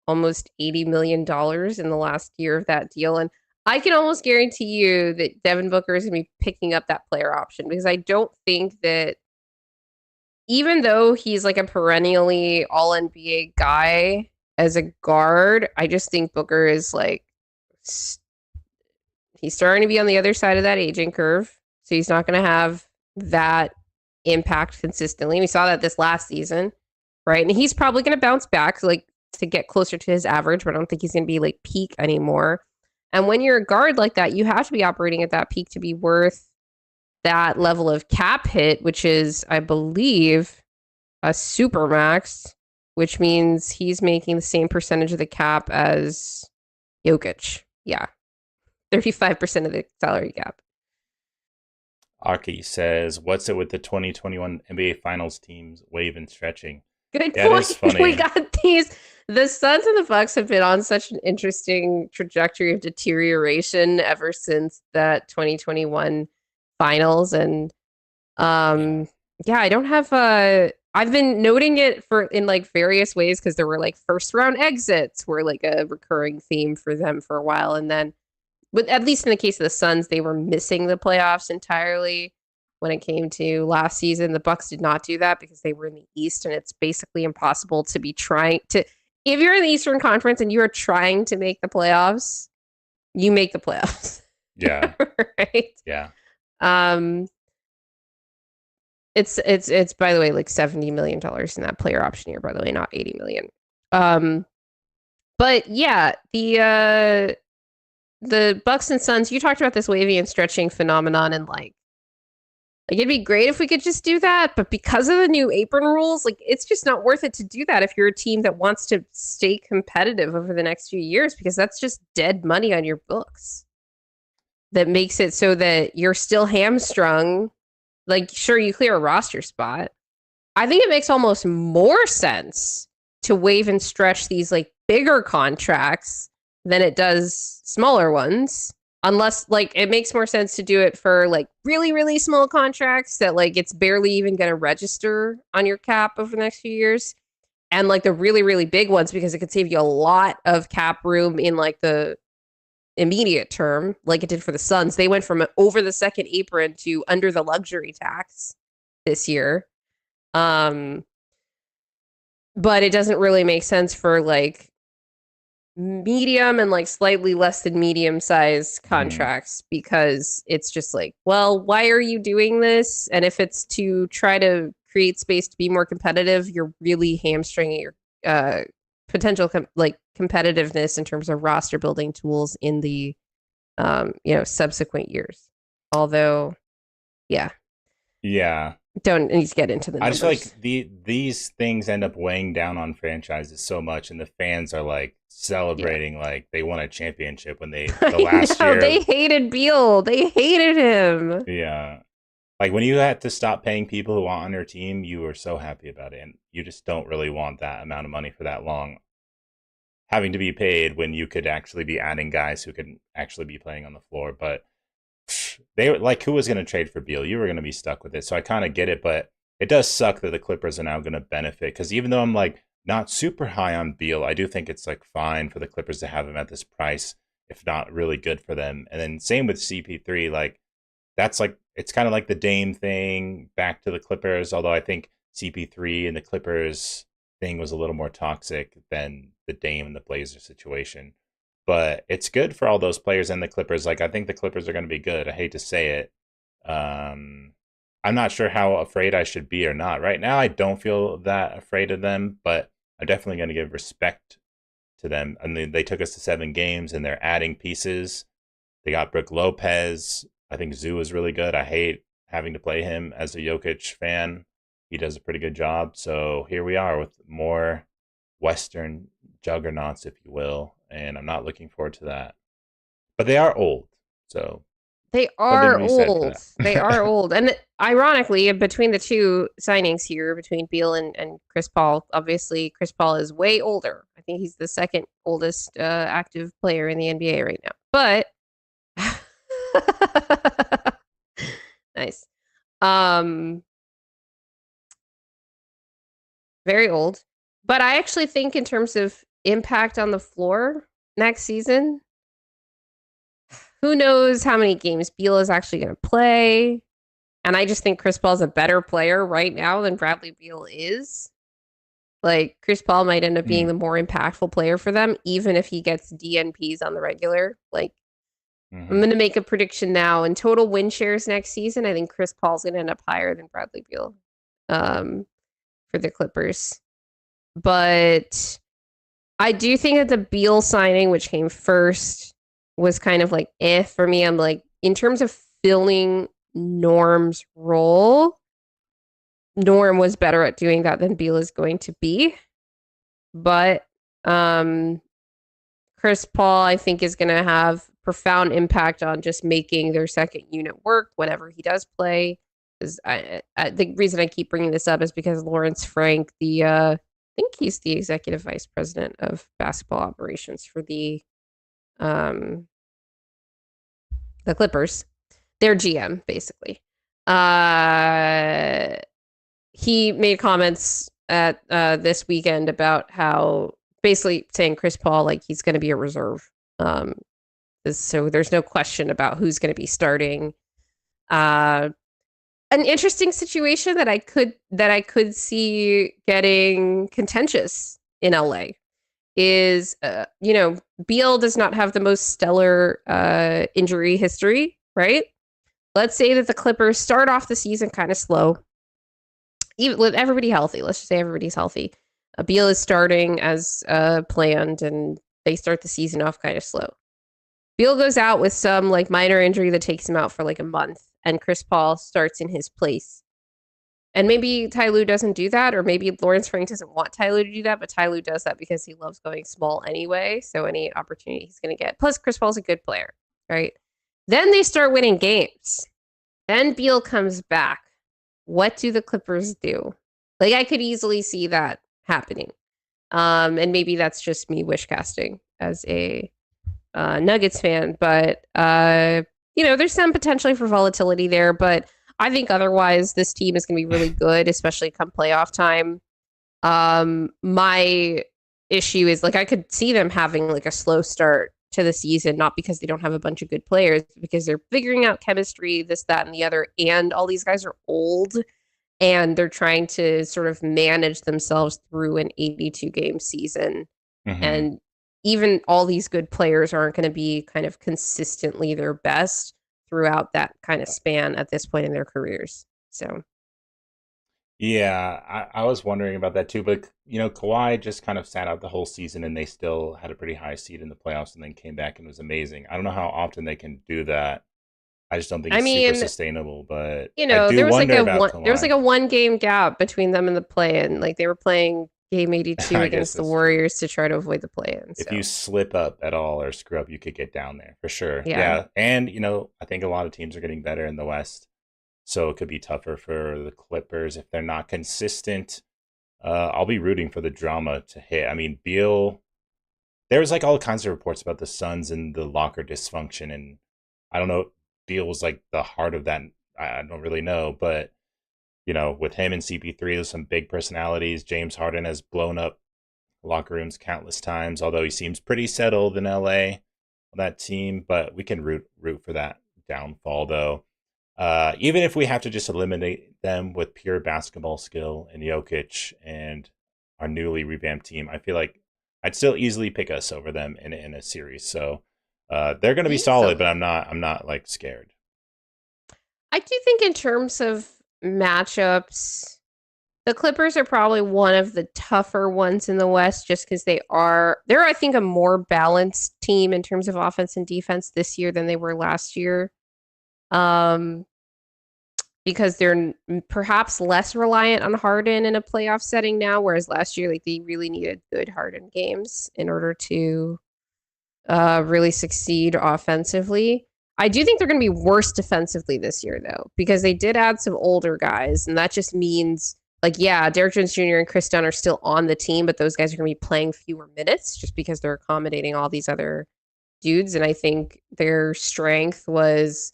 almost $80 million in the last year of that deal. And I can almost guarantee you that Devin Booker is going to be picking up that player option, because I don't think that, even though he's like a perennially all NBA guy as a guard, I just think Booker is like, he's starting to be on the other side of that aging curve. So he's not going to have that impact consistently. We saw that this last season, right? And he's probably going to bounce back, like, to get closer to his average, but I don't think he's going to be like peak anymore. And when you're a guard like that, you have to be operating at that peak to be worth that level of cap hit, which is, I believe, a super max, which means he's making the same percentage of the cap as Jokic. Yeah. 35% of the salary cap. Aki says, what's it with the 2021 NBA Finals teams wave and stretching? Good point. We got these. The Suns and the Bucks have been on such an interesting trajectory of deterioration ever since that 2021 finals. And I don't have I've been noting it in like various ways, because there were like first round exits were like a recurring theme for them for a while. And then, but at least in the case of the Suns, they were missing the playoffs entirely when it came to last season. The Bucks did not do that because they were in the East, and it's basically impossible to be trying to, if you're in the Eastern Conference and you are trying to make the playoffs, you make the playoffs. Yeah. Right? Yeah. It's by the way like $70 million in that player option year, by the way, not 80 million. But yeah, the Bucks and Suns, you talked about this wavy and stretching phenomenon, and like it'd be great if we could just do that, but because of the new apron rules, like it's just not worth it to do that if you're a team that wants to stay competitive over the next few years, because that's just dead money on your books. That makes it so that you're still hamstrung. Like, sure, you clear a roster spot. I think it makes almost more sense to waive and stretch these like bigger contracts than it does smaller ones. Unless like it makes more sense to do it for like really, really small contracts that like it's barely even going to register on your cap over the next few years. And like the really, really big ones, because it could save you a lot of cap room in like the immediate term, like it did for the Suns. They went from over the second apron to under the luxury tax this year. But it doesn't really make sense for like medium and like slightly less than medium size contracts, because it's just like, well, why are you doing this? And if it's to try to create space to be more competitive, you're really hamstringing your potential competitiveness in terms of roster building tools in the subsequent years. Although, yeah, don't need to get into the numbers. I just feel like these things end up weighing down on franchises so much, and the fans are like celebrating like they won a championship when the last year they hated Beal. They hated him. Yeah. Like when you had to stop paying people who aren't on your team, you were so happy about it, and you just don't really want that amount of money for that long having to be paid when you could actually be adding guys who could actually be playing on the floor. But they were like, who was going to trade for Beal? You were going to be stuck with it. So I kind of get it, but it does suck that the Clippers are now going to benefit, because even though I'm like not super high on Beal, I do think it's like fine for the Clippers to have him at this price, if not really good for them. And then same with CP3, like that's like, it's kind of like the Dame thing back to the Clippers, although I think CP3 and the Clippers thing was a little more toxic than the Dame and the Blazer situation. But it's good for all those players and the Clippers. Like, I think the Clippers are going to be good. I hate to say it. I'm not sure how afraid I should be or not. Right now, I don't feel that afraid of them, but I'm definitely going to give respect to them. I mean, they took us to 7 games, and they're adding pieces. They got Brook Lopez. I think Zoo is really good. I hate having to play him as a Jokic fan. He does a pretty good job. So here we are with more Western juggernauts, if you will, and I'm not looking forward to that. But they are old, so they are old. They are old, and ironically, between the two signings here, between Beal and Chris Paul, obviously Chris Paul is way older. I think he's the second oldest active player in the NBA right now. But nice. Very old. But I actually think in terms of impact on the floor next season, who knows how many games Beal is actually going to play. And I just think Chris Paul's a better player right now than Bradley Beal is. Like, Chris Paul might end up being the more impactful player for them, even if he gets DNPs on the regular. Like, I'm going to make a prediction now. In total win shares next season, I think Chris Paul's going to end up higher than Bradley Beal for the Clippers. But I do think that the Beal signing, which came first, was kind of like for me. I'm like, in terms of filling Norm's role, Norm was better at doing that than Beal is going to be. But Chris Paul, I think, is going to have profound impact on just making their second unit work whenever he does play. Because the reason I keep bringing this up is because Lawrence Frank, I think he's the executive vice president of basketball operations for the Clippers, their GM, basically. He made comments at this weekend about how, basically saying Chris Paul, like, he's going to be a reserve. So there's no question about who's going to be starting. An interesting situation that I could see getting contentious in LA is, Beal does not have the most stellar injury history, right? Let's say that the Clippers start off the season kind of slow. even with everybody healthy, let's just say everybody's healthy. Beal is starting as planned, and they start the season off kind of slow. Beal goes out with some like minor injury that takes him out for like a month, and Chris Paul starts in his place. And maybe Ty Lue doesn't do that, or maybe Lawrence Frank doesn't want Ty Lue to do that, but Ty Lue does that because he loves going small anyway. So any opportunity he's going to get. Plus, Chris Paul's a good player, right? Then they start winning games. Then Beal comes back. What do the Clippers do? Like, I could easily see that happening. And maybe that's just me wish casting as a Nuggets fan, but there's some potentially for volatility there, but I think otherwise this team is going to be really good, especially come playoff time. My issue is like I could see them having like a slow start to the season, not because they don't have a bunch of good players, because they're figuring out chemistry, this, that, and the other, and all these guys are old and they're trying to sort of manage themselves through an 82 game season. Mm-hmm. And even all these good players aren't going to be kind of consistently their best throughout that kind of span at this point in their careers. So, yeah, I was wondering about that too. But, Kawhi just kind of sat out the whole season and they still had a pretty high seed in the playoffs and then came back and was amazing. I don't know how often they can do that. I just don't think it's super sustainable. But I do wonder about Kawhi. There was like a 1 game gap between them and the play-in. Like they were playing game 82 against the Warriors to try to avoid the play-in. If you slip up at all or screw up, you could get down there for sure. Yeah. And, I think a lot of teams are getting better in the West. So it could be tougher for the Clippers if they're not consistent. I'll be rooting for the drama to hit. I mean, Beal, there was like all kinds of reports about the Suns and the locker dysfunction. And I don't know, Beal was like the heart of that. I don't really know. But, with him and CP3, there's some big personalities. James Harden has blown up locker rooms countless times, although he seems pretty settled in LA on that team. But we can root for that downfall, though. Even if we have to just eliminate them with pure basketball skill and Jokic and our newly revamped team, I feel like I'd still easily pick us over them in a series. So they're going to be solid, but I'm not like scared. I do think in terms of matchups, the Clippers are probably one of the tougher ones in the West, just because they're I think a more balanced team in terms of offense and defense this year than they were last year. Because they're perhaps less reliant on Harden in a playoff setting now, whereas last year, like they really needed good Harden games in order to really succeed offensively. I do think they're going to be worse defensively this year, though, because they did add some older guys, and that just means, like, yeah, Derrick Jones Jr. and Chris Dunn are still on the team, but those guys are going to be playing fewer minutes just because they're accommodating all these other dudes, and I think their strength was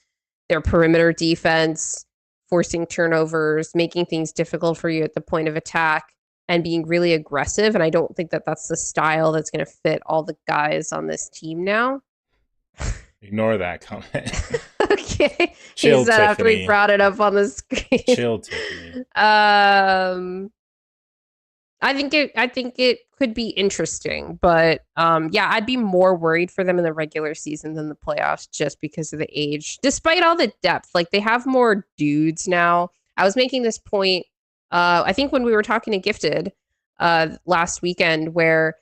their perimeter defense, forcing turnovers, making things difficult for you at the point of attack, and being really aggressive. And I don't think that that's the style that's going to fit all the guys on this team now. Ignore that comment. Okay. Chill, he said Tiffany. after we brought it up on the screen. Chill, Tiffany. I think it could be interesting, but I'd be more worried for them in the regular season than the playoffs just because of the age. Despite all the depth, like they have more dudes now. I was making this point, I think when we were talking to Gifted last weekend, where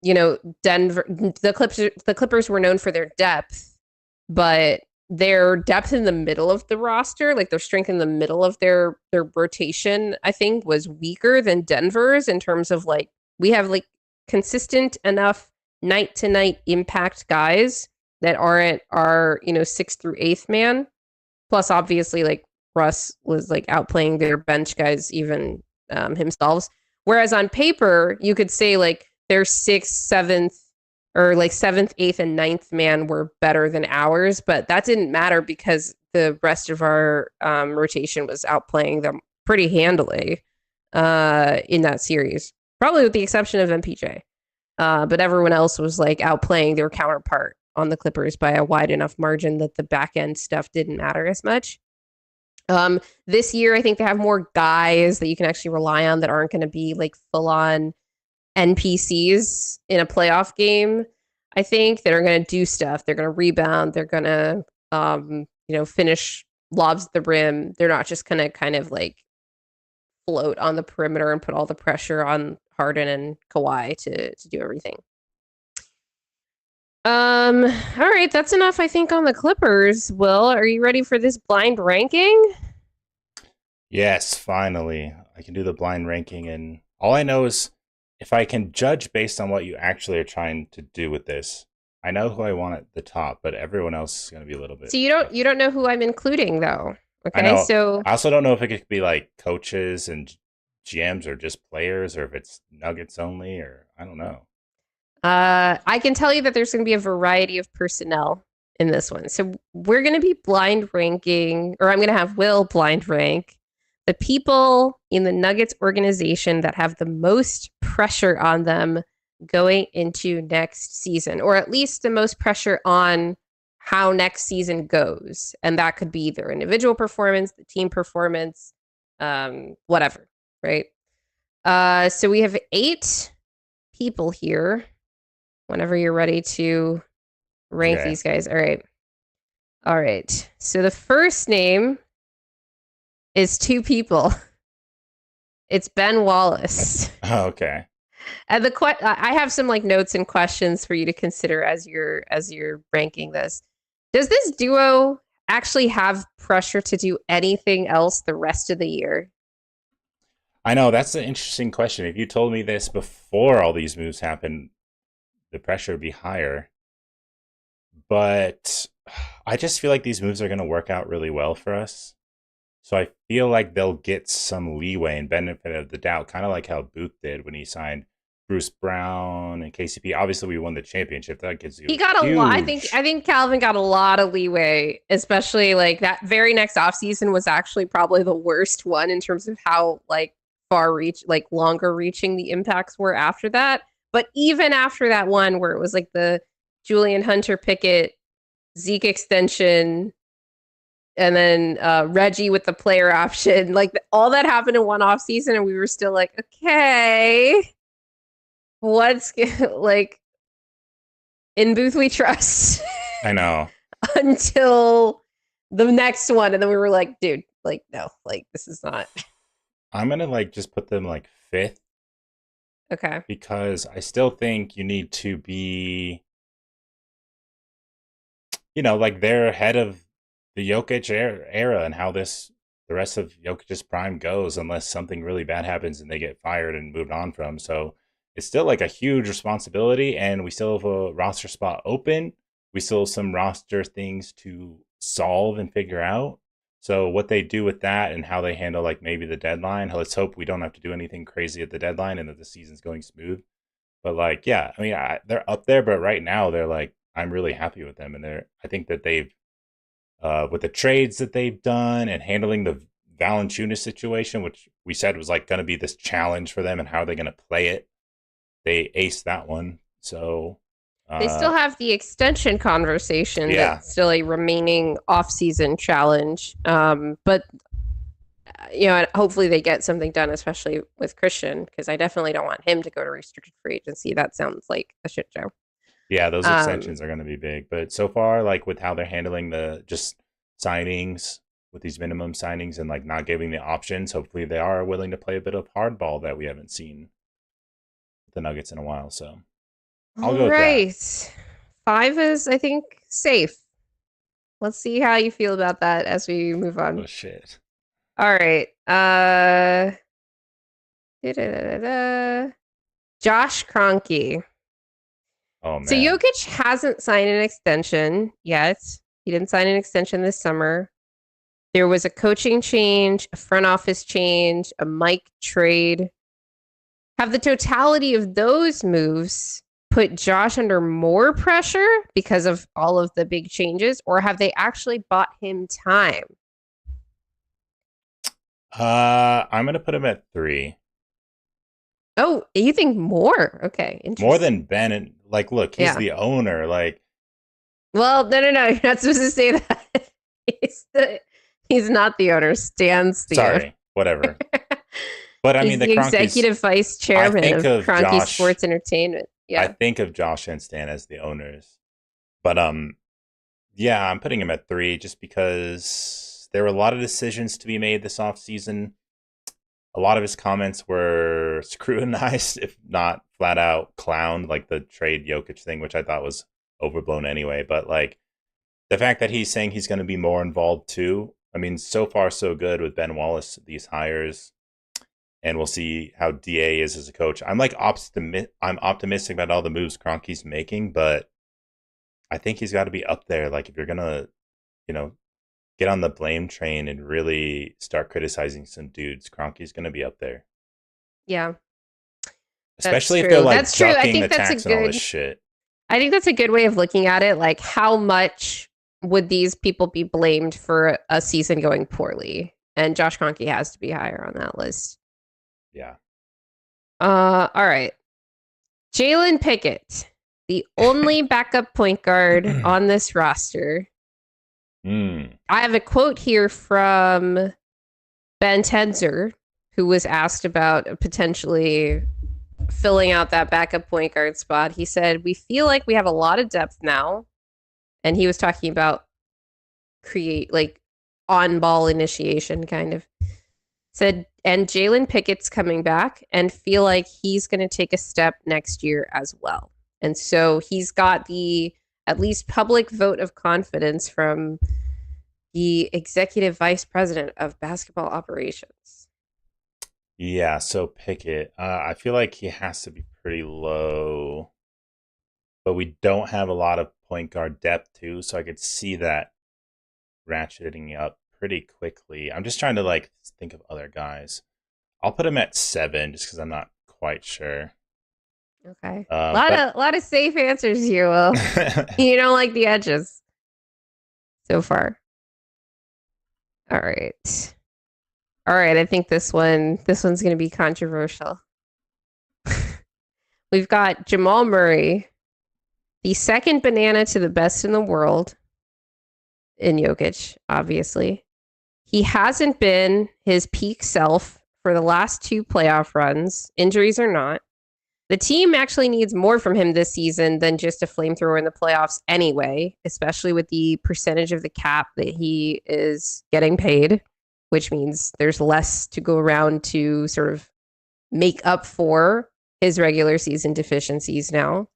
Denver, the Clippers were known for their depth, but their depth in the middle of the roster, like their strength in the middle of their rotation, I think was weaker than Denver's in terms of like, we have like consistent enough night to night impact guys that aren't our, 6th through 8th man. Plus, obviously, like Russ was like outplaying their bench guys, even himself. Whereas on paper, you could say like their 6th, 7th, or like 7th, 8th, and 9th man were better than ours, but that didn't matter because the rest of our rotation was outplaying them pretty handily in that series, probably with the exception of MPJ. But everyone else was like outplaying their counterpart on the Clippers by a wide enough margin that the back end stuff didn't matter as much. This year, I think they have more guys that you can actually rely on that aren't going to be like full on NPCs in a playoff game. I think that are going to do stuff. They're going to rebound. They're going to, finish lobs at the rim. They're not just going to kind of like float on the perimeter and put all the pressure on Harden and Kawhi to do everything. All right, that's enough, I think, on the Clippers. Will, are you ready for this blind ranking? Yes, finally. I can do the blind ranking, and all I know is if I can judge based on what you actually are trying to do with this, I know who I want at the top, but everyone else is going to be a little bit So tough. you don't know who I'm including though. I Okay, know. so I also don't know if it could be like coaches and GMs or just players, or if it's Nuggets only, or I don't know. I can tell you that there's going to be a variety of personnel in this one. So we're going to be blind ranking, or I'm going to have Will blind rank the people in the Nuggets organization that have the most pressure on them going into next season, or at least the most pressure on how next season goes. And that could be their individual performance, the team performance, whatever, right? So we have 8 people here. Whenever you're ready to rank Okay. these guys. All right. All right. So the first name is 2 people. It's Ben Wallace. Oh, okay. And I have some like notes and questions for you to consider as you're ranking this. Does this duo actually have pressure to do anything else the rest of the year? I know that's an interesting question. If you told me this before all these moves happened, the pressure would be higher. But I just feel like these moves are going to work out really well for us. So I feel like they'll get some leeway and benefit of the doubt, kind of like how Booth did when he signed Bruce Brown and KCP. Obviously, we won the championship. That gives He you got a lot. I huge. think Calvin got a lot of leeway, especially like that very next offseason was actually probably the worst one in terms of how like longer reaching the impacts were after that. But even after that one where it was like the Julian Hunter Pickett Zeke extension and then Reggie with the player option, like all that happened in one offseason and we were still like, okay, what's like in Booth we trust. I know. Until the next one. And then we were like, dude, like, no, like, this is not. I'm going to like just put them like fifth Okay. because I still think you need to be, like they're ahead of the Jokic era and how the rest of Jokic's prime goes, unless something really bad happens and they get fired and moved on from. So it's still like a huge responsibility, and we still have a roster spot open. We still have some roster things to solve and figure out. So what they do with that and how they handle like maybe the deadline. Let's hope we don't have to do anything crazy at the deadline and that the season's going smooth. But like, yeah, I mean, they're up there, but right now they're like, I'm really happy with them, and I think that they've with the trades that they've done and handling the Valanciunas situation, which we said was like going to be this challenge for them, and how are they going to play it. They aced that one, so They still have the extension conversation yeah, that's still a remaining off-season challenge. But hopefully they get something done, especially with Christian, because I definitely don't want him to go to restricted free agency. That sounds like a shit show. yeah, those Um, extensions are going to be big. But so far, like with how they're handling the just signings with these minimum signings and like not giving the options, hopefully they are willing to play a bit of hardball that we haven't seen with the Nuggets in a while. So I'll all go with that. right. 5 is, I think, safe. Let's see how you feel about that as we move on. Oh shit. All right. Da-da-da-da-da. Josh Kroenke. Oh So man. Jokic hasn't signed an extension yet. He didn't sign an extension this summer. There was a coaching change, a front office change, a Mike trade. Have the totality of those moves put Josh under more pressure because of all of the big changes, or have they actually bought him time? I'm gonna put him at 3. Oh, you think more? Okay, More interesting. than Ben, and like, look, he's Yeah. the owner. Like, Well, no. You're not supposed to say that. he's the he's not the owner. Stan's the owner. sorry, whatever. But I mean, He's the the Cronkies. executive vice I chairman think of of Cronky Josh. Sports Entertainment. I Yeah. think of Josh and Stan as the owners. But yeah, I'm putting him at 3 just because there were a lot of decisions to be made this offseason. a lot of his comments were scrutinized, if not flat out clowned, like the trade Jokic thing, which I thought was overblown anyway. But like the fact that he's saying he's going to be more involved too. I mean, so far so good with Ben Wallace, these hires, and we'll see how Da is as a coach. I'm optimistic about all the moves Kroenke's making, but I think he's got to be up there. Like if you're gonna, you know, get on the blame train and really start criticizing some dudes, Kroenke's gonna be up there. Yeah, that's Especially if they're true. like That's true. I ducking the think that's a tax and all this good. shit. I think that's a good way of looking at it. Like, how much would these people be blamed for a season going poorly? And Josh Kroenke has to be higher on that list. Yeah. All right. Jalen Pickett, the only backup point guard on this roster. Mm. I have a quote here from Ben Tenzer, who was asked about potentially filling out that backup point guard spot. He said, "We feel like we have a lot of depth now." And he was talking about create like on ball initiation kind of. Said, and Jalen Pickett's coming back and feel like he's going to take a step next year as well. And so he's got the at least public vote of confidence from the executive vice president of basketball operations. Yeah, so Pickett, I feel like he has to be pretty low, but we don't have a lot of point guard depth too, so I could see that ratcheting up pretty quickly. I'm just trying to like think of other guys. I'll put him at 7 just because I'm not quite sure. Okay. But A lot of safe answers here, Will. You don't like the edges so far. All right. All right, I think this one's going to be controversial. We've got Jamal Murray, the second banana to the best in the world in Jokic, obviously. He hasn't been his peak self for the last 2 playoff runs, injuries or not. The team actually needs more from him this season than just a flamethrower in the playoffs anyway, especially with the percentage of the cap that he is getting paid, which means there's less to go around to sort of make up for his regular season deficiencies now,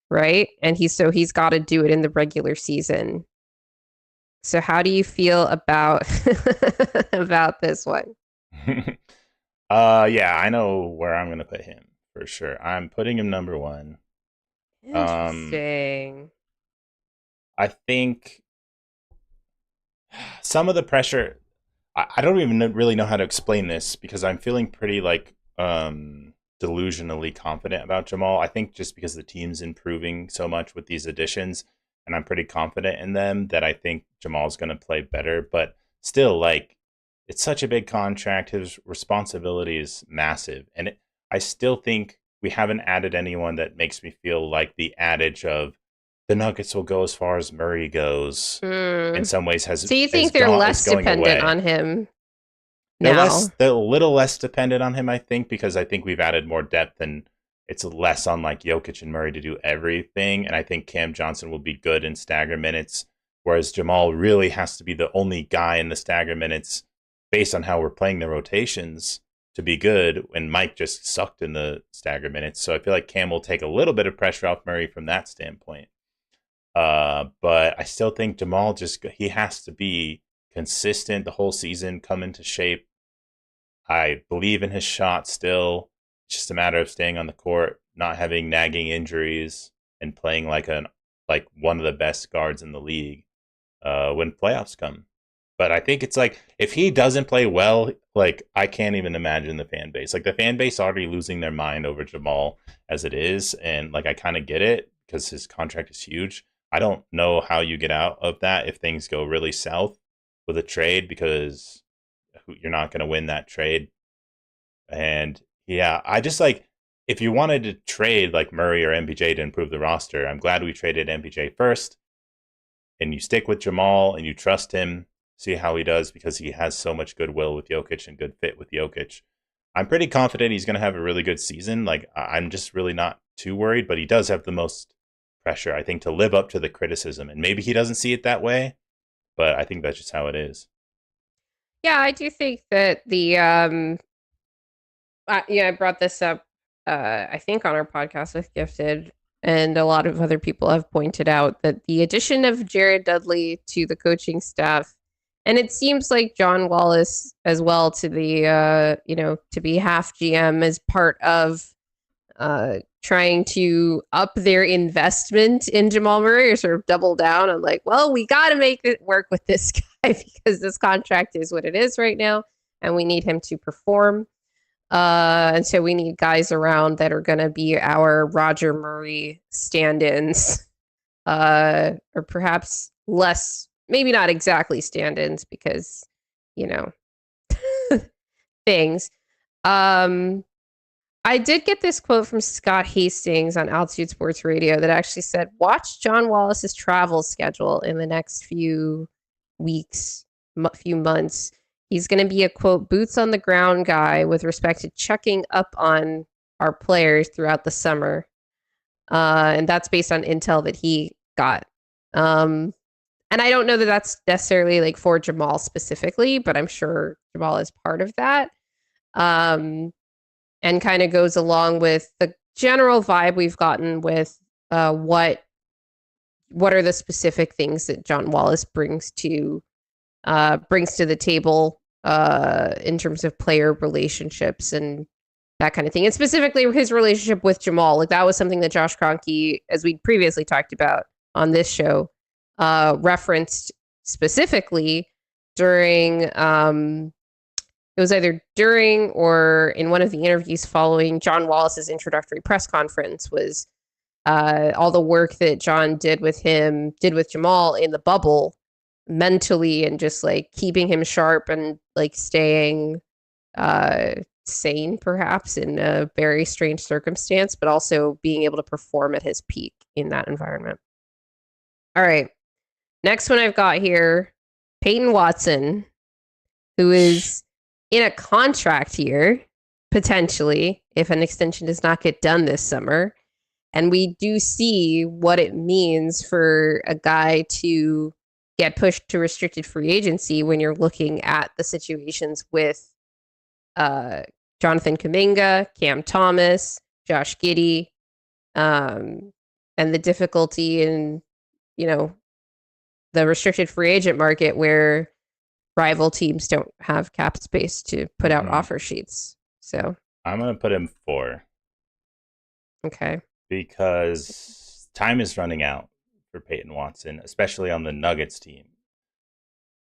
right? And he's got to do it in the regular season. So how do you feel about about this one? Yeah, I know where I'm gonna put him for sure. I'm putting him number 1. Interesting. I think some of the pressure. I don't even really know how to explain this because I'm feeling pretty like delusionally confident about Jamal. I think just because the team's improving so much with these additions, and I'm pretty confident in them that I think Jamal's going to play better. But still, like, it's such a big contract. His responsibility is massive, and I still think we haven't added anyone that makes me feel like the adage of the Nuggets will go as far as Murray goes. In some ways, So you think they're less dependent on him now? They're a little less dependent on him, I think, because I think we've added more depth and it's less on like Jokic and Murray to do everything. And I think Cam Johnson will be good in stagger minutes, whereas Jamal really has to be the only guy in the stagger minutes based on how we're playing the rotations to be good. And Mike just sucked in the stagger minutes. So I feel like Cam will take a little bit of pressure off Murray from that standpoint. But I still think Jamal he has to be consistent the whole season, come into shape. I believe in his shot still. It's just a matter of staying on the court, not having nagging injuries, and playing like one of the best guards in the league when playoffs come. But I think it's like if he doesn't play well, like I can't even imagine the fan base. Like the fan base already losing their mind over Jamal as it is, and like I kind of get it because his contract is huge. I don't know how you get out of that if things go really south with a trade because you're not going to win that trade. And yeah, I just like if you wanted to trade like Murray or MPJ to improve the roster, I'm glad we traded MPJ first. And you stick with Jamal and you trust him, see how he does because he has so much goodwill with Jokic and good fit with Jokic. I'm pretty confident he's going to have a really good season. Like I'm just really not too worried, but he does have the most pressure, I think, to live up to the criticism. And maybe he doesn't see it that way, but I think that's just how it is. Yeah, I do think that Yeah, I brought this up, I think, on our podcast with Gifted, and a lot of other people have pointed out that the addition of Jared Dudley to the coaching staff, and it seems like John Wallace as well to the, to be half GM as part of trying to up their investment in Jamal Murray or sort of double down on like, well, we got to make it work with this guy because this contract is what it is right now, and we need him to perform. And so we need guys around that are going to be our Roger Murray stand-ins, or perhaps less, maybe not exactly stand-ins because, you know, things. I did get this quote from Scott Hastings on Altitude Sports Radio that actually said, watch John Wallace's travel schedule in the next few weeks, few months. He's going to be a, quote, boots on the ground guy with respect to checking up on our players throughout the summer. And that's based on intel that he got. And I don't know that that's necessarily like for Jamal specifically, but I'm sure Jamal is part of that. And kind of goes along with the general vibe we've gotten with what are the specific things that John Wallace brings to the table in terms of player relationships and that kind of thing. And specifically his relationship with Jamal. Like that was something that Josh Kroenke, as we previously talked about on this show, referenced specifically during it was either during or in one of the interviews following John Wallace's introductory press conference was all the work that John did with Jamal in the bubble mentally and just like keeping him sharp and like staying sane perhaps in a very strange circumstance, but also being able to perform at his peak in that environment. All right. Next one I've got here, Peyton Watson, who is in a contract year, potentially, if an extension does not get done this summer. And we do see what it means for a guy to get pushed to restricted free agency when you're looking at the situations with Jonathan Kuminga, Cam Thomas, Josh Giddey, and the difficulty in, the restricted free agent market where rival teams don't have cap space to put out offer sheets. So I'm going to put him 4. Okay. Because time is running out for Peyton Watson, especially on the Nuggets team.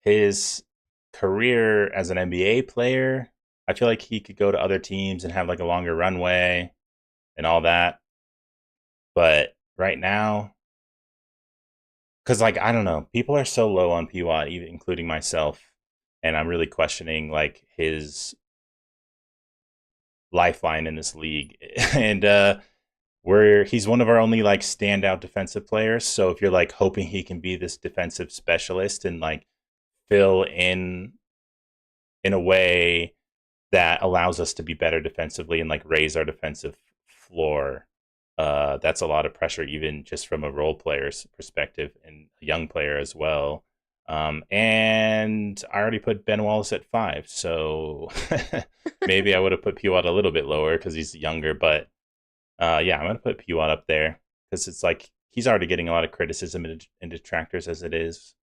His career as an NBA player, I feel like he could go to other teams and have like a longer runway and all that. But right now, because like, I don't know, people are so low on P-Watt, even including myself. And I'm really questioning like his lifeline in this league. And he's one of our only like standout defensive players. So if you're like hoping he can be this defensive specialist and like fill in a way that allows us to be better defensively and like raise our defensive floor, that's a lot of pressure, even just from a role player's perspective and a young player as well. And I already put Ben Wallace at 5, so maybe I would have put P-Watt a little bit lower because he's younger, but yeah, I'm going to put P-Watt up there because it's like he's already getting a lot of criticism and detractors as it is.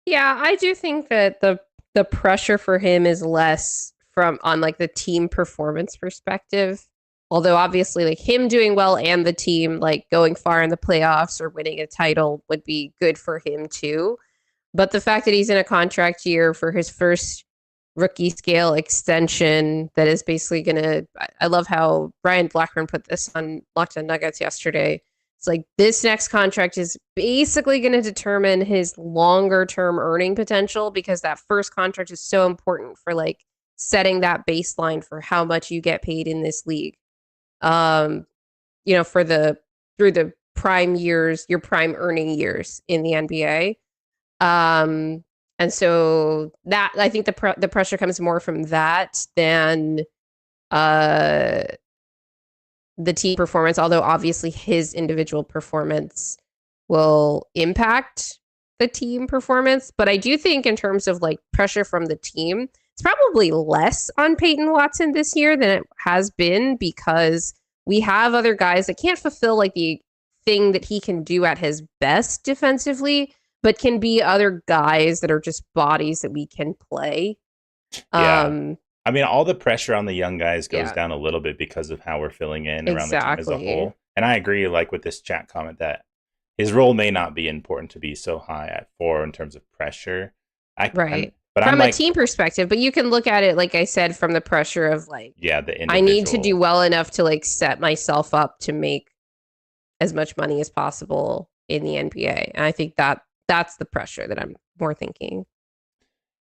Yeah, I do think that the pressure for him is less on like the team performance perspective. Although obviously like him doing well and the team like going far in the playoffs or winning a title would be good for him too. But the fact that he's in a contract year for his first rookie scale extension that is basically going to, I love how Brian Blackburn put this on Locked On Nuggets yesterday. It's like this next contract is basically going to determine his longer term earning potential because that first contract is so important for like setting that baseline for how much you get paid in this league. Through the prime years, your prime earning years in the NBA. And so that I think the pressure comes more from that than the team performance, although obviously his individual performance will impact the team performance. But I do think in terms of like pressure from the team, it's probably less on Peyton Watson this year than it has been because we have other guys that can't fulfill like the thing that he can do at his best defensively, but can be other guys that are just bodies that we can play. Yeah. I mean, all the pressure on the young guys goes Yeah. down a little bit because of how we're filling in around the team as a Exactly. whole. And I agree, like with this chat comment, that his role may not be important to be so high at 4 in terms of pressure. Right. But I'm From a like, team perspective, but you can look at it, like I said, from the pressure of like, yeah, the individual. I need to do well enough to like set myself up to make as much money as possible in the NBA. And I think that that's the pressure that I'm more thinking.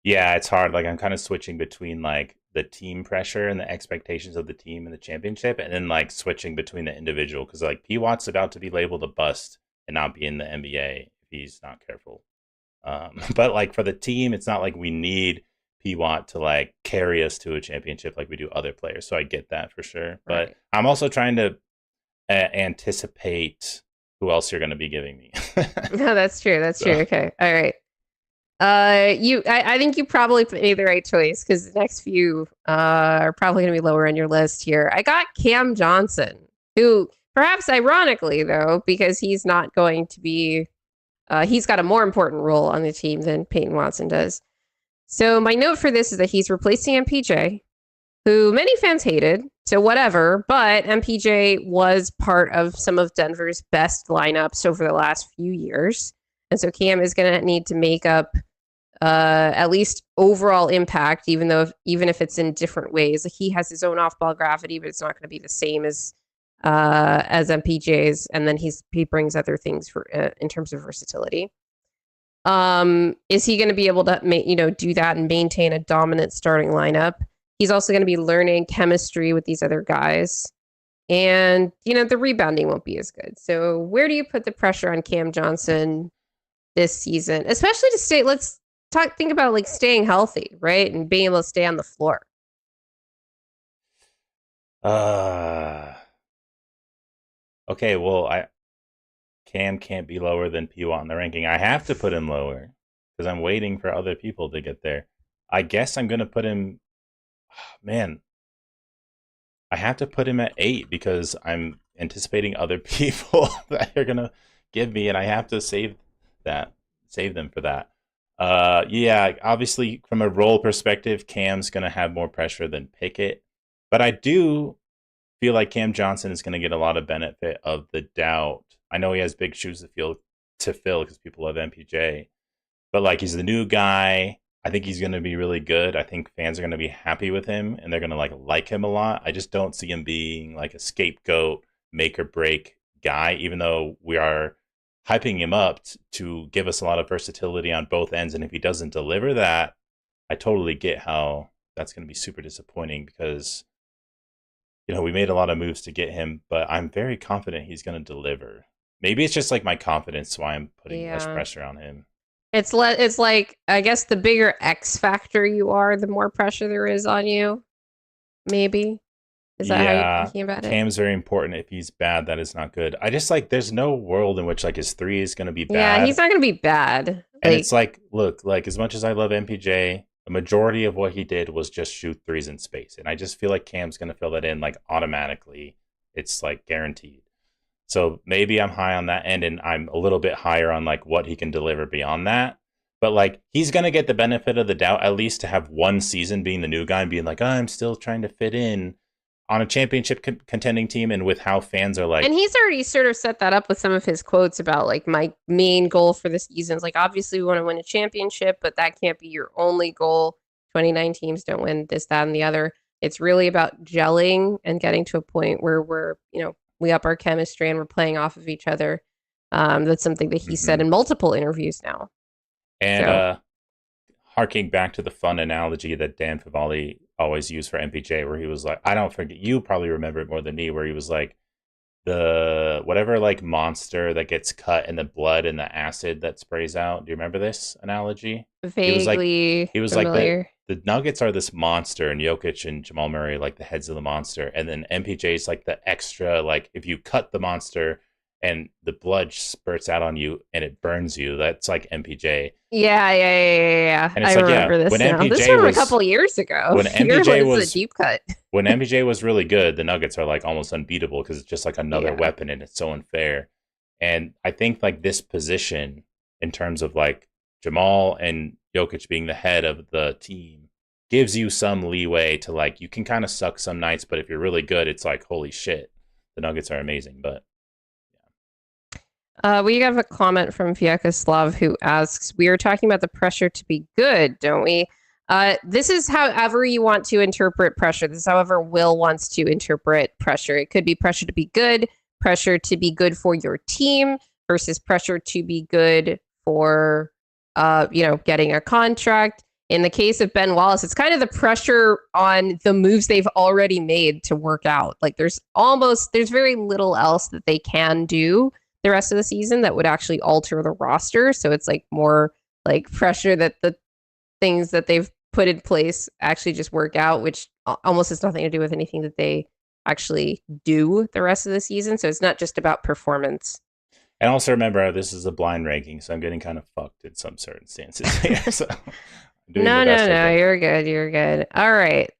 Yeah, it's hard. Like I'm kind of switching between like the team pressure and the expectations of the team in the championship, and then like switching between the individual because like P Watt's about to be labeled a bust and not be in the NBA if he's not careful. But like for the team, it's not like we need P Watt to like carry us to a championship like we do other players. So I get that for sure. But Right. I'm also trying to anticipate who else you're going to be giving me. No, that's true. That's true. Okay. All right. I think you probably made the right choice because the next few are probably going to be lower on your list here. I got Cam Johnson, who perhaps ironically though, because he's not going to be, he's got a more important role on the team than Peyton Watson does. So my note for this is that he's replacing MPJ, who many fans hated. So whatever, but MPJ was part of some of Denver's best lineups over the last few years. And so Cam is going to need to make up at least overall impact, even if it's in different ways. Like he has his own off-ball gravity, but it's not going to be the same as MPJ's. And then he brings other things for in terms of versatility. Is he going to be able to do that and maintain a dominant starting lineup? He's also going to be learning chemistry with these other guys. And, the rebounding won't be as good. So where do you put the pressure on Cam Johnson this season? Especially to think about like staying healthy, right? And being able to stay on the floor. Okay, well, Cam can't be lower than P Watt in the ranking. I have to put him lower because I'm waiting for other people to get there. I guess I'm going to put him, man, I have to put him at 8 because I'm anticipating other people that are going to give me, and I have to save them for that. Yeah, obviously from a role perspective, Cam's going to have more pressure than Pickett, but I do feel like Cam Johnson is going to get a lot of benefit of the doubt. I know he has big shoes to fill because people love MPJ, but like he's the new guy. I think he's going to be really good. I think fans are going to be happy with him and they're going to like him a lot. I just don't see him being like a scapegoat, make or break guy, even though we are hyping him up to give us a lot of versatility on both ends. And if he doesn't deliver that, I totally get how that's going to be super disappointing because, we made a lot of moves to get him, but I'm very confident he's going to deliver. Maybe it's just like my confidence why I'm putting less pressure on him. It's like, I guess the bigger X factor you are, the more pressure there is on you. Maybe. Is that how you're thinking about it? Cam's very important. If he's bad, that is not good. I just like, there's no world in which like his 3 is going to be bad. Yeah, he's not going to be bad. And it's like, look, like as much as I love MPJ, the majority of what he did was just shoot 3s in space. And I just feel like Cam's going to fill that in like automatically. It's like guaranteed. So maybe I'm high on that end and I'm a little bit higher on like what he can deliver beyond that. But like he's going to get the benefit of the doubt at least to have one season being the new guy and being like, oh, I'm still trying to fit in on a championship contending team and with how fans are like. And he's already sort of set that up with some of his quotes about like my main goal for the season is like, obviously we want to win a championship, but that can't be your only goal. 29 teams don't win this, that, and the other. It's really about gelling and getting to a point where we're, we up our chemistry and we're playing off of each other. That's something that he said in multiple interviews now. And harking back to the fun analogy that Dan Favali always used for MPJ, where he was like, I don't forget, you probably remember it more than me, where he was like, the whatever like monster that gets cut and the blood and the acid that sprays out. Do you remember this analogy? Vaguely he was familiar. Like the Nuggets are this monster and Jokic and Jamal Murray are like the heads of the monster, and then MPJ is like the extra, like if you cut the monster and the blood spurts out on you and it burns you. That's like MPJ. Yeah. And I it's like, yeah, remember this when now. This MPJ from a was couple years ago. when You're like, MPJ this is a was deep cut. when MPJ was really good, the Nuggets are like almost unbeatable because it's just like another Yeah. weapon and it's so unfair. And I think like this position in terms of like Jamal and Jokic being the head of the team gives you some leeway to like you can kind of suck some nights, but if you're really good, it's like holy shit, the Nuggets are amazing. But We have a comment from Vyacheslav who asks, we are talking about the pressure to be good, don't we? This is however you want to interpret pressure. This is however Will wants to interpret pressure. It could be pressure to be good for your team versus pressure to be good for, getting a contract. In the case of Ben Wallace, it's kind of the pressure on the moves they've already made to work out. Like there's very little else that they can do the rest of the season that would actually alter the roster. So it's like more like pressure that the things that they've put in place actually just work out, which almost has nothing to do with anything that they actually do the rest of the season. So it's not just about performance. and also remember this is a blind ranking, so I'm getting kind of fucked in some circumstances here. So No. You're good. All right.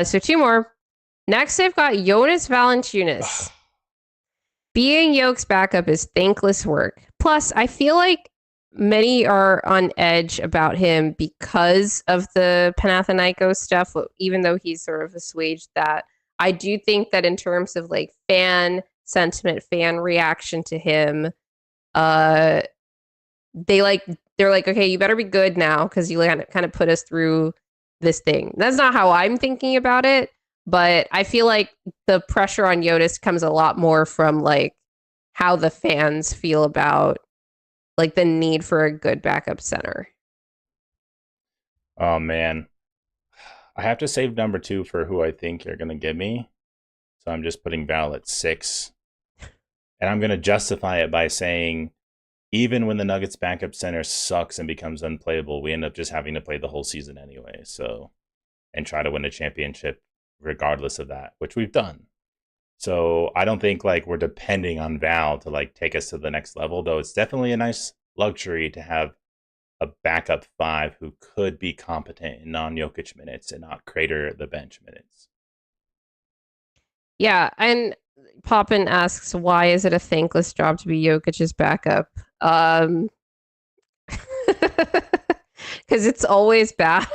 So two more. Next, I've got Jonas Valanciunas. Being Jokc's backup is thankless work. Plus, I feel like many are on edge about him because of the Panathinaikos stuff, even though he's sort of assuaged that. I do think that in terms of like fan sentiment, fan reaction to him, they're like, okay, you better be good now because you kind of put us through this thing. That's not how I'm thinking about it, but I feel like the pressure on Jonas comes a lot more from like how the fans feel about like the need for a good backup center. Oh man, I have to save number 2 for who I think you're gonna give me. So I'm just putting Val at 6, and I'm gonna justify it by saying even when the Nuggets backup center sucks and becomes unplayable, we end up just having to play the whole season anyway. So and try to win a championship regardless of that, which we've done. So I don't think like we're depending on Val to like take us to the next level, though it's definitely a nice luxury to have a backup 5 who could be competent in non-Jokic minutes and not crater the bench minutes. Yeah, and Poppin asks, why is it a thankless job to be Jokic's backup? Because it's always bad,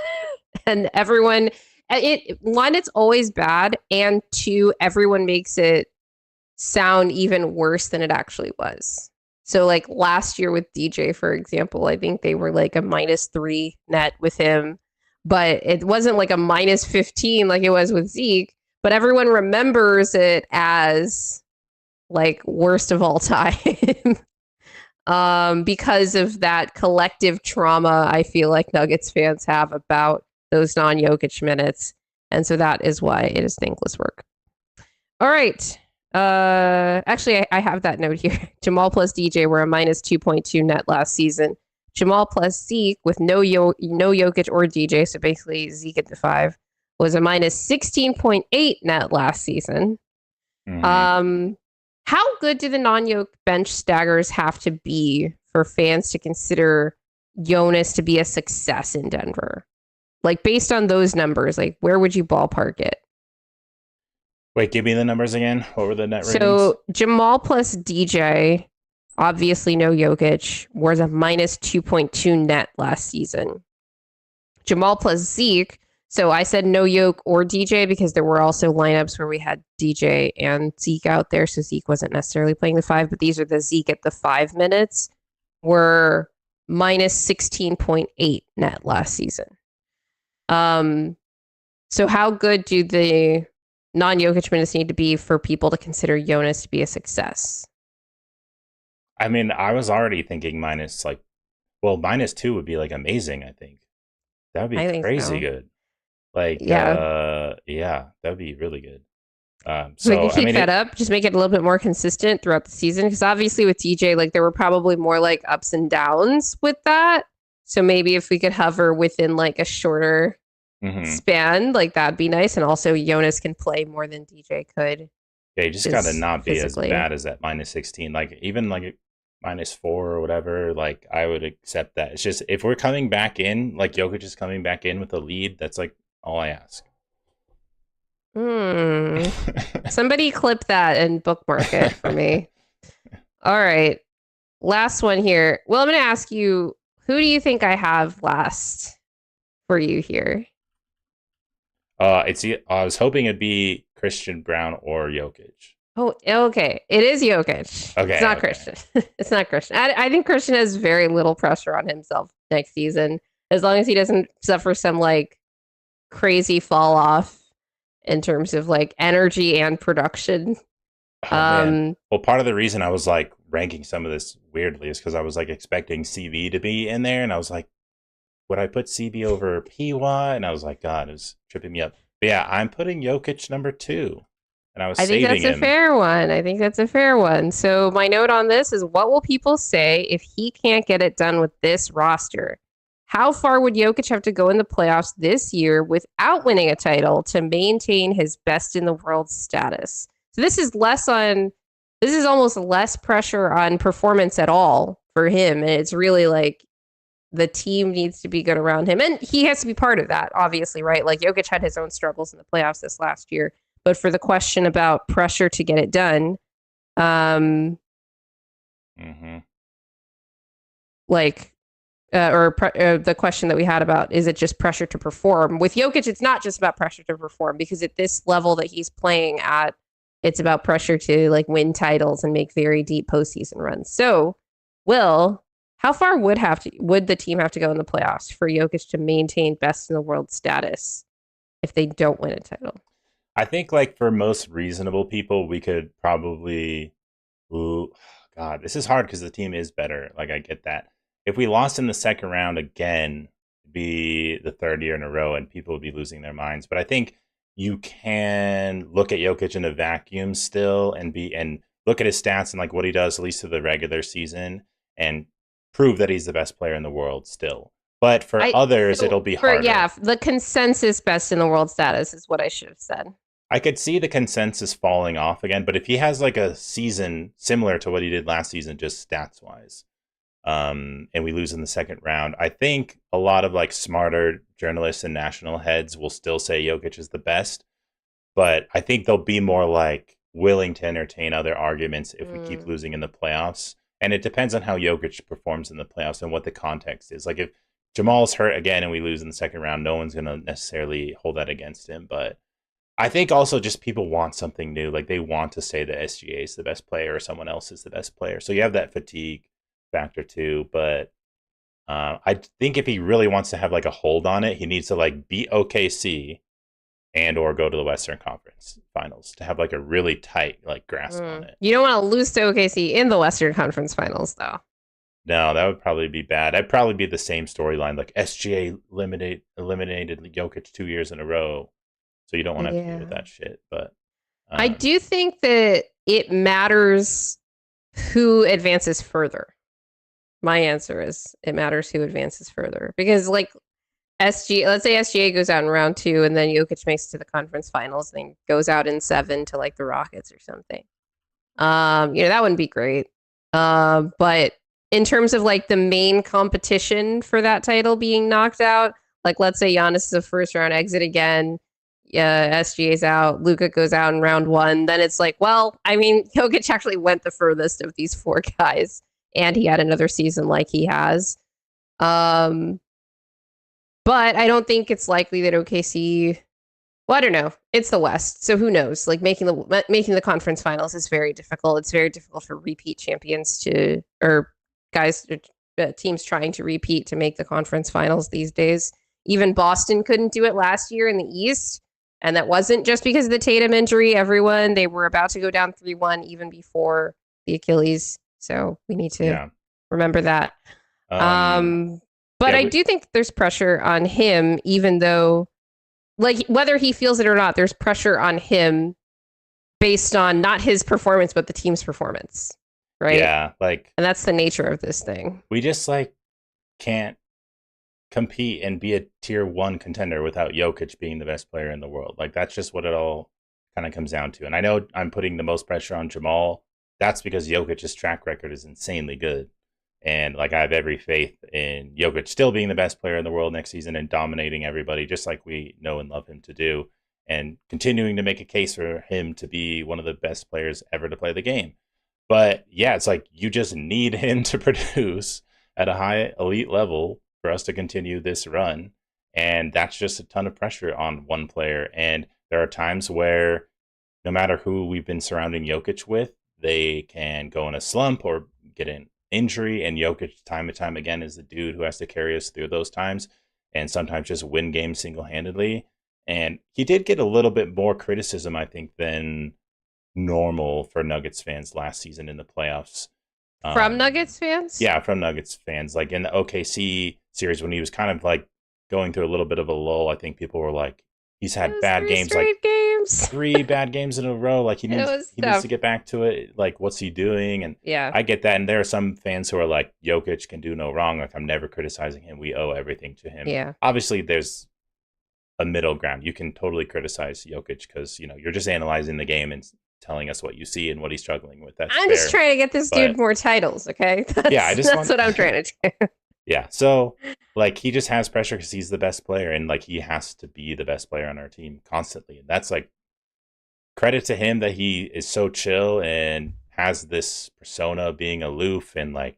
and everyone. It's always bad, and 2, everyone makes it sound even worse than it actually was. So like last year with DJ, for example, I think they were like a -3 net with him, but it wasn't like a -15 like it was with Zeke, but everyone remembers it as like worst of all time. Because of that collective trauma I feel like Nuggets fans have about those non-Jokic minutes. And so that is why it is thankless work. All right. Actually, I have that note here. Jamal plus DJ were a -2.2 net last season. Jamal plus Zeke with no Jokic or DJ, so basically Zeke at the 5, was a -16.8 net last season. Mm-hmm. How good do the non-Jokic bench staggers have to be for fans to consider Jonas to be a success in Denver? Like based on those numbers, like where would you ballpark it? Wait, give me the numbers again. What were the net ratings? So Jamal plus DJ, obviously no Jokic, was a -2.2 net last season. Jamal plus Zeke, so I said no Jokic or DJ because there were also lineups where we had DJ and Zeke out there, so Zeke wasn't necessarily playing the 5, but these are the Zeke at the 5 minutes, were -16.8 net last season. So how good do the non-Jokic minutes need to be for people to consider Jonas to be a success? I mean, I was already thinking -2 would be like amazing, I think. That would be crazy good. Like, yeah, that would be really good. So we can keep that up, just make it a little bit more consistent throughout the season. Because obviously with DJ, like there were probably more like ups and downs with that. So maybe if we could hover within like a shorter span, like that'd be nice. And also Jonas can play more than DJ could Yeah, you just got to is not be as physically. bad as that minus 16. Like, even like -4 or whatever, like, I would accept that. It's just, if we're coming back in, like, Jokic is coming back in with a lead, that's like all I ask. Hmm. Somebody clip that and bookmark it for me. All right. Last one here. Well, I'm going to ask you, who do you think I have last for you here? I was hoping it'd be Christian Brown or Jokic. Oh, okay. It is Jokic. It's Okay, not okay. Christian. It's not Christian. I think Christian has very little pressure on himself next season, as long as he doesn't suffer some like crazy fall off in terms of like energy and production. Oh man. Um, Well, part of the reason I was like ranking some of this weirdly is because I was like expecting CV to be in there, and I was like, would I put CB over PY? And I was like, God, it was tripping me up. But yeah, I'm putting Jokic number 2, and I was I think saving that's a him. fair one. I think that's a fair one. So my note on this is, what will people say if he can't get it done with this roster? How far would Jokic have to go in the playoffs this year without winning a title to maintain his best in the world status? So this is almost less pressure on performance at all for him. And it's really like the team needs to be good around him. And he has to be part of that, obviously, right? Like Jokic had his own struggles in the playoffs this last year. But for the question about pressure to get it done, um, Mm-hmm. like, the question that we had about, is it just pressure to perform? With Jokic, it's not just about pressure to perform, because at this level that he's playing at, it's about pressure to like win titles and make very deep postseason runs. So, Will, how far would the team have to go in the playoffs for Jokic to maintain best in the world status if they don't win a title? I think like for most reasonable people, we could probably. Ooh, God, this is hard because the team is better. Like, I get that. If we lost in the second round again, it'd be the third year in a row, and people would be losing their minds. But I think you can look at Jokic in a vacuum still, and look at his stats and like what he does at least through the regular season, and prove that he's the best player in the world still. But for I others, so it'll be for yeah, harder. the consensus best in the world status is what I should have said. I could see the consensus falling off again, but if he has like a season similar to what he did last season, just stats wise, and we lose in the second round, I think a lot of like smarter journalists and national heads will still say Jokic is the best, but I think they'll be more like willing to entertain other arguments if we keep Mm. losing in the playoffs. And it depends on how Jokic performs in the playoffs and what the context is. Like, if Jamal's hurt again and we lose in the second round, no one's going to necessarily hold that against him. But I think also just people want something new. Like, they want to say that SGA is the best player or someone else is the best player. So you have that fatigue factor too. But I think if he really wants to have like a hold on it, he needs to like beat OKC and or go to the Western Conference Finals to have like a really tight like grasp on it. You don't want to lose to OKC in the Western Conference Finals, though. No, that would probably be bad. That'd probably be the same storyline. Like, SGA eliminated Jokic 2 years in a row, so you don't want to have to deal with Yeah. that shit. But I um, do think that it matters who advances further. My answer is it matters who advances further, because like let's say SGA goes out in round 2 and then Jokic makes it to the conference finals and then goes out in 7 to like the Rockets or something. That wouldn't be great. But in terms of like the main competition for that title being knocked out, like let's say Giannis is a first round exit again, SGA's out, Luka goes out in round 1, then it's like, well, I mean, Jokic actually went the furthest of these 4 guys, and he had another season like he has. Um, but I don't think it's likely that OKC. Well, I don't know. It's the West, so who knows? Like making the conference finals is very difficult. It's very difficult for repeat champions or guys, teams trying to repeat to make the conference finals these days. Even Boston couldn't do it last year in the East, and that wasn't just because of the Tatum injury. They were about to go down 3-1 even before the Achilles. So we need to yeah, remember that. um, Um, but yeah, I do think there's pressure on him, even though, like, whether he feels it or not, there's pressure on him based on not his performance, but the team's performance, right? yeah. Like, And that's the nature of this thing. we just like can't compete and be a tier 1 contender without Jokic being the best player in the world. Like, that's just what it all kind of comes down to. And I know I'm putting the most pressure on Jamal. That's because Jokic's track record is insanely good. And like I have every faith in Jokic still being the best player in the world next season and dominating everybody, just like we know and love him to do, and continuing to make a case for him to be one of the best players ever to play the game. But yeah, it's like you just need him to produce at a high elite level for us to continue this run. And that's just a ton of pressure on one player. And there are times where no matter who we've been surrounding Jokic with, they can go in a slump or get an injury. And Jokic, time and time again, is the dude who has to carry us through those times and sometimes just win games single-handedly. And he did get a little bit more criticism, I think, than normal for Nuggets fans last season in the playoffs. From Nuggets fans? Yeah, from Nuggets fans. Like in the OKC series when he was kind of like going through a little bit of a lull, I think people were like, he's had bad games, like games. 3 bad games in a row. Like he needs to get back to it. Like, what's he doing? And yeah, I get that. And there are some fans who are like, Jokic can do no wrong. Like, I'm never criticizing him. We owe everything to him. Yeah. Obviously, there's a middle ground. You can totally criticize Jokic because, you're just analyzing the game and telling us what you see and what he's struggling with. I'm just trying to get this dude more titles, okay? That's what I'm trying to do. Yeah, so like he just has pressure because he's the best player and like he has to be the best player on our team constantly. And that's like credit to him that he is so chill and has this persona of being aloof and like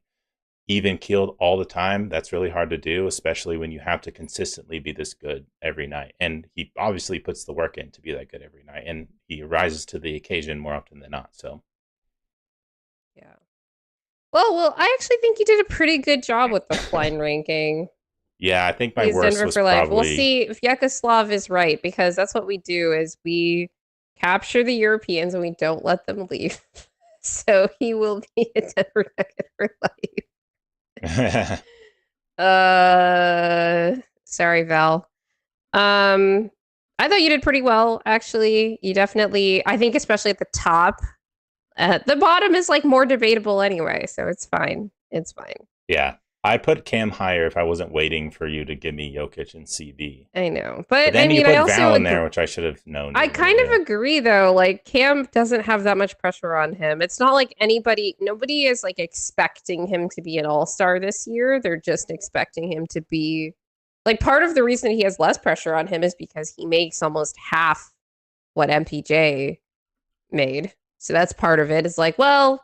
even keeled all the time. That's really hard to do, especially when you have to consistently be this good every night. And he obviously puts the work in to be that good every night, and he rises to the occasion more often than not. So, yeah. Well, I actually think you did a pretty good job with the line ranking. Yeah, I think my worst Denver was for life. probably... We'll see if Vyacheslav is right, because that's what we do is we capture the Europeans and we don't let them leave. So he will be a Denver Nugget for life. Sorry, Val. I thought you did pretty well, actually. You definitely, I think especially at the top. The bottom is like more debatable anyway, so it's fine. It's fine. Yeah. I put Cam higher if I wasn't waiting for you to give me Jokic and CB. I know. But then I mean, you put I also Val in there, which I should have known. I kind of agree, though. Like, Cam doesn't have that much pressure on him. It's not like nobody is like expecting him to be an all-star this year. They're just expecting him to be like, part of the reason he has less pressure on him is because he makes almost half what MPJ made. So that's part of it. It's like, well,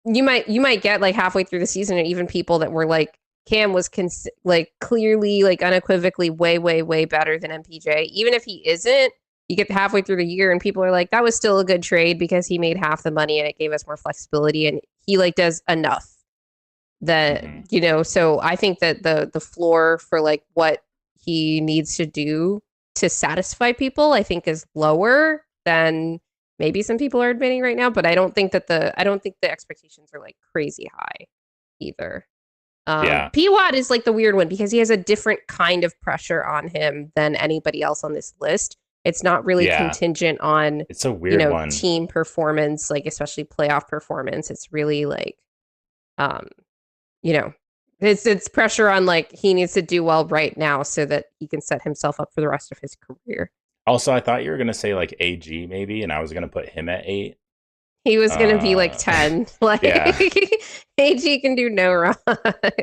you might get like halfway through the season, and even people that were like, Cam was like clearly, like unequivocally way better than MPJ. Even if he isn't, you get halfway through the year and people are like, that was still a good trade because he made half the money and it gave us more flexibility, and he like does enough that, so I think that the floor for like what he needs to do to satisfy people, I think is lower than maybe some people are admitting right now, but I don't think the expectations are like crazy high either. P-Watt is like the weird one because he has a different kind of pressure on him than anybody else on this list. It's not really contingent on, it's a weird one. Team performance, like especially playoff performance. It's really like, it's pressure on like he needs to do well right now so that he can set himself up for the rest of his career. Also, I thought you were going to say like AG maybe, and I was going to put him at 8. He was going to be like 10. Like, AG can do no wrong.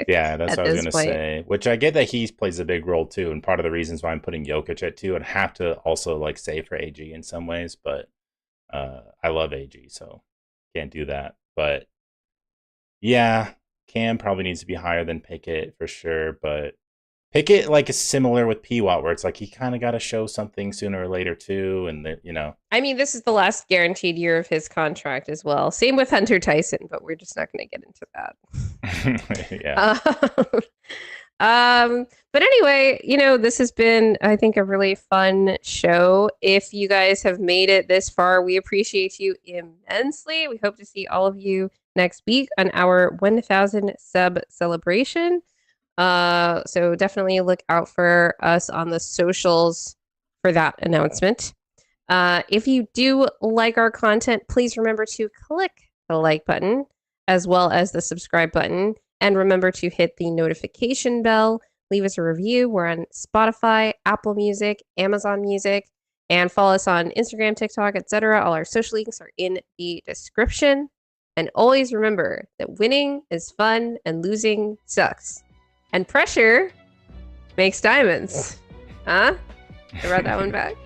Yeah, that's what I was going to say. Which I get that he plays a big role too, and part of the reasons why I'm putting Jokic at 2, I'd have to also like say for AG in some ways, but I love AG, so can't do that. But yeah, Cam probably needs to be higher than Pickett for sure, but Pickett like is similar with P-Watt, where it's like he kind of got to show something sooner or later too, and I mean, this is the last guaranteed year of his contract as well. Same with Hunter Tyson, but we're just not going to get into that. But anyway, this has been, I think, a really fun show. If you guys have made it this far, we appreciate you immensely. We hope to see all of you next week on our 1,000 sub celebration. So definitely look out for us on the socials for that announcement. If you do like our content, please remember to click the like button as well as the subscribe button, and remember to hit the notification bell. Leave us a review. We're on Spotify, Apple Music, Amazon Music, And follow us on Instagram, TikTok, etc. All our social links are in the description. And always remember that winning is fun and losing sucks. And pressure makes diamonds. Huh? I brought that one back.